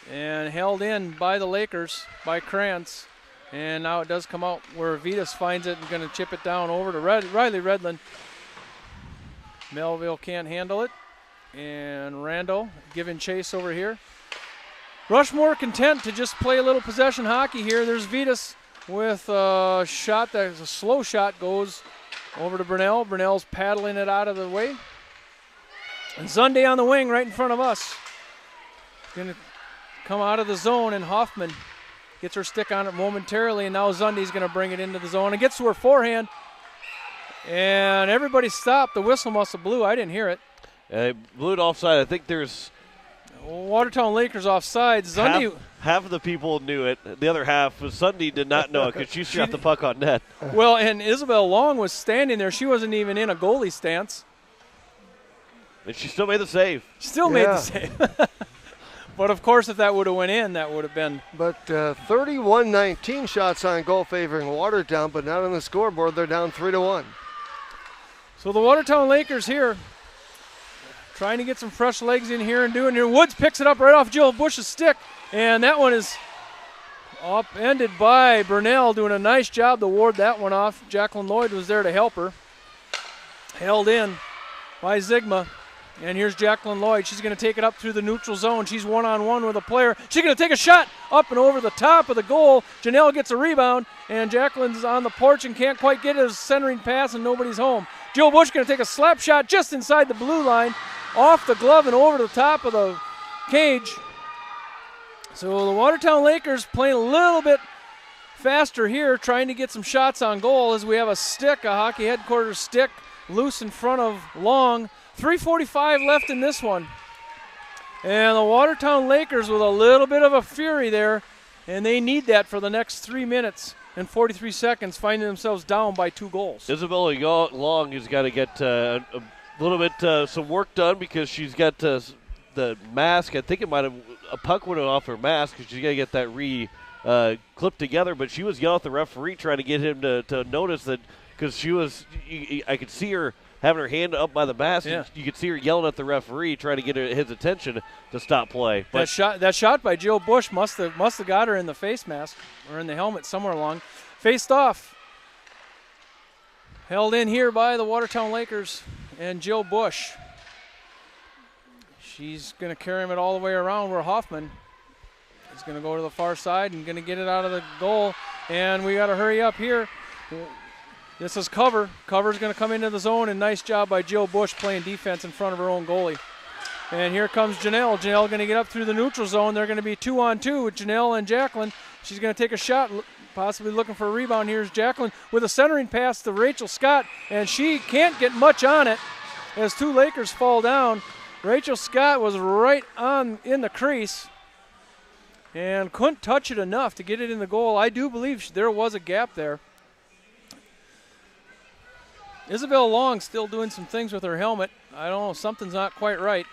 And held in by the Lakers, by Krantz. And now it does come out where Vitas finds it and going to chip it down over to Riley Redlin. Melville can't handle it. And Randall giving chase over here. Rushmore content to just play a little possession hockey here. There's Vitas with a shot that's a slow shot, goes over to Brunell. Brunell's paddling it out of the way. And Sunday on the wing right in front of us. Going to come out of the zone, and Hoffman gets her stick on it momentarily, and now Zundy's going to bring it into the zone and gets to her forehand. And everybody stopped. The whistle must have blew. I didn't hear it. Blew it offside. I think there's Watertown Lakers offside. Zundy. Half of the people knew it. The other half, Sunday did not know it because she shot the puck on net. Well, and Isabel Long was standing there. She wasn't even in a goalie stance. And she still made the save. Still made the save. But, of course, if that would have went in, that would have been. But 31-19 shots on goal favoring Watertown, but not on the scoreboard. They're down 3-1. So the Watertown Lakers here trying to get some fresh legs in here and doing here. Woods picks it up right off Jill Bush's stick, and that one is Upended by Burnell, doing a nice job to ward that one off. Jacqueline Lloyd was there to help her. Held in by Zigma. And here's Jacqueline Lloyd. She's going to take it up through the neutral zone. She's one-on-one with a player. She's going to take a shot up and over the top of the goal. Janelle gets a rebound, and Jacqueline's on the porch and can't quite get his centering pass, and nobody's home. Jill Bush going to take a slap shot just inside the blue line, off the glove and over the top of the cage. So the Watertown Lakers playing a little bit faster here, trying to get some shots on goal as we have a stick, a hockey headquarters stick, loose in front of Long. 3:45 left in this one. And the Watertown Lakers with a little bit of a fury there, and they need that for the next 3 minutes and 43 seconds, finding themselves down by 2 goals. Isabella Long has got to get a little bit some work done because she's got the mask. I think it might have a puck went off her mask because she's got to get that clipped together. But she was yelling at the referee trying to get him to notice that because I could see her having her hand up by the mask. Yeah. You could see her yelling at the referee trying to get his attention to stop play. But that shot by Jill Bush must have got her in the face mask or in the helmet somewhere along. Faced off. Held in here by the Watertown Lakers and Jill Bush. She's going to carry him it all the way around where Hoffman is going to go to the far side and going to get it out of the goal. And we got to hurry up here. This is cover. Cover's going to come into the zone, and nice job by Jill Bush playing defense in front of her own goalie. And here comes Janelle. Janelle going to get up through the neutral zone. They're going to be 2-on-2 with Janelle and Jacqueline. She's going to take a shot, possibly looking for a rebound. Here's Jacqueline with a centering pass to Rachel Scott, and she can't get much on it as 2 Lakers fall down. Rachel Scott was right on in the crease and couldn't touch it enough to get it in the goal. I do believe there was a gap there. Isabel Long still doing some things with her helmet. I don't know, something's not quite right.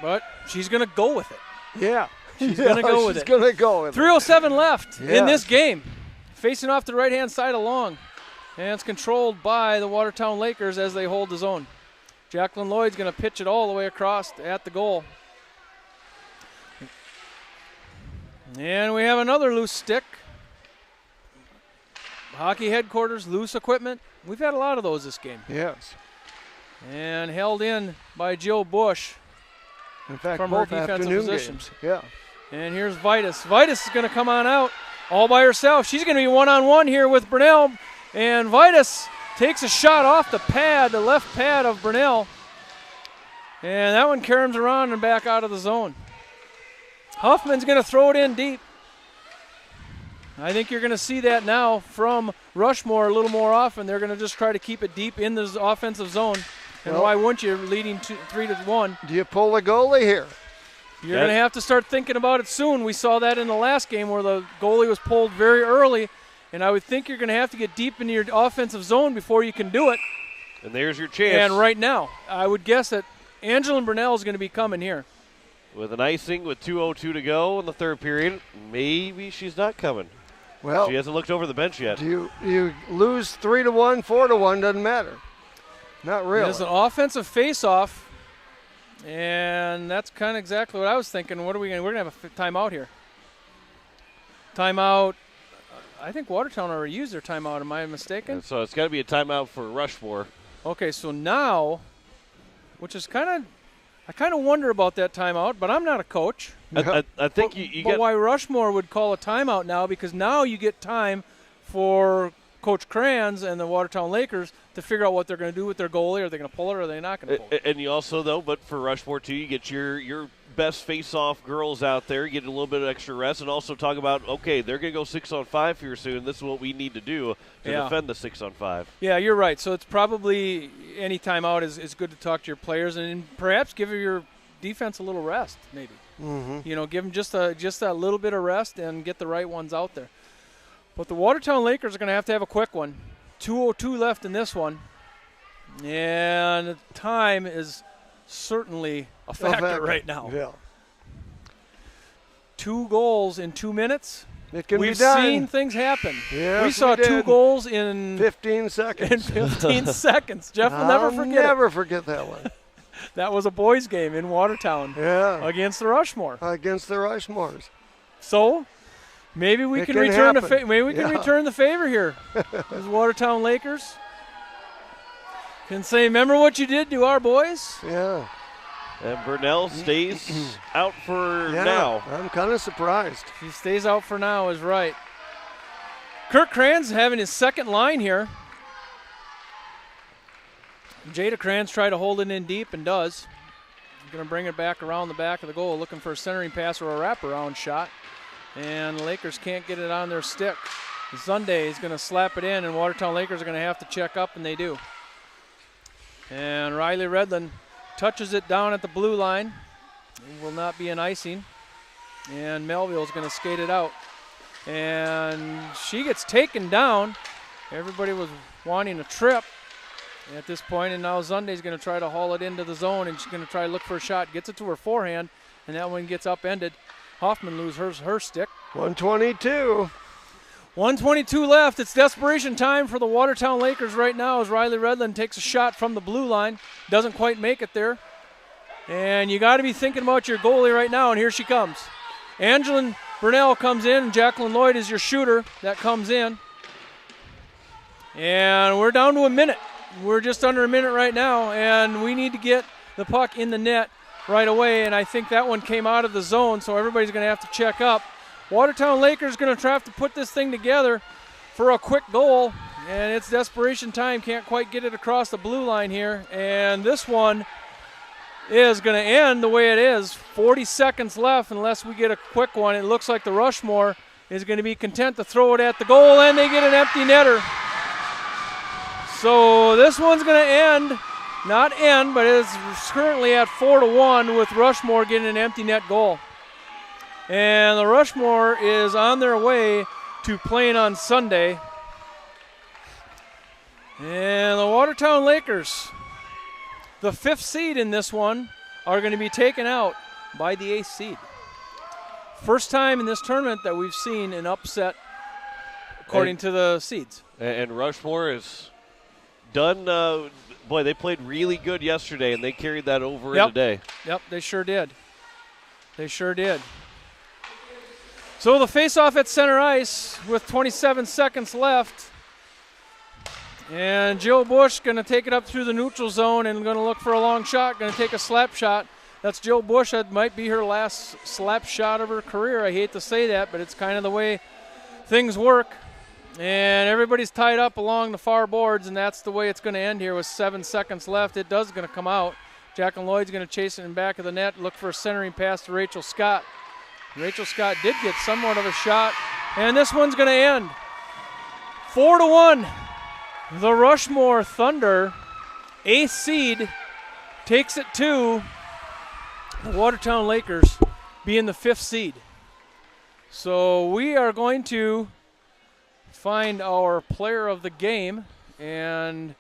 But she's going to go with it. Yeah. She's going to go with it. She's going to go with it. 3:07 left in this game. Facing off the right-hand side of Long. And it's controlled by the Watertown Lakers as they hold the zone. Jacqueline Lloyd's going to pitch it all the way across at the goal. And we have another loose stick. Hockey headquarters, loose equipment. We've had a lot of those this game. Yes. And held in by Jill Bush. In fact, from both her defensive afternoon positions. games. Yeah. And here's Vitus. Vitus is going to come on out all by herself. She's going to be one-on-one here with Burnell. And Vitus takes a shot off the pad, the left pad of Burnell. And that one caroms around and back out of the zone. Huffman's going to throw it in deep. I think you're going to see that now from Rushmore a little more often. They're going to just try to keep it deep in the offensive zone. And why wouldn't you, leading 3-1? Do you pull the goalie here? You're going to have to start thinking about it soon. We saw that in the last game where the goalie was pulled very early. And I would think you're going to have to get deep into your offensive zone before you can do it. And there's your chance. And right now, I would guess that Angela Burnell is going to be coming here. With an icing with 2:02 to go in the third period, maybe she's not coming. Well, she hasn't looked over the bench yet. You lose 3-1, 4-1, doesn't matter. Not really. It's an offensive face-off, and that's kind of exactly what I was thinking. What are we going? We're going to have a timeout here. Timeout. I think Watertown already used their timeout. Am I mistaken? And so it's got to be a timeout for Rushmore. Okay, so now, which is I kind of wonder about that timeout, but I'm not a coach. I think you but get why Rushmore would call a timeout now, because now you get time for Coach Kranz and the Watertown Lakers to figure out what they're going to do with their goalie. Are they going to pull it or are they not going to pull it? And you also, though, but for Rushmore, too, you get your best face-off girls out there, get a little bit of extra rest, and also talk about, okay, they're going to go 6-on-5 here soon. This is what we need to do to defend the 6-on-5. Yeah, you're right. So it's probably any timeout is good to talk to your players and perhaps give your defense a little rest, maybe. Mm-hmm. You know, give them just that little bit of rest and get the right ones out there. But the Watertown Lakers are going to have a quick one. 2:02 left in this one. And time is certainly a factor right now. Yeah. 2 goals in 2 minutes. It can We've be done. seen things happen. Yes, we saw 2 goals in 15 seconds. In 15 seconds. Jeff will never forget it. I'll never forget that one. That was a boys' game in Watertown. Yeah. Against the Rushmore. Against the Rushmores. So, Maybe we can can return the happen. maybe we can return the favor here. As Watertown Lakers can say, remember what you did to our boys? Yeah. And Burnell stays out for now. I'm kind of surprised. He stays out for now is right. Kirk Kranz having his second line here. Jada Kranz tried to hold it in deep and does. He's going to bring it back around the back of the goal, looking for a centering pass or a wraparound shot. And the Lakers can't get it on their stick. Sunday is going to slap it in, and Watertown Lakers are going to have to check up, and they do. And Riley Redland touches it down at the blue line. It will not be an icing. And Melville's going to skate it out. And she gets taken down. Everybody was wanting a trip at this point, and now Zunday's going to try to haul it into the zone, and she's going to try to look for a shot. Gets it to her forehand, and that one gets upended. Hoffman loses her stick. 122. 122 left. It's desperation time for the Watertown Lakers right now as Riley Redland takes a shot from the blue line. Doesn't quite make it there. And you got to be thinking about your goalie right now, and here she comes. Angeline Burnell comes in, and Jacqueline Lloyd is your shooter that comes in. And we're down to a minute. We're just under a minute right now, and we need to get the puck in the net right away, and I think that one came out of the zone, so everybody's going to have to check up. Watertown Lakers going to try to put this thing together for a quick goal, and it's desperation time. Can't quite get it across the blue line here, and this one is going to end the way it is. 40 seconds left unless we get a quick one. It looks like the Rushmore is going to be content to throw it at the goal, and they get an empty netter. So this one's going to end. Not end, but it's currently at 4-1 with Rushmore getting an empty net goal. And the Rushmore is on their way to playing on Sunday. And the Watertown Lakers, the 5th seed in this one, are going to be taken out by the 8th seed. First time in this tournament that we've seen an upset according to the seeds. And Rushmore is done. Boy, they played really good yesterday, and they carried that over in today. Yep, they sure did. They sure did. So the face-off at center ice with 27 seconds left. And Jill Bush going to take it up through the neutral zone and going to look for a long shot, going to take a slap shot. That's Jill Bush. That might be her last slap shot of her career. I hate to say that, but it's kind of the way things work. And everybody's tied up along the far boards, and that's the way it's going to end here with 7 seconds left. It does going to come out. Jacqueline Lloyd's going to chase it in back of the net, look for a centering pass to Rachel Scott. Rachel Scott did get somewhat of a shot, and this one's going to end. 4-1. The Rushmore Thunder, 8th seed, takes it to the Watertown Lakers being the 5th seed. So we are going to find our player of the game, and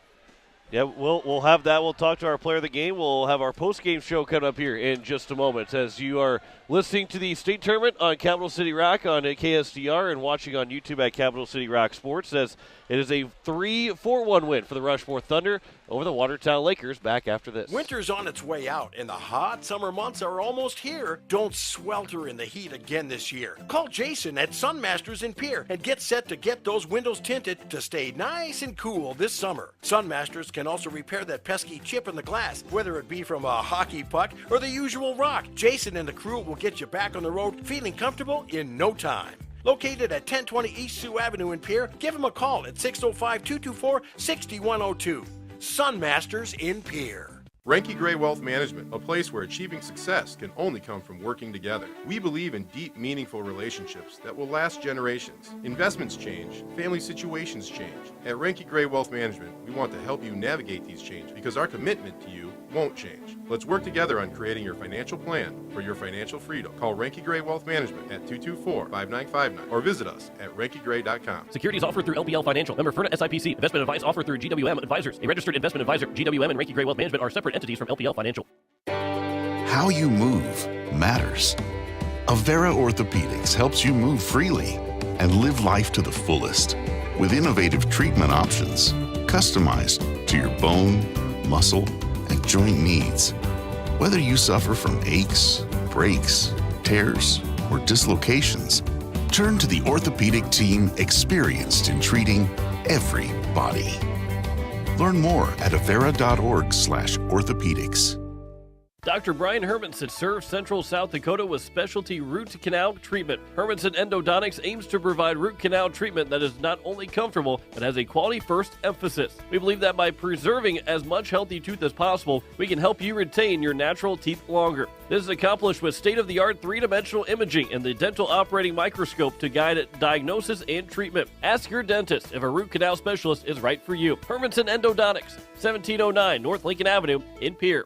yeah, we'll have that. We'll talk to our player of the game. We'll have our post-game show coming up here in just a moment as you are listening to the state tournament on Capital City Rock on KSDR and watching on YouTube at Capital City Rock Sports as it is a 3-4-1 win for the Rushmore Thunder over the Watertown Lakers. Back after this. Winter's on its way out, and the hot summer months are almost here. Don't swelter in the heat again this year. Call Jason at Sunmasters in Pierre and get set to get those windows tinted to stay nice and cool this summer. Sunmasters can also repair that pesky chip in the glass, whether it be from a hockey puck or the usual rock. Jason and the crew will get you back on the road feeling comfortable in no time. Located at 1020 East Sioux Avenue in Pierre, give them a call at 605-224-6102. Sunmasters in Pierre. Renke Gray Wealth Management, a place where achieving success can only come from working together. We believe in deep, meaningful relationships that will last generations. Investments change, family situations change. At Renke Gray Wealth Management, we want to help you navigate these changes because our commitment to you won't change. Let's work together on creating your financial plan for your financial freedom. Call Renke Gray Wealth Management at 224-5959 or visit us at renkegray.com. Securities offered through LPL Financial. Member FIRNA SIPC. Investment advice offered through GWM Advisors. A registered investment advisor. GWM and Renke Gray Wealth Management are separate entities from LPL Financial. How you move matters. Avera Orthopedics helps you move freely and live life to the fullest with innovative treatment options customized to your bone, muscle, and joint needs. Whether you suffer from aches, breaks, tears, or dislocations, Turn to the orthopedic team experienced in treating every body. Learn more at avera.org/orthopedics. Dr. Brian Hermanson serves Central South Dakota with specialty root canal treatment. Hermanson Endodontics aims to provide root canal treatment that is not only comfortable, but has a quality-first emphasis. We believe that by preserving as much healthy tooth as possible, we can help you retain your natural teeth longer. This is accomplished with state-of-the-art three-dimensional imaging and the dental operating microscope to guide diagnosis and treatment. Ask your dentist if a root canal specialist is right for you. Hermanson Endodontics, 1709 North Lincoln Avenue in Pierre.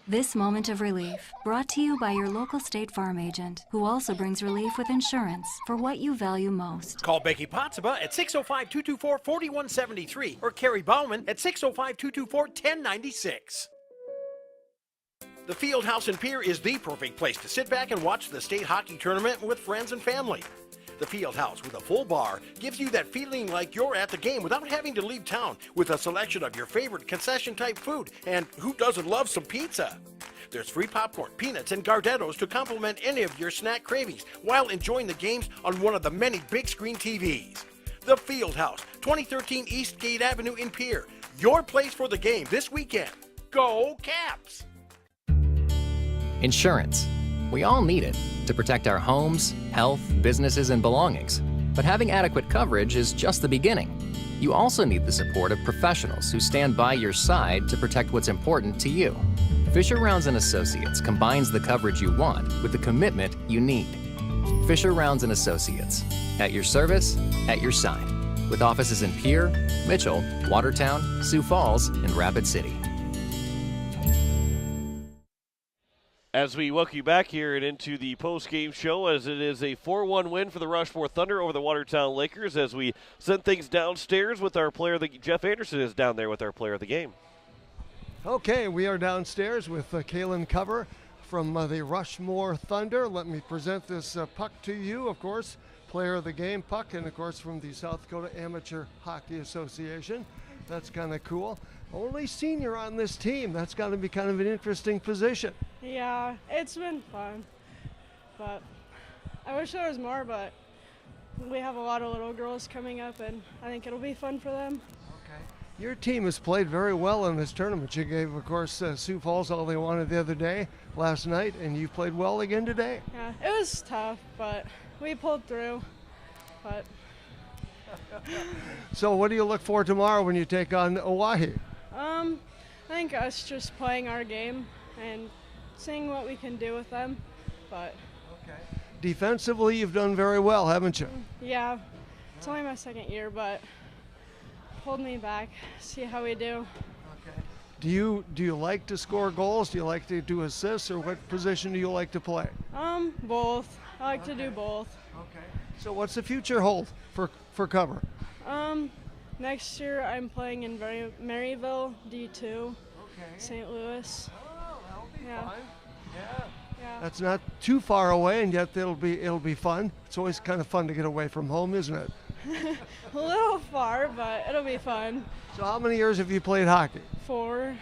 This moment of relief, brought to you by your local State Farm agent, who also brings relief with insurance for what you value most. Call Becky Pottsaba at 605-224-4173 or Carrie Bauman at 605-224-1096. The Fieldhouse in Pierre is the perfect place to sit back and watch the state hockey tournament with friends and family. The Fieldhouse with a full bar gives you that feeling like you're at the game without having to leave town, with a selection of your favorite concession-type food, and who doesn't love some pizza? There's free popcorn, peanuts, and Gardettos to complement any of your snack cravings while enjoying the games on one of the many big screen TVs. The Fieldhouse, 2013 Eastgate Avenue in Pierre. Your place for the game this weekend. Go Caps! Insurance. We all need it to protect our homes, health, businesses, and belongings. But having adequate coverage is just the beginning. You also need the support of professionals who stand by your side to protect what's important to you. Fisher Rounds & Associates combines the coverage you want with the commitment you need. Fisher Rounds & Associates, at your service, at your side, with offices in Pierre, Mitchell, Watertown, Sioux Falls, and Rapid City. As we welcome you back here and into the post-game show, as it is a 4-1 win for the Rushmore Thunder over the Watertown Lakers, as we send things downstairs with our player, Jeff Anderson is down there with our player of the game. Okay, we are downstairs with Kaylin Cover from the Rushmore Thunder. Let me present this puck to you, of course, player of the game puck, and of course from the South Dakota Amateur Hockey Association. That's kind of cool. Only senior on this team. That's got to be kind of an interesting position. Yeah, it's been fun, but I wish there was more, but we have a lot of little girls coming up, and I think it'll be fun for them. Okay. Your team has played very well in this tournament. You gave, of course, Sioux Falls all they wanted the other day, last night, and you played well again today. Yeah, it was tough, but we pulled through. But So what do you look for tomorrow when you take on Oahe? I think us just playing our game and seeing what we can do with them. But Defensively, you've done very well, haven't you? yeah, it's only my second year, but hold me back, see how we do. Do you like to score goals? Do you like to do assists, or what position do you like to play? Both. I like to do both. Okay. So what's the future hold for Cover? Next year I'm playing in Maryville, D2, St. Louis. Oh, that'll be Yeah. fun. Yeah. That's not too far away, and yet it'll be fun. It's always kind of fun to get away from home, isn't it? A little far, but it'll be fun. So how many years have you played hockey? 4. Okay.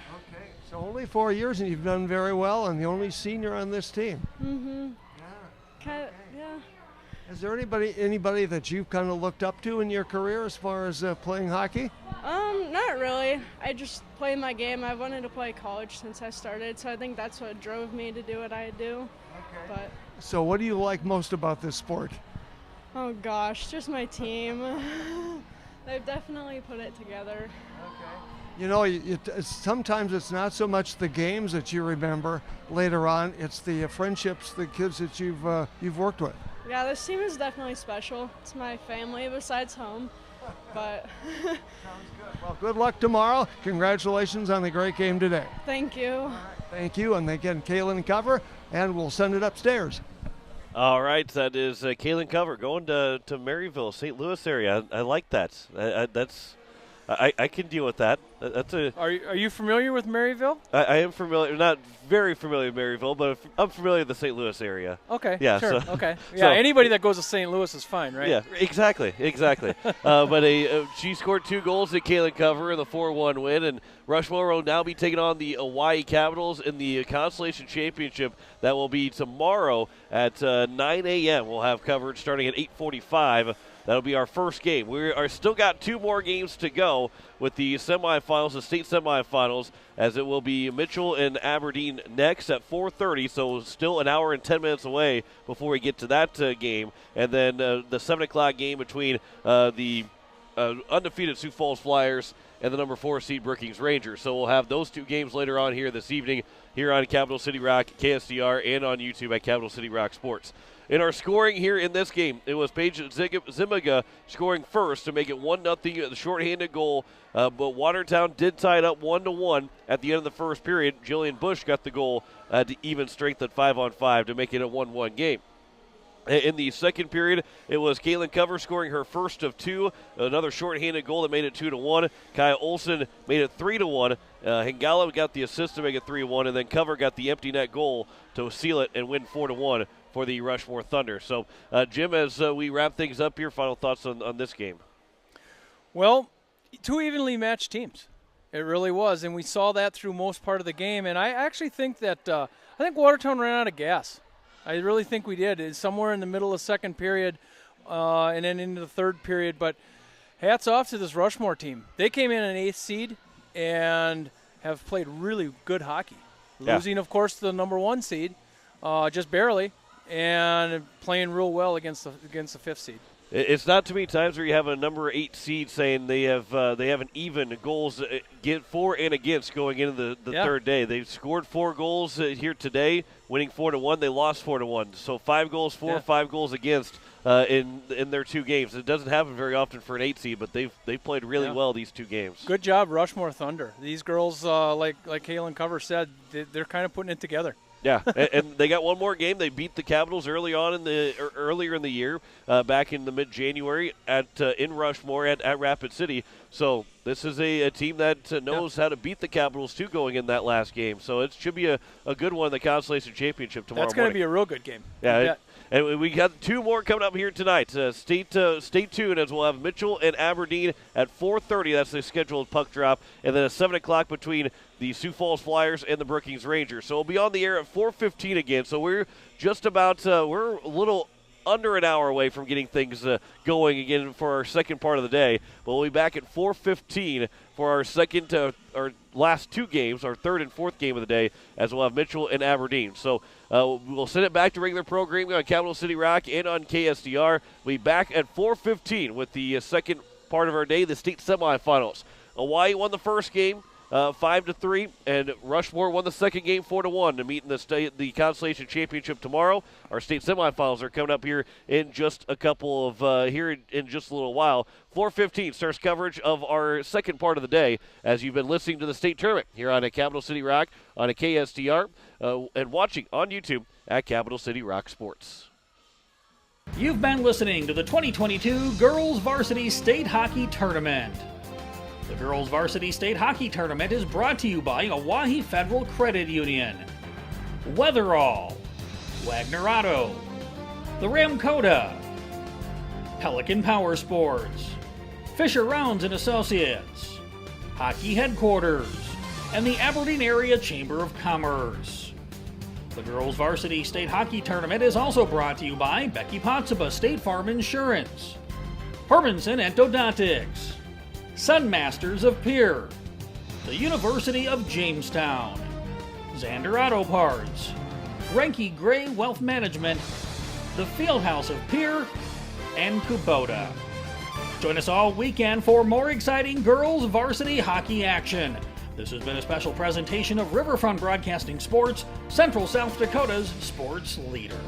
So only 4 years, and you've done very well, and the only senior on this team. Mm-hmm. Yeah. Yeah. Is there anybody that you've kind of looked up to in your career as far as playing hockey? Not really. I just play my game. I've wanted to play college since I started, so I think that's what drove me to do what I do. Okay. But So what do you like most about this sport? oh gosh, just my team. They've definitely put it together. You know, sometimes it's not so much the games that you remember later on; it's the friendships, the kids that you've worked with. Yeah, this team is definitely special. It's my family besides home, but Well, good luck tomorrow. Congratulations on the great game today. thank you. Thank you, and again, Kaylin Cover, and we'll send it upstairs. All right, that is Kaylin Cover going to Maryville, St. Louis area. I like that. I can deal with that. Are you familiar with Maryville? I am familiar, not very familiar with Maryville, but I'm familiar with the St. Louis area. Okay. Yeah. Sure. So, okay. Yeah. Anybody that goes to St. Louis is fine, right? Yeah. Exactly. But she scored 2 goals at Kaylin Cover in the 4-1 win, and Rushmore will now be taking on the Hawaii Capitals in the Consolation Championship. That will be tomorrow at 9 a.m. We'll have coverage starting at 8:45. That'll be our first game. We are still got 2 more games to go with the semifinals, the state semifinals, as it will be Mitchell and Aberdeen next at 4:30. So still an hour and 10 minutes away before we get to that game, and then the 7 o'clock game between the undefeated Sioux Falls Flyers and the number 4 seed Brookings Rangers. So we'll have those 2 games later on here this evening here on Capital City Rock, KSDR, and on YouTube at Capital City Rock Sports. In our scoring here in this game, it was Paige Zimiga scoring first to make it 1-0, the shorthanded goal. But Watertown did tie it up 1-1 at the end of the first period. Jillian Bush got the goal to even strength at 5-on-5 to make it a 1-1 game. In the second period, it was Kaylin Cover scoring her first of 2, another shorthanded goal that made it 2-1. Kaya Olsen made it 3-1. Hingala got the assist to make it 3-1, and then Cover got the empty net goal to seal it and win 4-1 for the Rushmore Thunder. So, Jim, as we wrap things up here, final thoughts on this game? Well, 2 evenly matched teams. It really was, and we saw that through most part of the game. And I actually think that I think Watertown ran out of gas. I really think we did. It's somewhere in the middle of second period and then into the third period. But hats off to this Rushmore team. They came in an 8th seed and have played really good hockey. Yeah. Losing, of course, to the number 1 seed, just barely, and playing real well against the 5th seed. It's not too many times where you have a number 8 seed saying they have an even goals for and against going into the third day. They've scored 4 goals here today, winning 4-1. They lost 4-1. So 5 goals for, 5 goals against in their 2 games. It doesn't happen very often for an 8 seed, but they've played really well these 2 games. Good job, Rushmore Thunder. These girls, like Kaylin Cover said, they're kind of putting it together. Yeah, and they got one more game. They beat the Capitals earlier in the year, back in the mid-January in Rushmore at Rapid City. So this is a team that knows how to beat the Capitals too, going in that last game. So it should be a good one in the Consolation Championship tomorrow. That's going to be a real good game. Yeah. And we got 2 more coming up here tonight. Stay tuned as we'll have Mitchell and Aberdeen at 4:30. That's the scheduled puck drop. And then at 7 o'clock between the Sioux Falls Flyers and the Brookings Rangers. So we'll be on the air at 4:15 again. So we're just about we're a little under an hour away from getting things going again for our second part of the day. But we'll be back at 4:15 for our our last 2 games, our third and fourth game of the day, as we'll have Mitchell and Aberdeen. So we'll send it back to regular programming on Capital City Rock and on KSDR. We'll be back at 4:15 with the second part of our day, the state semifinals. Hawaii won the first game 5-3, and Rushmore won the second game 4-1 to meet in the Consolation Championship tomorrow. Our state semifinals are coming up here in just a couple of here in just a little while. 4:15 starts coverage of our second part of the day as you've been listening to the state tournament here on a Capital City Rock on a KSDR and watching on YouTube at Capital City Rock Sports. You've been listening to the 2022 Girls Varsity State Hockey Tournament. The Girls Varsity State Hockey Tournament is brought to you by Oahe Federal Credit Union, Weatherall, Wagner Auto, the Ramkota, Pelican Power Sports, Fisher Rounds and Associates, Hockey Headquarters, and the Aberdeen Area Chamber of Commerce. The Girls Varsity State Hockey Tournament is also brought to you by Becky Potsuba State Farm Insurance, Hermanson Endodontics, Sunmasters of Pierre, the University of Jamestown, Zander Auto Parts, Renke Gray Wealth Management, the Fieldhouse of Pierre, and Kubota. Join us all weekend for more exciting girls varsity hockey action. This has been a special presentation of Riverfront Broadcasting Sports, Central South Dakota's sports leader.